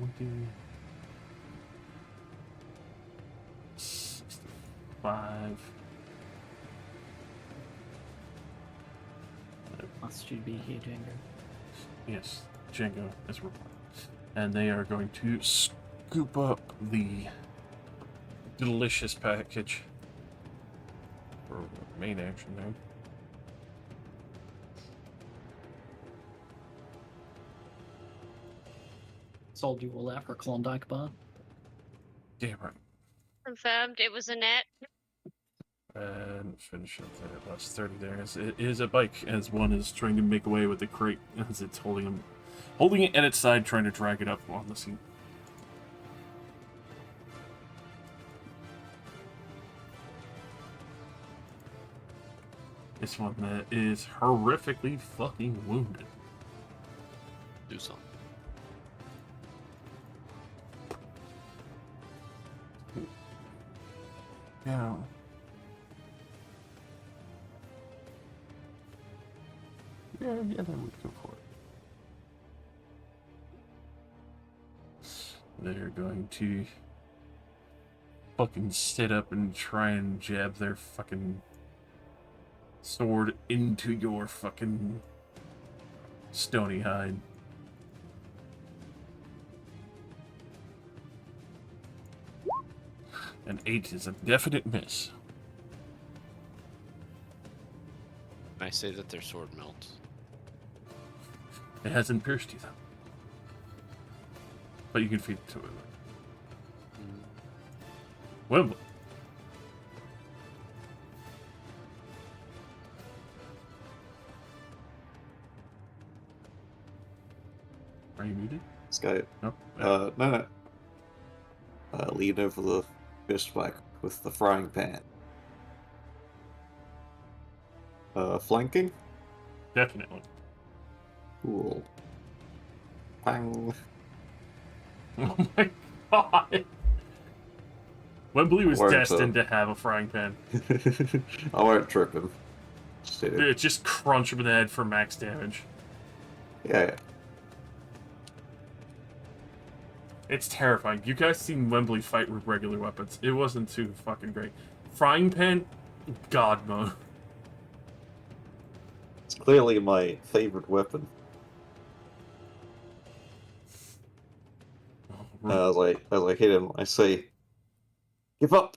[SPEAKER 4] Mm-hmm. 65.
[SPEAKER 10] Must you be here, Django?
[SPEAKER 4] Yes, Django is required. And they are going to scoop up the delicious package for main action now.
[SPEAKER 10] Sold you all out for a Klondike bar.
[SPEAKER 4] Damn right.
[SPEAKER 2] Confirmed it was a net.
[SPEAKER 4] And finish up that last 30 there. It is a bike, as one is trying to make away with the crate as it's holding it at its side, trying to drag it up on the seat. This one that is horrifically fucking wounded.
[SPEAKER 1] Do something.
[SPEAKER 4] Yeah. Yeah, that would go for it. They're going to fucking sit up and try and jab their fucking sword into your fucking stony hide. An 8 is a definite miss.
[SPEAKER 1] I say that their sword melts.
[SPEAKER 4] It hasn't pierced you, though. But you can feed it to it. Wembley. Are you muted?
[SPEAKER 7] This guy.
[SPEAKER 4] No.
[SPEAKER 7] No. Lean over the fish back with the frying pan. Flanking?
[SPEAKER 4] Definitely.
[SPEAKER 7] Cool. Pang.
[SPEAKER 4] Oh my god. Wembley was
[SPEAKER 7] Word
[SPEAKER 4] destined to have a frying pan.
[SPEAKER 7] I won't trip him. Just hit him.
[SPEAKER 4] Just crunch him in the head for max damage.
[SPEAKER 7] Yeah.
[SPEAKER 4] It's terrifying. You guys seen Wembley fight with regular weapons. It wasn't too fucking great. Frying pan, god mode.
[SPEAKER 7] It's clearly my favorite weapon. As I hit him, I say, "Give up!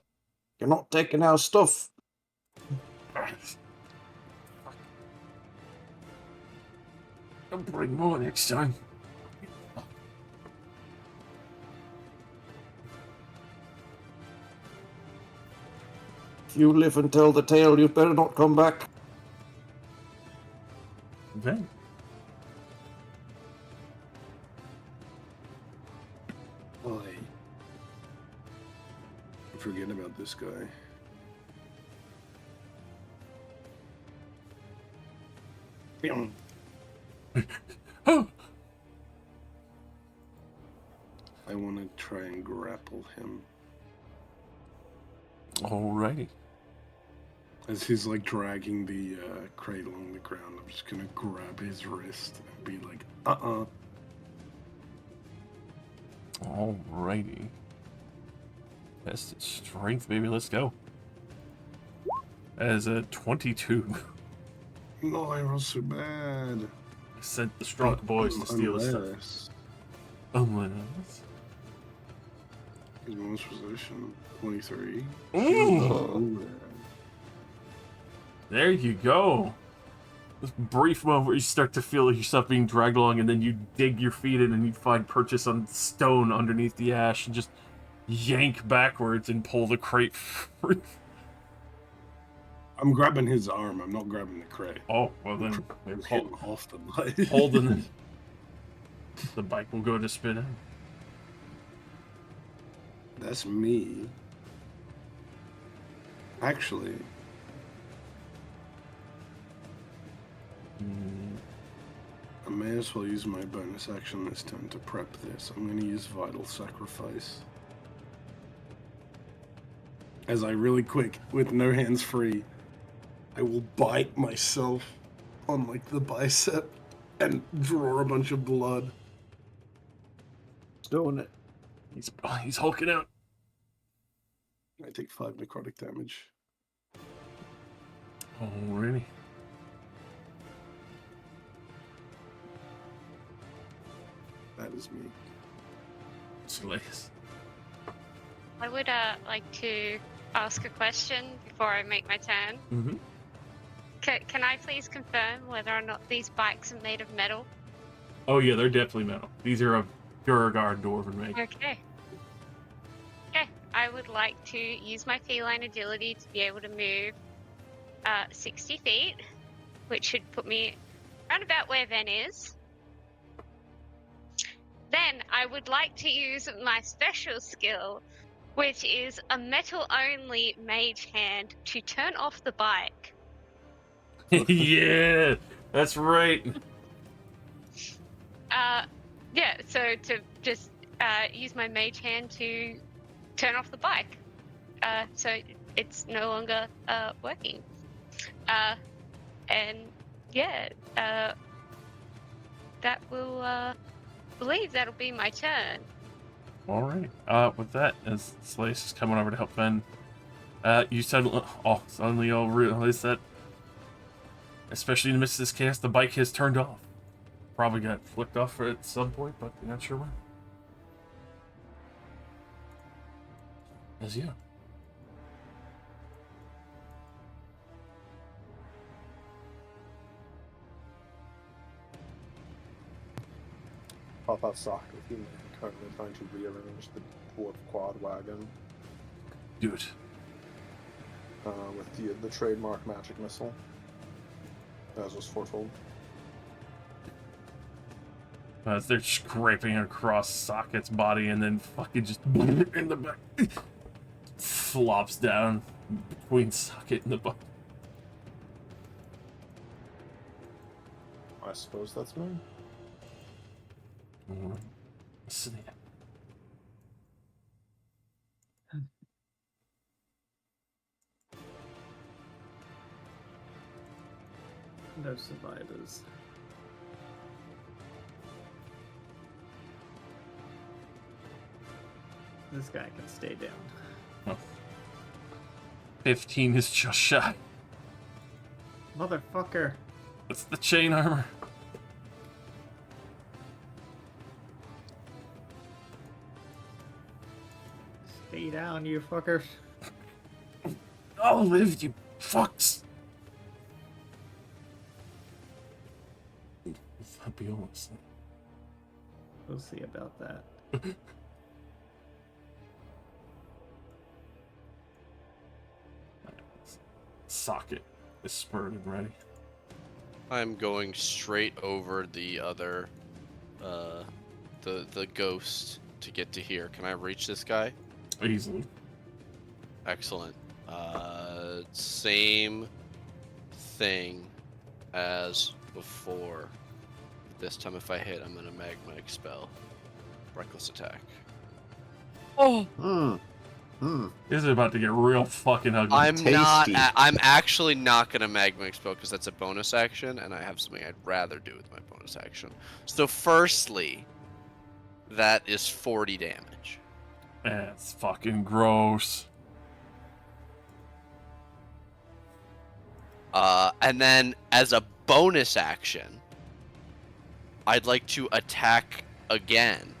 [SPEAKER 7] You're not taking our stuff!"
[SPEAKER 4] I'll bring more next time.
[SPEAKER 7] If you live and tell the tale, you'd better not come back.
[SPEAKER 4] Then.
[SPEAKER 3] Oi. Forget about this guy.
[SPEAKER 4] Oh!
[SPEAKER 3] I want to try and grapple him.
[SPEAKER 4] Alrighty.
[SPEAKER 3] As he's like dragging the crate along the ground, I'm just gonna grab his wrist and be like,
[SPEAKER 4] Alrighty. Tested strength, baby. Let's go. As a 22.
[SPEAKER 3] No, I rolled so bad.
[SPEAKER 4] I sent the strong boys to steal his stuff. Unless.
[SPEAKER 3] His most possession, 23.
[SPEAKER 4] Ooh! There you go. This brief moment where you start to feel yourself being dragged along, and then you dig your feet in and you find purchase on stone underneath the ash and just yank backwards and pull the crate free.
[SPEAKER 3] I'm grabbing his arm. I'm not grabbing the crate.
[SPEAKER 4] Oh, well then,
[SPEAKER 3] I'm hitting off the bike.
[SPEAKER 4] holding it. The bike will go to spin out.
[SPEAKER 3] That's me. Actually, I may as well use my bonus action this turn to prep this. I'm going to use Vital Sacrifice. As I really quick, with no hands free, I will bite myself on like the bicep and draw a bunch of blood.
[SPEAKER 7] He's doing it.
[SPEAKER 4] He's hulking out.
[SPEAKER 3] I take 5 necrotic damage.
[SPEAKER 4] Alrighty.
[SPEAKER 3] That is me.
[SPEAKER 4] Slays.
[SPEAKER 2] I would like to ask a question before I make my turn.
[SPEAKER 4] Mm-hmm.
[SPEAKER 2] Can I please confirm whether or not these bikes are made of metal?
[SPEAKER 4] Oh yeah, they're definitely metal. These are a Duragard Dwarven make.
[SPEAKER 2] Okay. Okay, I would like to use my feline agility to be able to move 60 feet, which should put me around about where Ven is. Then I would like to use my special skill, which is a metal-only mage hand, to turn off the bike.
[SPEAKER 4] Yeah, that's right.
[SPEAKER 2] Yeah, so to just use my mage hand to turn off the bike. So it's no longer working. And yeah, that will, believe that'll be my turn.
[SPEAKER 4] Alright. With that, as Slace is coming over to help Ben, you suddenly all realize that, especially in the midst of this chaos, the bike has turned off. Probably got flicked off at some point, but you're not sure when. As yeah.
[SPEAKER 5] Pop that sock with you, currently trying to rearrange the dwarf quad wagon
[SPEAKER 4] Do it.
[SPEAKER 5] with the trademark magic missile, as was foretold.
[SPEAKER 4] As they're scraping across Socket's body and then fucking just in the back flops down between Socket and the body.
[SPEAKER 5] I suppose that's me.
[SPEAKER 4] Snap.
[SPEAKER 8] No survivors. This guy can stay down.
[SPEAKER 4] Oh. 15 is just shy.
[SPEAKER 8] Motherfucker.
[SPEAKER 4] That's the chain armor.
[SPEAKER 8] Stay down, you fucker.
[SPEAKER 4] I'll live, you fucks! That'd be almost.
[SPEAKER 8] We'll see about that.
[SPEAKER 4] Socket is spurred and ready.
[SPEAKER 1] I'm going straight over the other, the ghost to get to here. Can I reach this guy?
[SPEAKER 4] Easily.
[SPEAKER 1] Excellent. Same thing as before. This time if I hit, I'm gonna magma expel. Reckless attack. Oh!
[SPEAKER 4] This is about to get real fucking ugly.
[SPEAKER 1] I'm actually not gonna magma expel because that's a bonus action, and I have something I'd rather do with my bonus action. So firstly, that is 40 damage.
[SPEAKER 4] That's fucking gross.
[SPEAKER 1] And then as a bonus action, I'd like to attack again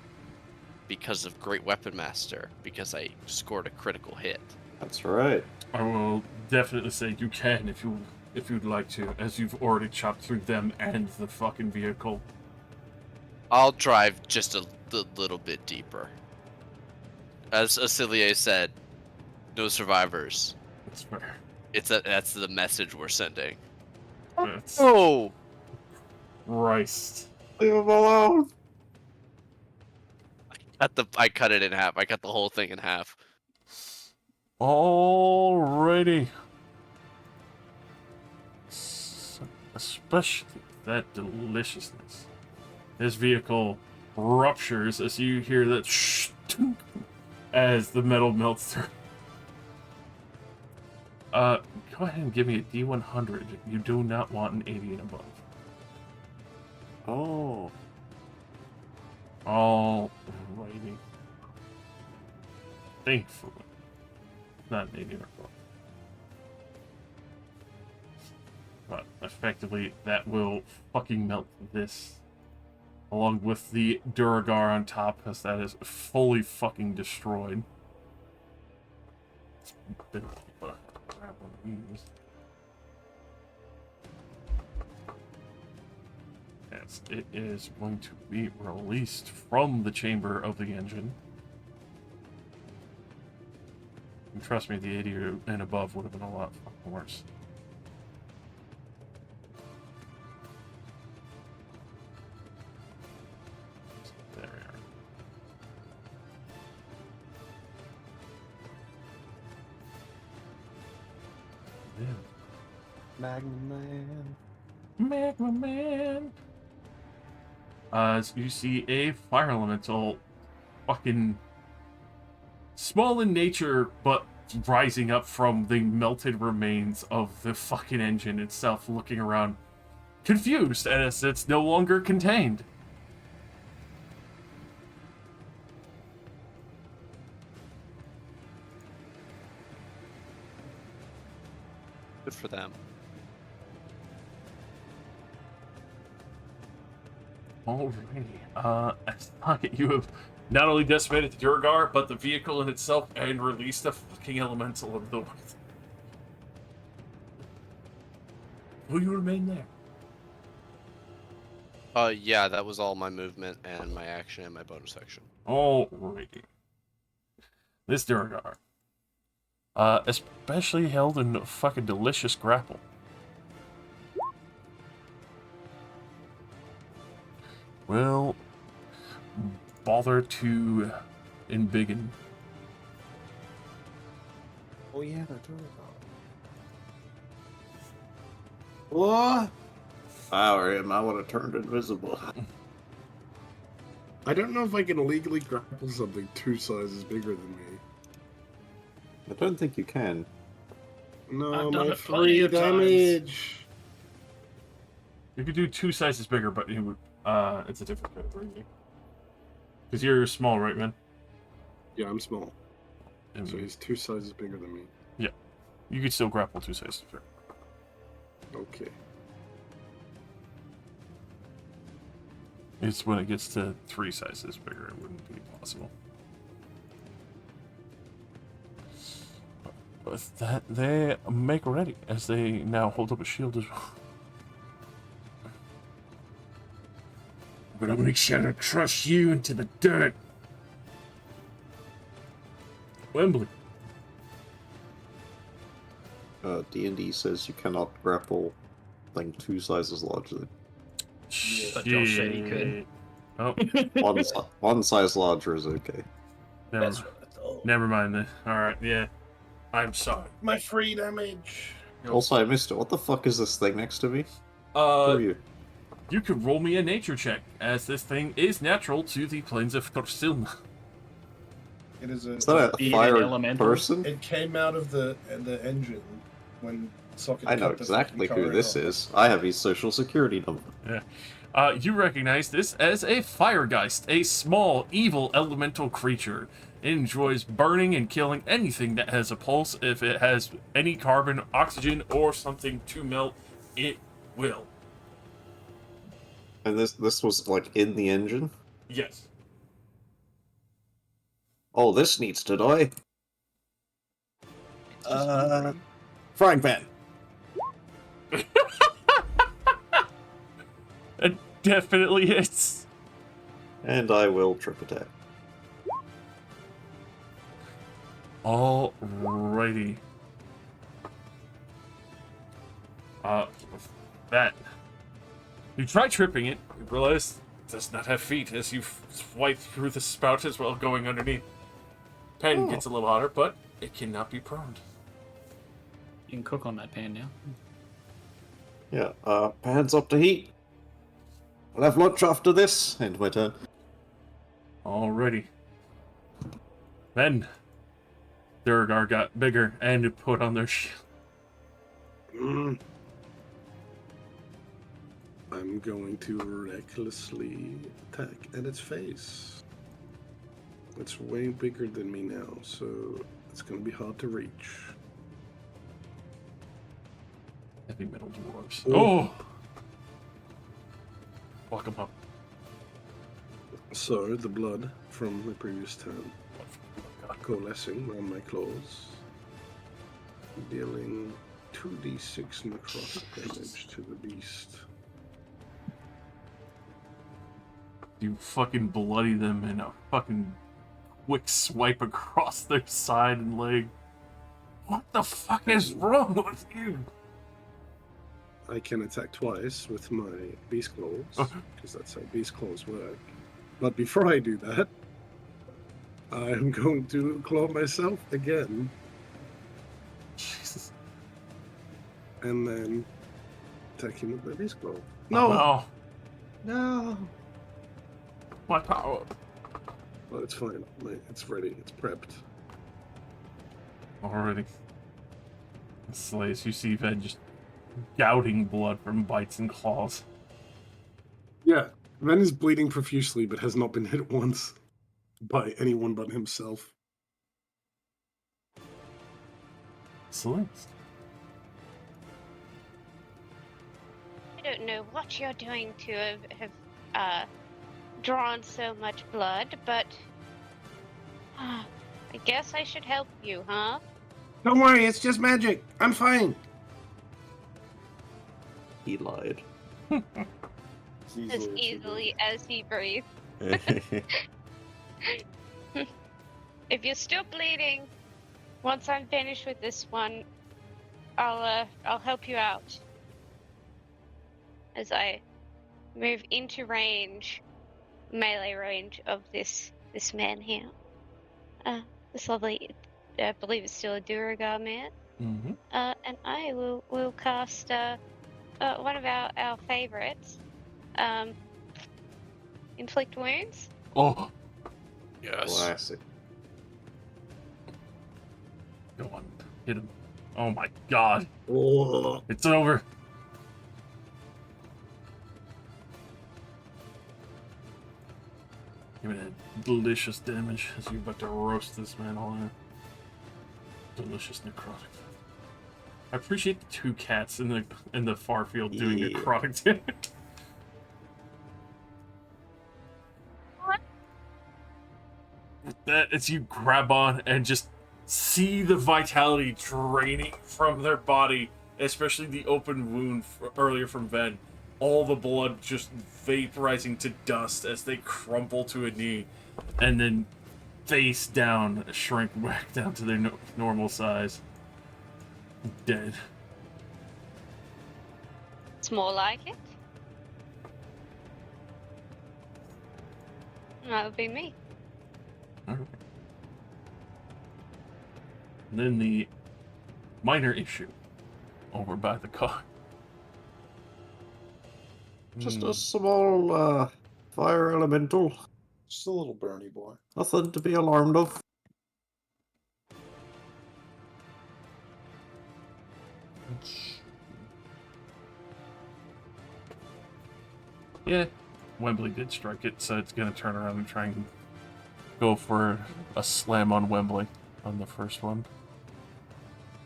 [SPEAKER 1] because of Great Weapon Master, because I scored a critical hit.
[SPEAKER 7] That's right.
[SPEAKER 4] I will definitely say you can if you'd like to, as you've already chopped through them and the fucking vehicle.
[SPEAKER 1] I'll drive just a little bit deeper. As Acilier said, no survivors.
[SPEAKER 4] That's fair.
[SPEAKER 1] That's the message we're sending.
[SPEAKER 4] That's
[SPEAKER 1] Oh!
[SPEAKER 4] Christ.
[SPEAKER 7] Leave him alone.
[SPEAKER 1] I cut it in half. I cut the whole thing in half.
[SPEAKER 4] Alrighty. Especially that deliciousness. This vehicle ruptures as you hear that as the metal melts through. Go ahead and give me a D100. You do not want an 80 and above.
[SPEAKER 7] Oh.
[SPEAKER 4] Alrighty. Thankfully. Not an 80 or above. But effectively, that will fucking melt this. Along with the Duragar on top, as that is fully fucking destroyed. It's a bit of a crap on these. Yes, it is going to be released from the chamber of the engine. And trust me, the 80 and above would have been a lot fucking worse. There we are. Yeah.
[SPEAKER 5] Magma Man.
[SPEAKER 4] Magma Man. So you see a fire elemental, fucking small in nature, but rising up from the melted remains of the fucking engine itself, looking around, confused as it's no longer contained.
[SPEAKER 1] Good for them.
[SPEAKER 4] Alrighty. Socket, you have not only decimated the Duragar, but the vehicle in itself, and released a fucking elemental of the earth. Will you remain there?
[SPEAKER 1] Yeah, that was all my movement and my action and my bonus action.
[SPEAKER 4] Alrighty. This Duragar. Especially held in a fucking delicious grapple. Will bother to embiggen.
[SPEAKER 5] Oh yeah, the Duragar. What?
[SPEAKER 7] If I were him, I would have turned invisible.
[SPEAKER 3] I don't know if I can legally grapple something 2 sizes bigger than me.
[SPEAKER 7] I don't think you can.
[SPEAKER 3] No,
[SPEAKER 10] I've done
[SPEAKER 3] my
[SPEAKER 10] it plenty
[SPEAKER 3] 3
[SPEAKER 10] of times.
[SPEAKER 3] damage.
[SPEAKER 4] You could do 2 sizes bigger, but it would, it's a different category. Because you're small, right, man?
[SPEAKER 3] Yeah, I'm small.
[SPEAKER 4] And
[SPEAKER 3] So he's 2 sizes bigger than me.
[SPEAKER 4] yeah. You could still grapple 2 sizes bigger.
[SPEAKER 3] Okay.
[SPEAKER 4] It's when it gets to 3 sizes bigger, it wouldn't be possible. With that, they make ready as they now hold up a shield as well. I'm gonna make sure to crush you into the dirt. Wembley.
[SPEAKER 7] D&D says you cannot grapple thing 2 sizes larger.
[SPEAKER 10] But Josh said he could.
[SPEAKER 4] Oh,
[SPEAKER 7] One size larger is okay.
[SPEAKER 4] never mind then. Alright, yeah. I'm sorry.
[SPEAKER 3] My free damage.
[SPEAKER 7] Also, I missed it. What the fuck is this thing next to me? Who
[SPEAKER 4] Uh,
[SPEAKER 7] are you?
[SPEAKER 4] you could roll me a nature check, as this thing is natural to the plains of Torsilna.
[SPEAKER 3] It is a.
[SPEAKER 7] Is that
[SPEAKER 10] Be
[SPEAKER 7] a
[SPEAKER 10] it
[SPEAKER 7] fire
[SPEAKER 10] an elemental?
[SPEAKER 7] person?
[SPEAKER 3] It came out of the engine when Socket.
[SPEAKER 7] I know
[SPEAKER 3] cut the
[SPEAKER 7] exactly
[SPEAKER 3] fucking
[SPEAKER 7] who
[SPEAKER 3] car
[SPEAKER 7] this
[SPEAKER 3] off.
[SPEAKER 7] is. I have his social security number.
[SPEAKER 4] You recognize this as a Firegeist, a small, evil elemental creature. It enjoys burning and killing anything that has a pulse. If it has any carbon, oxygen, or something to melt, it will.
[SPEAKER 7] And this was like in the engine?
[SPEAKER 4] Yes.
[SPEAKER 7] Oh, this needs to die.
[SPEAKER 6] Frying pan.
[SPEAKER 4] It definitely hits.
[SPEAKER 7] And I will trip attack.
[SPEAKER 4] Alrighty. With that, you try tripping it. You realize it does not have feet as you swipe through the spout as well, going underneath. Pen gets a little hotter, but it cannot be pruned.
[SPEAKER 10] You can cook on that pan now.
[SPEAKER 7] Yeah, pans up to heat. I'll have lunch after this. End my turn.
[SPEAKER 4] Alrighty. Then, Durgar got bigger and put on their shield.
[SPEAKER 3] I'm going to recklessly attack at its face. It's way bigger than me now, so it's going to be hard to reach.
[SPEAKER 4] Heavy metal dwarves.
[SPEAKER 3] Ooh.
[SPEAKER 4] Oh! Fuck 'em up.
[SPEAKER 3] So, the blood from the previous turn coalescing around my claws, dealing 2d6 necrotic damage to the beast.
[SPEAKER 4] You fucking bloody them in a fucking quick swipe across their side and leg. What the fuck is wrong with you?
[SPEAKER 3] I can attack twice with my beast claws, because that's how beast claws work. But before I do that, I'm going to claw myself again,
[SPEAKER 4] Jesus.
[SPEAKER 3] and then attack him with my beast claw.
[SPEAKER 4] No!
[SPEAKER 3] No!
[SPEAKER 4] My power!
[SPEAKER 3] Well, it's fine. It's ready. It's prepped.
[SPEAKER 4] Already. Slays, you see Ved just gouting blood from bites and claws.
[SPEAKER 3] Yeah, Ven is bleeding profusely, but has not been hit once by anyone but himself.
[SPEAKER 4] Slays.
[SPEAKER 2] I don't know what you're doing to have drawn so much blood, but I guess I should help you, huh?
[SPEAKER 3] Don't worry, it's just magic. I'm fine.
[SPEAKER 7] He lied.
[SPEAKER 2] As easily as he breathes. If you're still bleeding, once I'm finished with this one, I'll help you out. As I move into range, melee range of this man here. This lovely, I believe it's still a Duragar man.
[SPEAKER 4] Mm-hmm.
[SPEAKER 2] And I will cast one of our favorites, inflict wounds.
[SPEAKER 4] Oh!
[SPEAKER 1] Yes.
[SPEAKER 7] Classic.
[SPEAKER 4] Go on. Hit him. Oh my god.
[SPEAKER 3] Oh.
[SPEAKER 4] It's over. Give it a delicious damage as you're about to roast this man all in. Delicious necrotic. I appreciate the 2 cats in the far field doing
[SPEAKER 7] Yeah.
[SPEAKER 4] necrotic damage.
[SPEAKER 2] What?
[SPEAKER 4] That as you grab on and just see the vitality draining from their body, especially the open wound earlier from Ven. All the blood just vaporizing to dust as they crumple to a knee, and then face down, shrink back down to their normal size. Dead.
[SPEAKER 2] It's more like it. That would be me.
[SPEAKER 4] Alright. Then the minor issue over by the car.
[SPEAKER 7] Just a small fire elemental.
[SPEAKER 5] Just a little Bernie boy.
[SPEAKER 7] Nothing to be alarmed of.
[SPEAKER 4] Yeah, Wembley did strike it, so it's going to turn around and try and go for a slam on Wembley on the first one.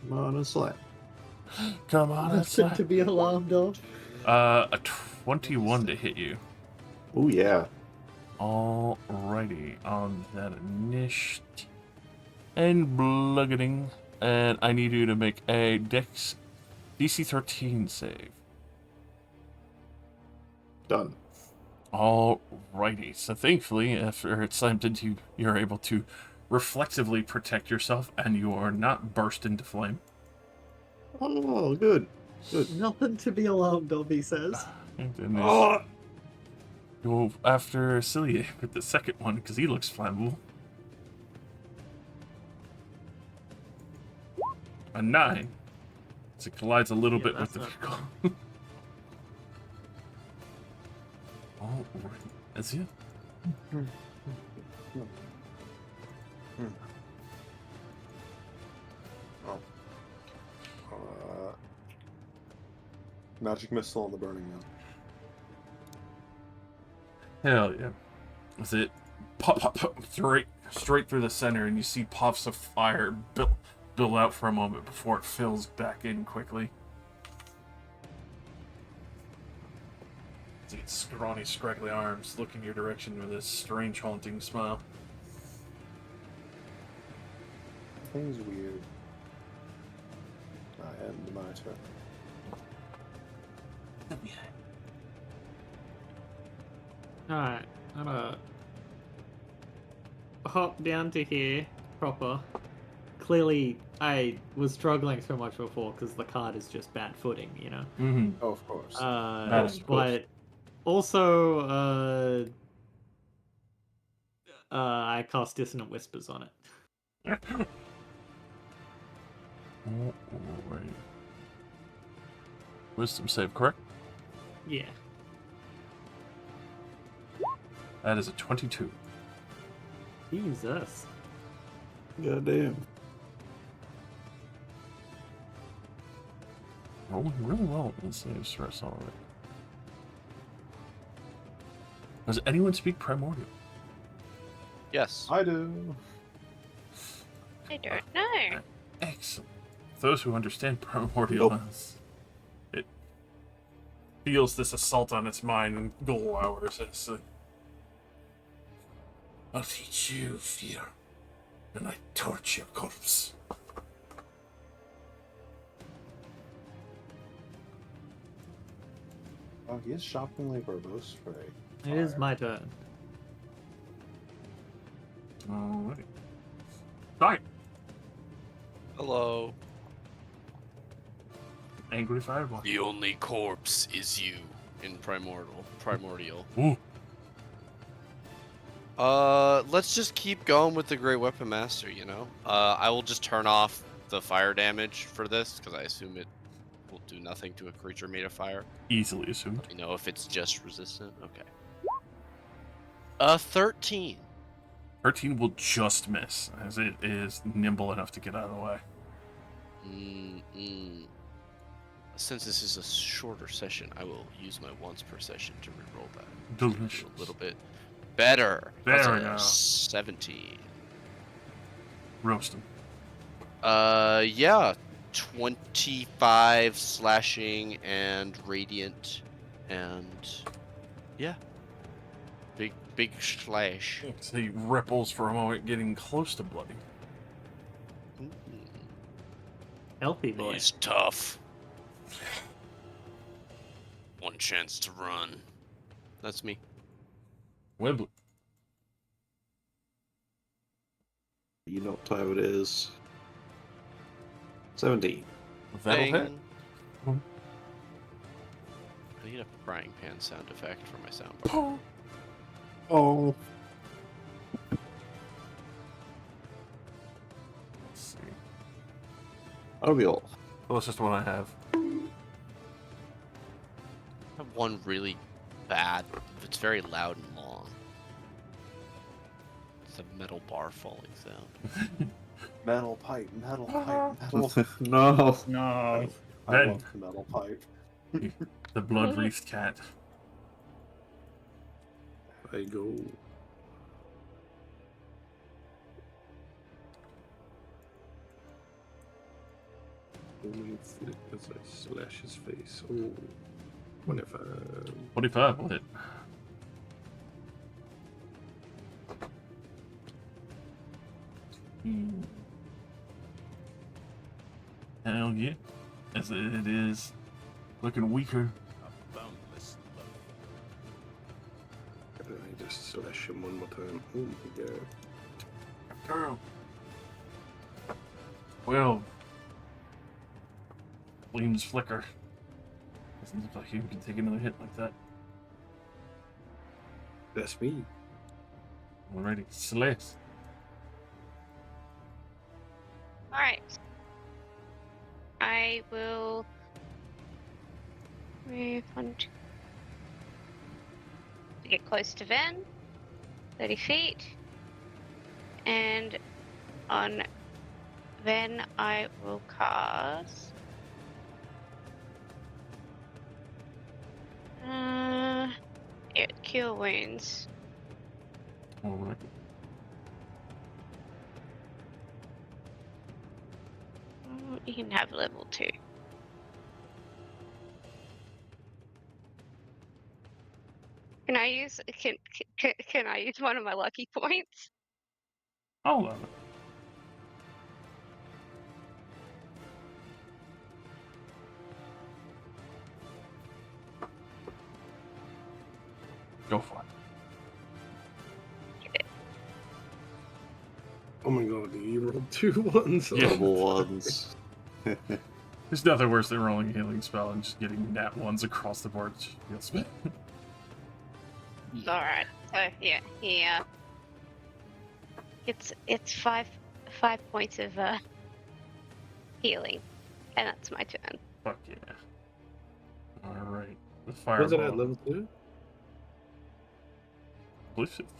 [SPEAKER 7] Come on, a slap.
[SPEAKER 4] Come on, a
[SPEAKER 8] Nothing
[SPEAKER 4] slam.
[SPEAKER 8] to be alarmed of.
[SPEAKER 4] A 21 to hit you.
[SPEAKER 7] Oh, yeah.
[SPEAKER 4] Alrighty, on that initiative. And bludgeoning. And I need you to make a Dex DC 13 save.
[SPEAKER 7] Done.
[SPEAKER 4] Alrighty, so thankfully, after it slammed into you, you're able to reflexively protect yourself, and you are not burst into flame.
[SPEAKER 7] Oh, good. Good.
[SPEAKER 8] Nothing to be alarmed of, he says.
[SPEAKER 4] And then
[SPEAKER 7] Oh!
[SPEAKER 4] go after Cilia with the second one, because he looks flammable. A 9. So it collides a little bit with the
[SPEAKER 8] that's
[SPEAKER 4] vehicle. Alright, that's it.
[SPEAKER 5] Oh. Magic missile on the Burning Man.
[SPEAKER 4] Hell yeah. That's it. Pop, pop, pop, straight through the center, and you see puffs of fire build out for a moment before it fills back in quickly. See its scrawny, scraggly arms looking your direction with a strange, haunting smile.
[SPEAKER 5] Thing's weird. I end my turn.
[SPEAKER 8] Alright, I'm gonna hop down to here, proper. Clearly, I was struggling so much before because the card is just bad footing, you know?
[SPEAKER 4] Mm-hmm.
[SPEAKER 5] Oh, of course.
[SPEAKER 4] Of course.
[SPEAKER 8] But also, I cast Dissonant Whispers on it.
[SPEAKER 4] Alright. Wisdom save, correct?
[SPEAKER 8] Yeah.
[SPEAKER 4] That is a 22.
[SPEAKER 8] Jesus.
[SPEAKER 7] Goddamn.
[SPEAKER 4] Rolling really well in save stress already. Does anyone speak Primordial?
[SPEAKER 1] Yes.
[SPEAKER 5] I do.
[SPEAKER 2] I don't know.
[SPEAKER 4] Excellent. Those who understand Primordial, it feels this assault on its mind and glowers. It's I'll teach you fear, and I torch your corpse.
[SPEAKER 5] Oh, he is shockingly verbose for a
[SPEAKER 8] It is my turn.
[SPEAKER 4] Alrighty. Die.
[SPEAKER 1] Hello.
[SPEAKER 4] Angry fireball.
[SPEAKER 1] The only corpse is you in Primordial.
[SPEAKER 4] Ooh.
[SPEAKER 1] Let's just keep going with the Great Weapon Master, you know? I will just turn off the fire damage for this, because I assume it will do nothing to a creature made of fire.
[SPEAKER 4] Easily assumed.
[SPEAKER 1] You know, if it's just resistant? Okay. 13.
[SPEAKER 4] 13 will just miss, as it is nimble enough to get out of the way.
[SPEAKER 1] Since this is a shorter session, I will use my once per session to reroll that.
[SPEAKER 4] Delicious.
[SPEAKER 1] A little bit better.
[SPEAKER 4] There
[SPEAKER 1] That's
[SPEAKER 4] we
[SPEAKER 1] a
[SPEAKER 4] go.
[SPEAKER 1] 17.
[SPEAKER 4] Roast him.
[SPEAKER 1] Yeah. 25 slashing and radiant, and yeah. Big slash.
[SPEAKER 4] So he ripples for a moment, getting close to bloody.
[SPEAKER 8] Healthy boy.
[SPEAKER 1] He's tough. One chance to run. That's me.
[SPEAKER 4] Well,
[SPEAKER 7] You know what time it is. 17.
[SPEAKER 4] that'll hit.
[SPEAKER 1] Bang.
[SPEAKER 4] Mhm.
[SPEAKER 1] I need a frying pan sound effect for my soundbar.
[SPEAKER 5] Oh.
[SPEAKER 4] Let's see.
[SPEAKER 7] That'll be all.
[SPEAKER 4] Well, that's just the one I have.
[SPEAKER 1] I have one really bad. It's very loud and long. It's a metal bar falling sound.
[SPEAKER 5] Metal pipe, metal.
[SPEAKER 7] No.
[SPEAKER 10] No.
[SPEAKER 5] I
[SPEAKER 4] Then-
[SPEAKER 5] love the metal pipe.
[SPEAKER 4] The blood-wreathed cat.
[SPEAKER 3] I go. Only flick as I slash his face. Oh, 25.
[SPEAKER 4] 25 will hit. Hell yeah. As it is looking weaker.
[SPEAKER 3] And I just slash him one more time. Oh my god.
[SPEAKER 4] Girl. Well. Flames flicker. Doesn't look like you can take another hit like that.
[SPEAKER 3] That's me.
[SPEAKER 4] Alrighty. Celeste.
[SPEAKER 2] Alright. I will move on to get close to Ven. 30 feet. And on Ven, I will cast. Cure wounds.
[SPEAKER 4] Alright.
[SPEAKER 2] You can have level 2. Can I use can I use one of my lucky points?
[SPEAKER 4] I'll love it. Go for it.
[SPEAKER 3] Oh my god, you rolled 2 ones.
[SPEAKER 4] Yeah.
[SPEAKER 7] Double ones.
[SPEAKER 4] There's nothing worse than rolling a healing spell and just getting nat ones across the board. Yes.
[SPEAKER 2] Alright. So yeah, it's 5 points of healing. And that's my turn.
[SPEAKER 4] Fuck yeah. Alright. The
[SPEAKER 3] Was it
[SPEAKER 4] fireball.
[SPEAKER 3] at level 2?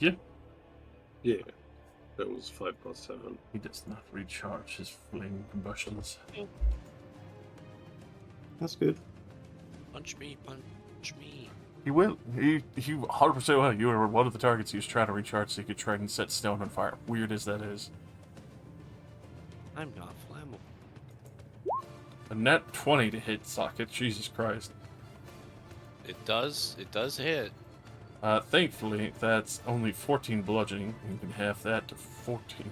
[SPEAKER 4] Yeah.
[SPEAKER 3] Yeah. That was 5 plus 7.
[SPEAKER 4] He does not recharge his flame combustions.
[SPEAKER 7] That's good.
[SPEAKER 1] Punch me, punch me.
[SPEAKER 4] He will. He 100% will. You were one of the targets he was trying to recharge so he could try and set stone on fire. Weird as that is.
[SPEAKER 1] I'm not flammable.
[SPEAKER 4] A net 20 to hit socket. Jesus Christ.
[SPEAKER 1] It does hit.
[SPEAKER 4] Thankfully, that's only 14 bludgeoning. You can have that to 14.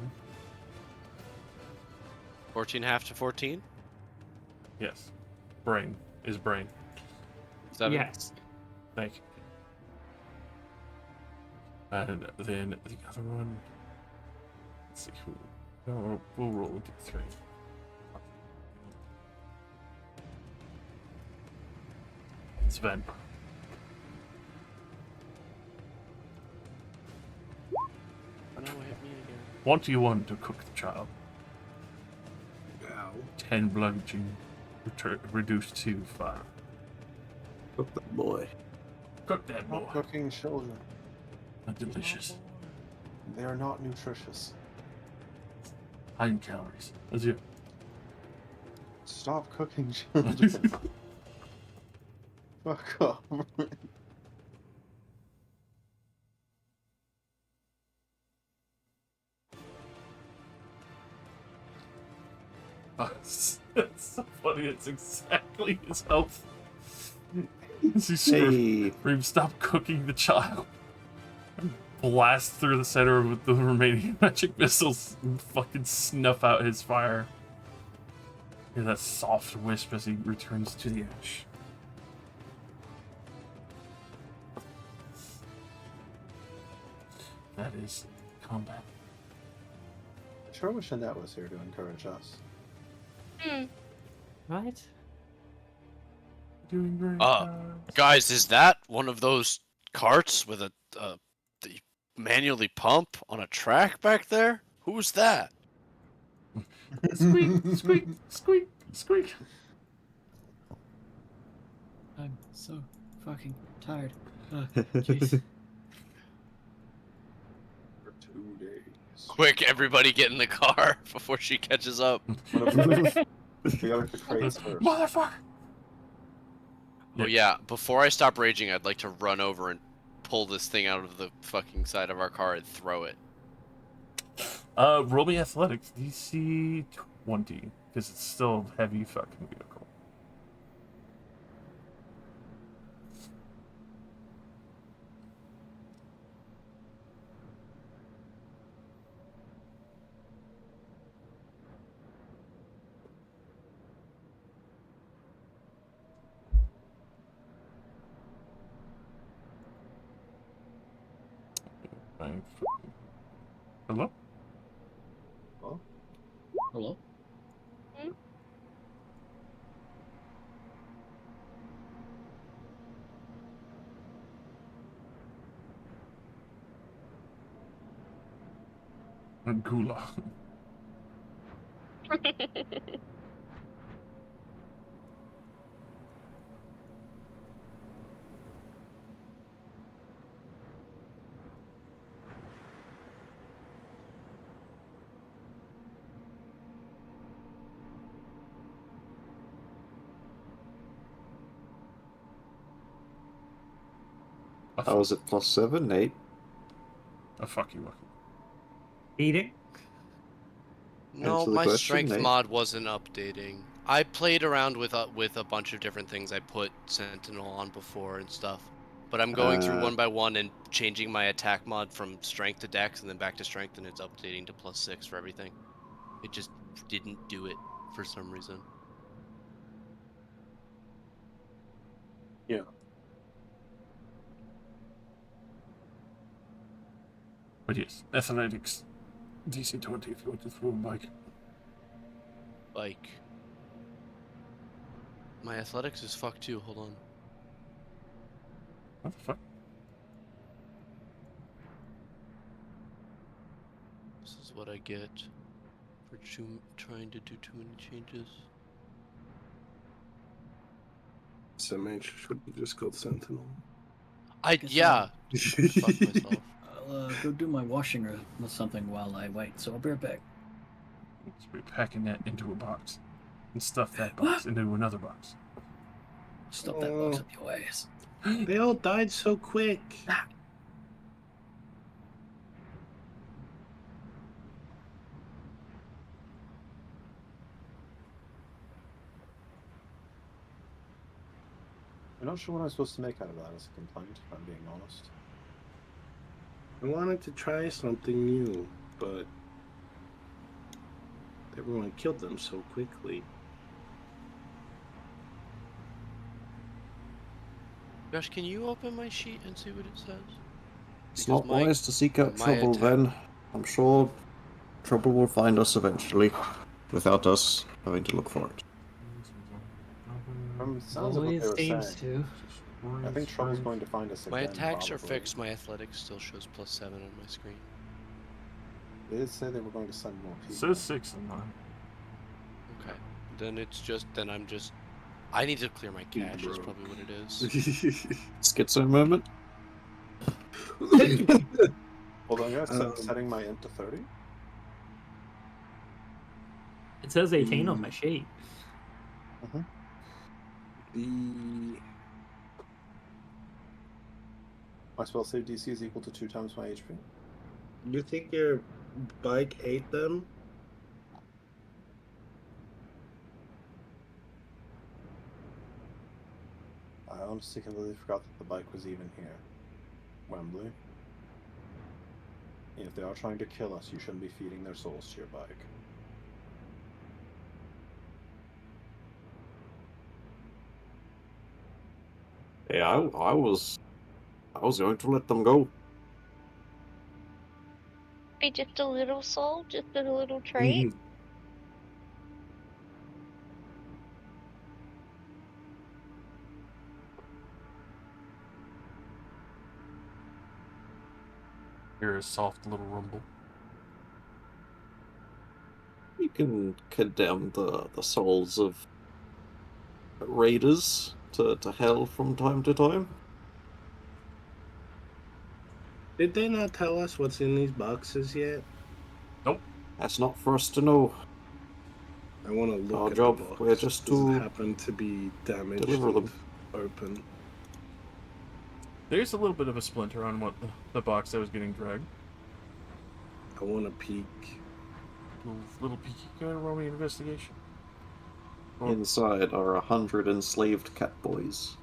[SPEAKER 1] 14 half to 14?
[SPEAKER 4] Yes. Brain is brain.
[SPEAKER 1] 7?
[SPEAKER 8] Yes.
[SPEAKER 4] Thank you. And then the other one. Let's see who. No, we'll roll a d3. Sven.
[SPEAKER 1] Oh no, I have me again.
[SPEAKER 4] 21 to cook the child.
[SPEAKER 3] Ow.
[SPEAKER 4] 10 bludgeoning. Reduced to 5.
[SPEAKER 7] Cook that boy.
[SPEAKER 4] Cook that boy.
[SPEAKER 5] Not cooking children.
[SPEAKER 4] Not delicious.
[SPEAKER 5] They are not nutritious.
[SPEAKER 4] High in calories. That's you.
[SPEAKER 5] Stop cooking children. Fuck off.
[SPEAKER 4] It's so funny. It's exactly his health. As he
[SPEAKER 7] Hey.
[SPEAKER 4] screams, "Stop cooking the child!" Blast through the center with the remaining magic missiles and fucking snuff out his fire. Hear that soft wisp as he returns to the edge. That is combat.
[SPEAKER 5] I sure wish Annette was here to encourage us.
[SPEAKER 8] Right?
[SPEAKER 4] Doing great.
[SPEAKER 1] Guys, is that one of those carts with a the manually pump on a track back there? Who's that?
[SPEAKER 4] Squeak, squeak, squeak, squeak.
[SPEAKER 10] I'm so fucking tired. Jeez.
[SPEAKER 5] For 2 days.
[SPEAKER 1] Quick, everybody get in the car before she catches up.
[SPEAKER 5] We gotta get the crates first.
[SPEAKER 4] Motherfucker!
[SPEAKER 1] Oh yeah, before I stop raging, I'd like to run over and pull this thing out of the fucking side of our car and throw it.
[SPEAKER 4] Roll me athletics, DC 20, because it's still a heavy fucking vehicle. Hello?
[SPEAKER 5] Well,
[SPEAKER 10] Hello?
[SPEAKER 4] Gula.
[SPEAKER 7] How is it +7, Nate?
[SPEAKER 4] Oh, fuck you, Lucky.
[SPEAKER 8] Eating?
[SPEAKER 1] No,
[SPEAKER 7] Answer the
[SPEAKER 1] my
[SPEAKER 7] question,
[SPEAKER 1] strength
[SPEAKER 7] Nate.
[SPEAKER 1] mod wasn't updating. I played around with a bunch of different things. I put Sentinel on before and stuff. But I'm going through one by one and changing my attack mod from strength to dex and then back to strength, and it's updating to +6 for everything. It just didn't do it for some reason.
[SPEAKER 5] yeah.
[SPEAKER 4] But yes, athletics, DC 20 if you want to throw a bike.
[SPEAKER 1] Like, my athletics is fucked too. Hold on.
[SPEAKER 4] What the fuck?
[SPEAKER 1] This is what I get for trying to do too many changes.
[SPEAKER 3] SMH should be just called Sentinel.
[SPEAKER 1] Yeah. Fuck myself.
[SPEAKER 10] I'll go do my washing or something while I wait, so I'll be right back.
[SPEAKER 4] So we're packing that into a box and stuff that box into another box.
[SPEAKER 10] Stuff that box up your ass.
[SPEAKER 3] They all died so quick.
[SPEAKER 5] I'm not sure what I'm supposed to make out of that as a complaint, if I'm being honest.
[SPEAKER 3] I wanted to try something new, but everyone killed them so quickly.
[SPEAKER 1] Josh, can you open my sheet and see what it says?
[SPEAKER 7] It's
[SPEAKER 1] Because
[SPEAKER 7] not wise to seek out trouble,
[SPEAKER 1] attack-
[SPEAKER 7] then. I'm sure trouble will find us eventually, without us having to look for it.
[SPEAKER 5] From the sounds of what they
[SPEAKER 8] Always
[SPEAKER 5] were
[SPEAKER 8] seems
[SPEAKER 5] saying,
[SPEAKER 8] to.
[SPEAKER 5] I think trouble's going to find us again.
[SPEAKER 1] My attacks are
[SPEAKER 5] probably.
[SPEAKER 1] fixed. My athletics still shows +7 on my screen.
[SPEAKER 5] They did say they were going to send more
[SPEAKER 4] It
[SPEAKER 5] people.
[SPEAKER 4] says 6 on mine.
[SPEAKER 1] Okay. Then it's just. Then I'm just. I need to clear my cache. Is
[SPEAKER 3] broke.
[SPEAKER 1] probably what it is.
[SPEAKER 7] Schizo moment?
[SPEAKER 5] Hold on, guys. Setting my int to 30.
[SPEAKER 8] It says 18 on my sheet.
[SPEAKER 5] My spell save DC is equal to 2 times my HP.
[SPEAKER 3] You think your bike ate them?
[SPEAKER 5] I honestly completely forgot that the bike was even here. Wembley. If they are trying to kill us, you shouldn't be feeding their souls to your bike.
[SPEAKER 7] Yeah, I was going to let them go.
[SPEAKER 2] Be just a little soul, just a little treat.
[SPEAKER 4] Hear a soft little rumble.
[SPEAKER 7] You can condemn the souls of raiders to hell from time to time.
[SPEAKER 3] Did they not tell us what's in these boxes yet?
[SPEAKER 4] Nope.
[SPEAKER 7] That's not for us to know.
[SPEAKER 3] I want to look
[SPEAKER 7] Our
[SPEAKER 3] at
[SPEAKER 7] job,
[SPEAKER 3] the box.
[SPEAKER 7] we're just
[SPEAKER 3] Does it
[SPEAKER 7] to
[SPEAKER 3] happen to be damaged
[SPEAKER 7] deliver
[SPEAKER 3] and
[SPEAKER 7] them.
[SPEAKER 3] open?
[SPEAKER 4] There's a little bit of a splinter on what the box that was getting dragged.
[SPEAKER 3] I want to peek.
[SPEAKER 4] Little peeky. Go ahead and roll me an investigation. Or-
[SPEAKER 7] Inside are 100 enslaved cat boys.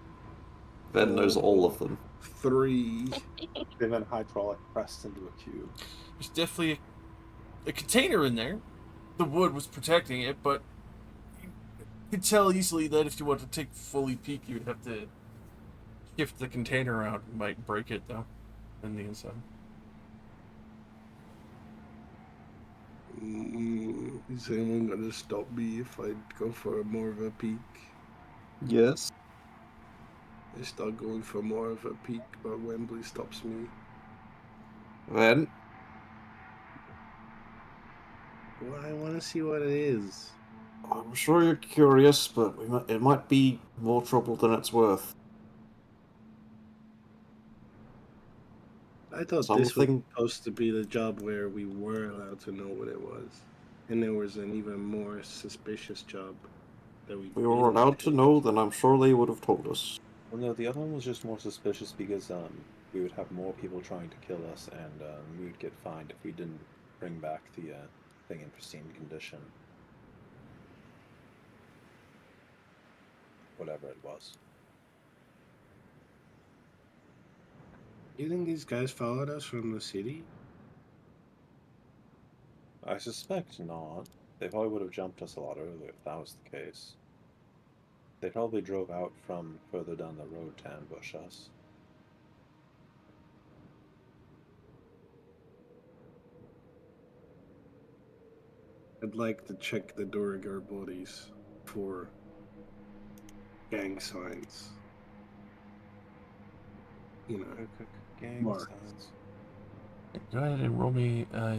[SPEAKER 7] Ven knows all of them.
[SPEAKER 3] 3.
[SPEAKER 5] They've been hydraulic pressed into a cube.
[SPEAKER 4] There's definitely a container in there. The wood was protecting it, but you could tell easily that if you want to take a fully peek, you would have to shift the container around. You might break it, though, in the inside.
[SPEAKER 3] Is anyone gonna stop me if I go for more of a peek?
[SPEAKER 7] Yes.
[SPEAKER 3] I start going for more of a peek, but Wembley stops me.
[SPEAKER 7] Ven,
[SPEAKER 3] Well, I want to see what it is.
[SPEAKER 7] I'm sure you're curious, but it might be more trouble than it's worth.
[SPEAKER 3] I thought this was supposed to be the job where we were allowed to know what it was. And there was an even more suspicious job that we
[SPEAKER 7] If we were allowed to know, then I'm sure they would have told us.
[SPEAKER 5] Well, no, the other one was just more suspicious because we would have more people trying to kill us, and we would get fined if we didn't bring back the thing in pristine condition. Whatever it was.
[SPEAKER 3] You think these guys followed us from the city?
[SPEAKER 5] I suspect not. They probably would have jumped us a lot earlier if that was the case. They probably drove out from further down the road to ambush us.
[SPEAKER 3] I'd like to check the Duragar bodies for gang signs. You know,
[SPEAKER 5] gang
[SPEAKER 3] marks.
[SPEAKER 5] signs.
[SPEAKER 4] Go ahead and roll me a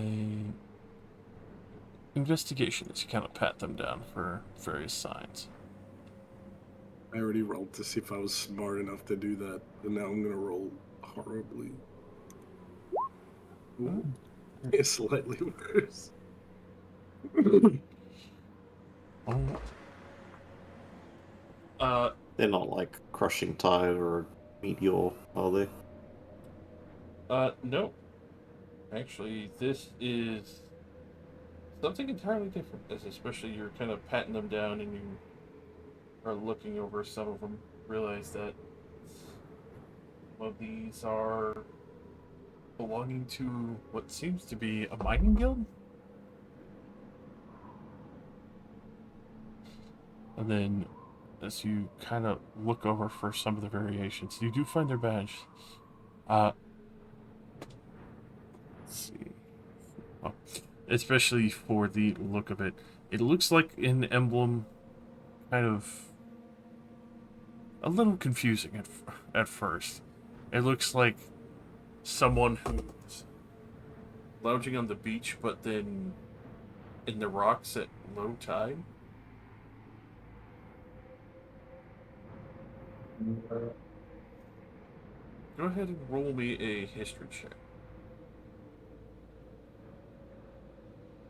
[SPEAKER 4] investigation as you kind of pat them down for various signs.
[SPEAKER 3] I already rolled to see if I was smart enough to do that, and now I'm gonna roll horribly. Ooh. It's slightly worse.
[SPEAKER 7] They're not like crushing tide or meteor, are they?
[SPEAKER 4] No. Actually, this is something entirely different, as especially you're kind of patting them down and you are looking over some of them, realize that some of these are belonging to what seems to be a mining guild? And then, as you kind of look over for some of the variations, you do find their badge. Let's see. Well, especially for the look of it. It looks like an emblem, kind of a little confusing at first. It looks like someone who's lounging on the beach, but then in the rocks at low tide. Go ahead and roll me a history check.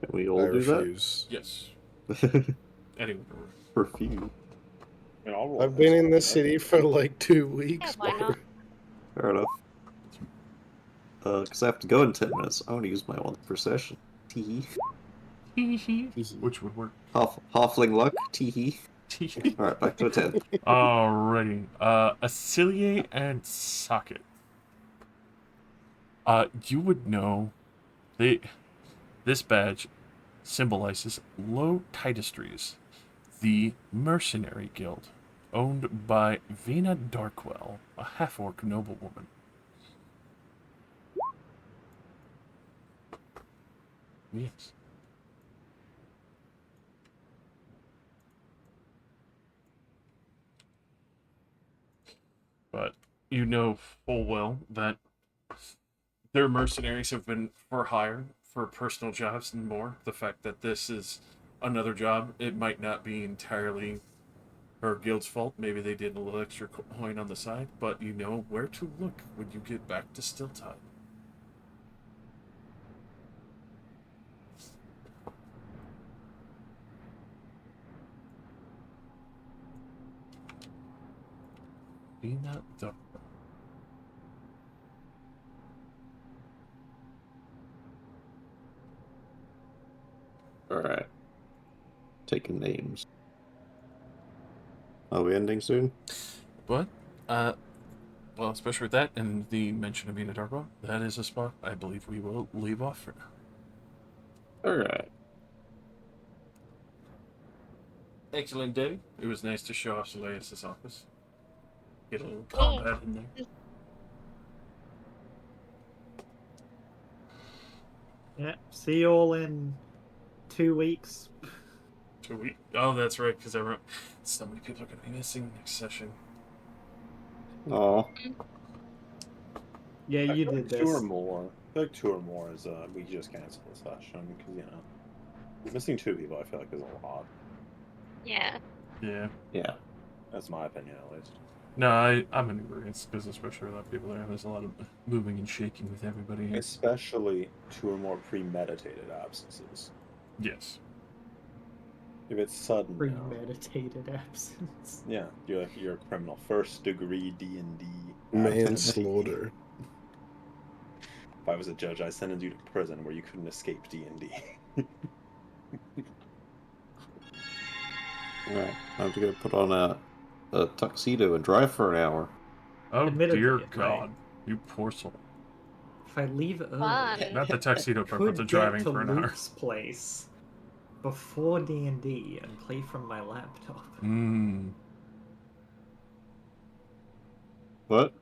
[SPEAKER 7] Can we all
[SPEAKER 3] I
[SPEAKER 7] do
[SPEAKER 3] refuse.
[SPEAKER 4] Yes.
[SPEAKER 7] that?
[SPEAKER 4] Anyway.
[SPEAKER 7] Refuse.
[SPEAKER 5] Yeah, I'll roll
[SPEAKER 3] I've been in
[SPEAKER 5] history,
[SPEAKER 3] this city for like 2 weeks.
[SPEAKER 2] Yeah, why not?
[SPEAKER 7] Fair enough. Because I have to go in 10 minutes. I want to use my once per session. Teehee.
[SPEAKER 4] Which would work.
[SPEAKER 7] Halfling luck. Teehee. Alright, back to a 10.
[SPEAKER 4] Alrighty. Aciliate and Socket. You would know this badge symbolizes Low Tidistries, the mercenary guild owned by Vina Darkwell, a half-orc noblewoman. Yes. But you know full well that their mercenaries have been for hire for personal jobs and more. The fact that this is another job, it might not be entirely her guild's fault. Maybe they did a little extra coin on the side, but you know where to look when you get back to Stilltide. Be not dark.
[SPEAKER 7] Alright. Taking names. Are we ending soon?
[SPEAKER 4] But, well, especially with that and the mention of Vina Darkwell, that is a spot I believe we will leave off for now.
[SPEAKER 7] Alright.
[SPEAKER 4] Excellent day. It was nice to show off Soleus' office. Get a little combat in there.
[SPEAKER 8] Yeah. See you all in 2 weeks.
[SPEAKER 4] 2 weeks. Oh, that's right, because so many people are going to be missing next session.
[SPEAKER 7] Aw.
[SPEAKER 8] Yeah, you did this.
[SPEAKER 5] 2 or more. I feel like 2 or more is we just cancel the session because missing 2 people I feel like is a lot.
[SPEAKER 2] Yeah.
[SPEAKER 4] Yeah.
[SPEAKER 7] Yeah.
[SPEAKER 5] That's my opinion at least.
[SPEAKER 4] No, I'm in agreement, because especially with a lot of people there, there's a lot of moving and shaking with everybody.
[SPEAKER 5] Especially 2 or more premeditated absences.
[SPEAKER 4] Yes.
[SPEAKER 5] If it's sudden,
[SPEAKER 8] Premeditated absence.
[SPEAKER 5] yeah, you're a criminal. 1st degree D&D
[SPEAKER 3] Manslaughter.
[SPEAKER 5] If I was a judge, I'd sentence you to prison where you couldn't escape D&D.
[SPEAKER 7] Alright, time to go put on a tuxedo and drive for an hour.
[SPEAKER 4] Oh,
[SPEAKER 8] Admittedly,
[SPEAKER 4] dear
[SPEAKER 8] it
[SPEAKER 4] God. You poor soul.
[SPEAKER 8] If I leave early,
[SPEAKER 2] Fun.
[SPEAKER 4] Not the tuxedo part, but
[SPEAKER 8] could
[SPEAKER 4] the
[SPEAKER 8] get
[SPEAKER 4] driving
[SPEAKER 8] to
[SPEAKER 4] for an hour.
[SPEAKER 8] Luke's place before D&D and play from my laptop.
[SPEAKER 4] Mmm.
[SPEAKER 7] What?